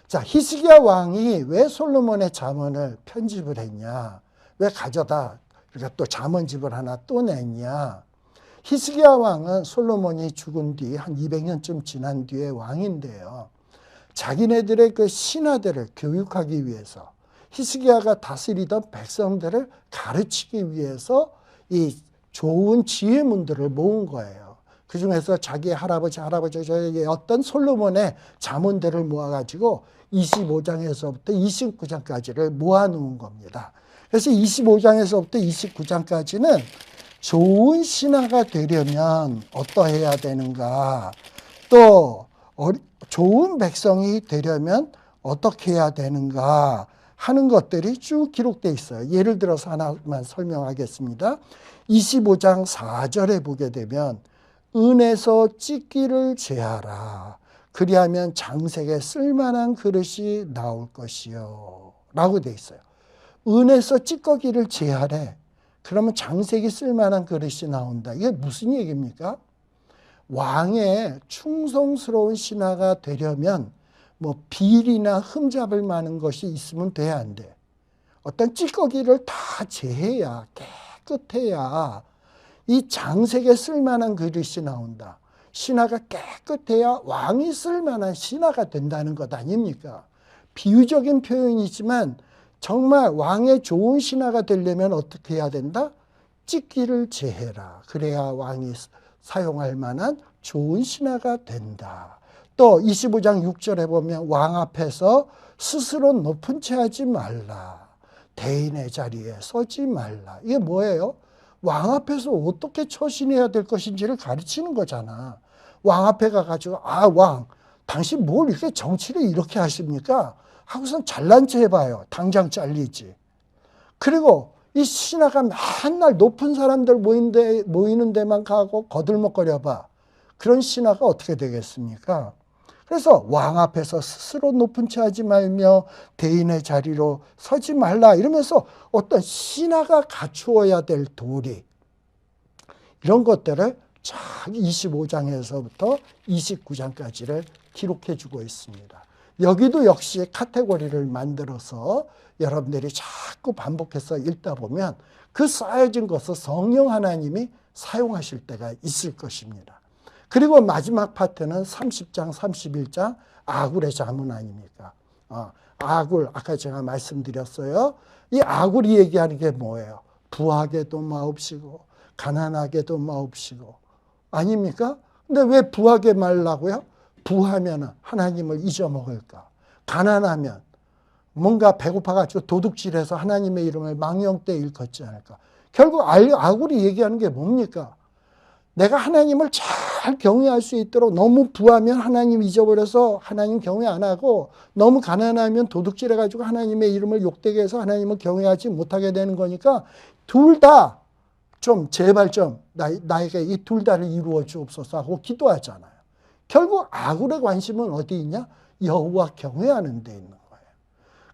자, 히스기야 왕이 왜 솔로몬의 잠언을 편집을 했냐, 왜 가져다 그러니까 또 잠언집을 하나 또 냈냐. 히스기야 왕은 솔로몬이 죽은 뒤 한 200년쯤 지난 뒤에 왕인데요, 자기네들의 그 신하들을 교육하기 위해서, 히스기야가 다스리던 백성들을 가르치기 위해서 이 좋은 지혜문들을 모은 거예요. 그 중에서 자기 할아버지의 어떤 솔로몬의 잠언들을 모아가지고 25장에서부터 29장까지를 모아놓은 겁니다. 그래서 25장에서부터 29장까지는 좋은 신하가 되려면 어떠해야 되는가, 또 좋은 백성이 되려면 어떻게 해야 되는가 하는 것들이 쭉 기록되어 있어요. 예를 들어서 하나만 설명하겠습니다. 25장 4절에 보게 되면 은에서 찢기를 제하라. 그리하면 장색에 쓸만한 그릇이 나올 것이요 라고 되어 있어요. 은에서 찌꺼기를 제하래. 그러면 장색이 쓸만한 그릇이 나온다. 이게 무슨 얘기입니까? 왕의 충성스러운 신하가 되려면 뭐 비리나 흠잡을 만한 것이 있으면 돼, 안 돼? 어떤 찌꺼기를 다 제해야, 깨끗해야 이 장색에 쓸만한 그릇이 나온다. 신하가 깨끗해야 왕이 쓸만한 신하가 된다는 것 아닙니까? 비유적인 표현이지만 정말 왕의 좋은 신하가 되려면 어떻게 해야 된다? 찢기를 제해라. 그래야 왕이 사용할 만한 좋은 신하가 된다. 또 25장 6절에 보면 왕 앞에서 스스로 높은 채 하지 말라. 대인의 자리에 서지 말라. 이게 뭐예요? 왕 앞에서 어떻게 처신해야 될 것인지를 가르치는 거잖아. 왕 앞에 가가지고 아, 왕, 당신 뭘 이렇게 정치를 이렇게 하십니까? 하고선 잘난 체 해봐요. 당장 잘리지. 그리고 이 신하가 맨날 높은 사람들 모이는 데만 가고 거들먹거려봐. 그런 신하가 어떻게 되겠습니까? 그래서 왕 앞에서 스스로 높은 채 하지 말며 대인의 자리로 서지 말라 이러면서 어떤 신하가 갖추어야 될 도리, 이런 것들을 쫙 25장에서부터 29장까지를 기록해 주고 있습니다. 여기도 역시 카테고리를 만들어서 여러분들이 자꾸 반복해서 읽다 보면 그 쌓여진 것을 성령 하나님이 사용하실 때가 있을 것입니다. 그리고 마지막 파트는 30장, 31장 아굴의 잠언 아닙니까? 아굴, 아까 제가 말씀드렸어요. 이 아굴이 얘기하는 게 뭐예요? 부하게도 마옵시고 가난하게도 마옵시고 아닙니까? 근데 왜 부하게 말라고요? 부하면 하나님을 잊어먹을까? 가난하면 뭔가 배고파가지고 도둑질해서 하나님의 이름을 망령되이 일컫지 않을까? 결국 아굴이 얘기하는 게 뭡니까? 내가 하나님을 잘 경외할 수 있도록, 너무 부하면 하나님 잊어버려서 하나님 경외 안 하고, 너무 가난하면 도둑질해가지고 하나님의 이름을 욕되게 해서 하나님을 경외하지 못하게 되는 거니까 둘 다 좀 제발 좀 나에게 이 둘 다를 이루어 주옵소서 하고 기도하잖아요. 결국 아굴의 관심은 어디 있냐? 여호와 경외하는 데 있는 거예요.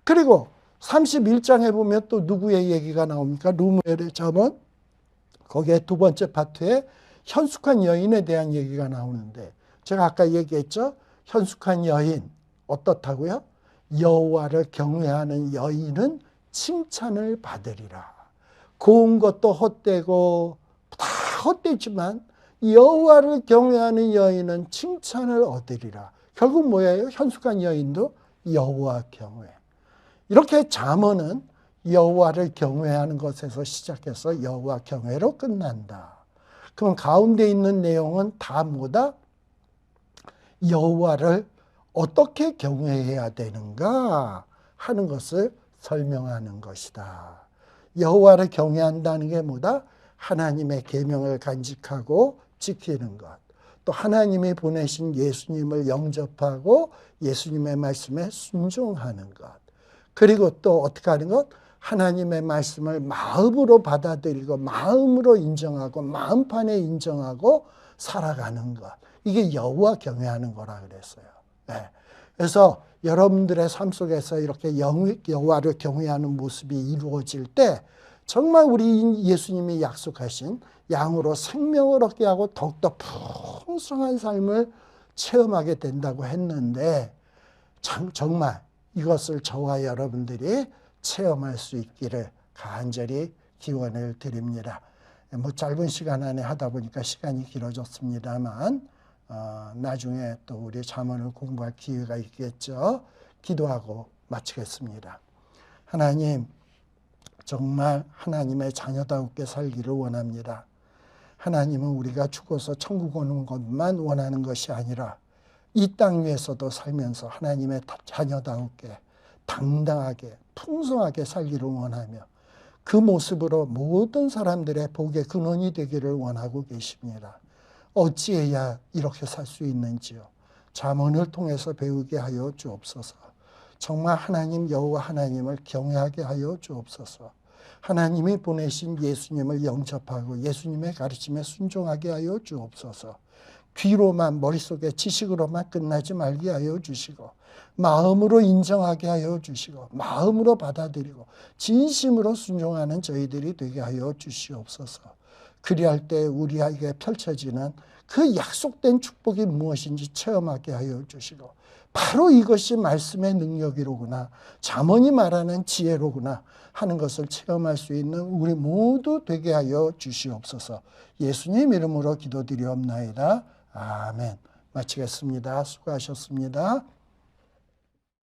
그리고 31장에 보면 또 누구의 얘기가 나옵니까? 르무엘의 잠언, 거기에 두 번째 파트에 현숙한 여인에 대한 얘기가 나오는데, 제가 아까 얘기했죠? 현숙한 여인 어떻다고요? 여호와를 경외하는 여인은 칭찬을 받으리라. 고운 것도 헛되고 다 헛되지만 여호와를 경외하는 여인은 칭찬을 얻으리라. 결국 뭐예요? 현숙한 여인도 여호와 경외. 이렇게 잠언은 여호와를 경외하는 것에서 시작해서 여호와 경외로 끝난다. 그럼 가운데 있는 내용은 다 뭐다? 여호와를 어떻게 경외해야 되는가 하는 것을 설명하는 것이다. 여호와를 경외한다는 게 뭐다? 하나님의 계명을 간직하고 지키는 것. 또 하나님이 보내신 예수님을 영접하고 예수님의 말씀에 순종하는 것. 그리고 또 어떻게 하는 것? 하나님의 말씀을 마음으로 받아들이고 마음으로 인정하고 마음판에 인정하고 살아가는 것. 이게 여호와 경외하는 거라 그랬어요. 네. 그래서 여러분들의 삶 속에서 이렇게 여호와를 경외하는 모습이 이루어질 때 정말 우리 예수님이 약속하신 양으로 생명을 얻게 하고 더욱더 풍성한 삶을 체험하게 된다고 했는데 정말 이것을 저와 여러분들이 체험할 수 있기를 간절히 기원을 드립니다. 뭐 짧은 시간 안에 하다 보니까 시간이 길어졌습니다만 나중에 또 우리 잠언을 공부할 기회가 있겠죠. 기도하고 마치겠습니다. 하나님, 정말 하나님의 자녀다웠게 살기를 원합니다. 하나님은 우리가 죽어서 천국 오는 것만 원하는 것이 아니라 이 땅 위에서도 살면서 하나님의 자녀다웠게 당당하게 풍성하게 살기를 원하며 그 모습으로 모든 사람들의 복의 근원이 되기를 원하고 계십니다. 어찌해야 이렇게 살 수 있는지요? 잠언을 통해서 배우게 하여 주옵소서. 정말 하나님 여호와 하나님을 경외하게 하여 주옵소서. 하나님이 보내신 예수님을 영접하고 예수님의 가르침에 순종하게 하여 주옵소서. 귀로만 머릿속에 지식으로만 끝나지 말게 하여 주시고 마음으로 인정하게 하여 주시고 마음으로 받아들이고 진심으로 순종하는 저희들이 되게 하여 주시옵소서. 그리할 때 우리에게 펼쳐지는 그 약속된 축복이 무엇인지 체험하게 하여 주시고 바로 이것이 말씀의 능력이로구나, 잠언이 말하는 지혜로구나 하는 것을 체험할 수 있는 우리 모두 되게 하여 주시옵소서. 예수님 이름으로 기도드리옵나이다. 아멘. 마치겠습니다. 수고하셨습니다.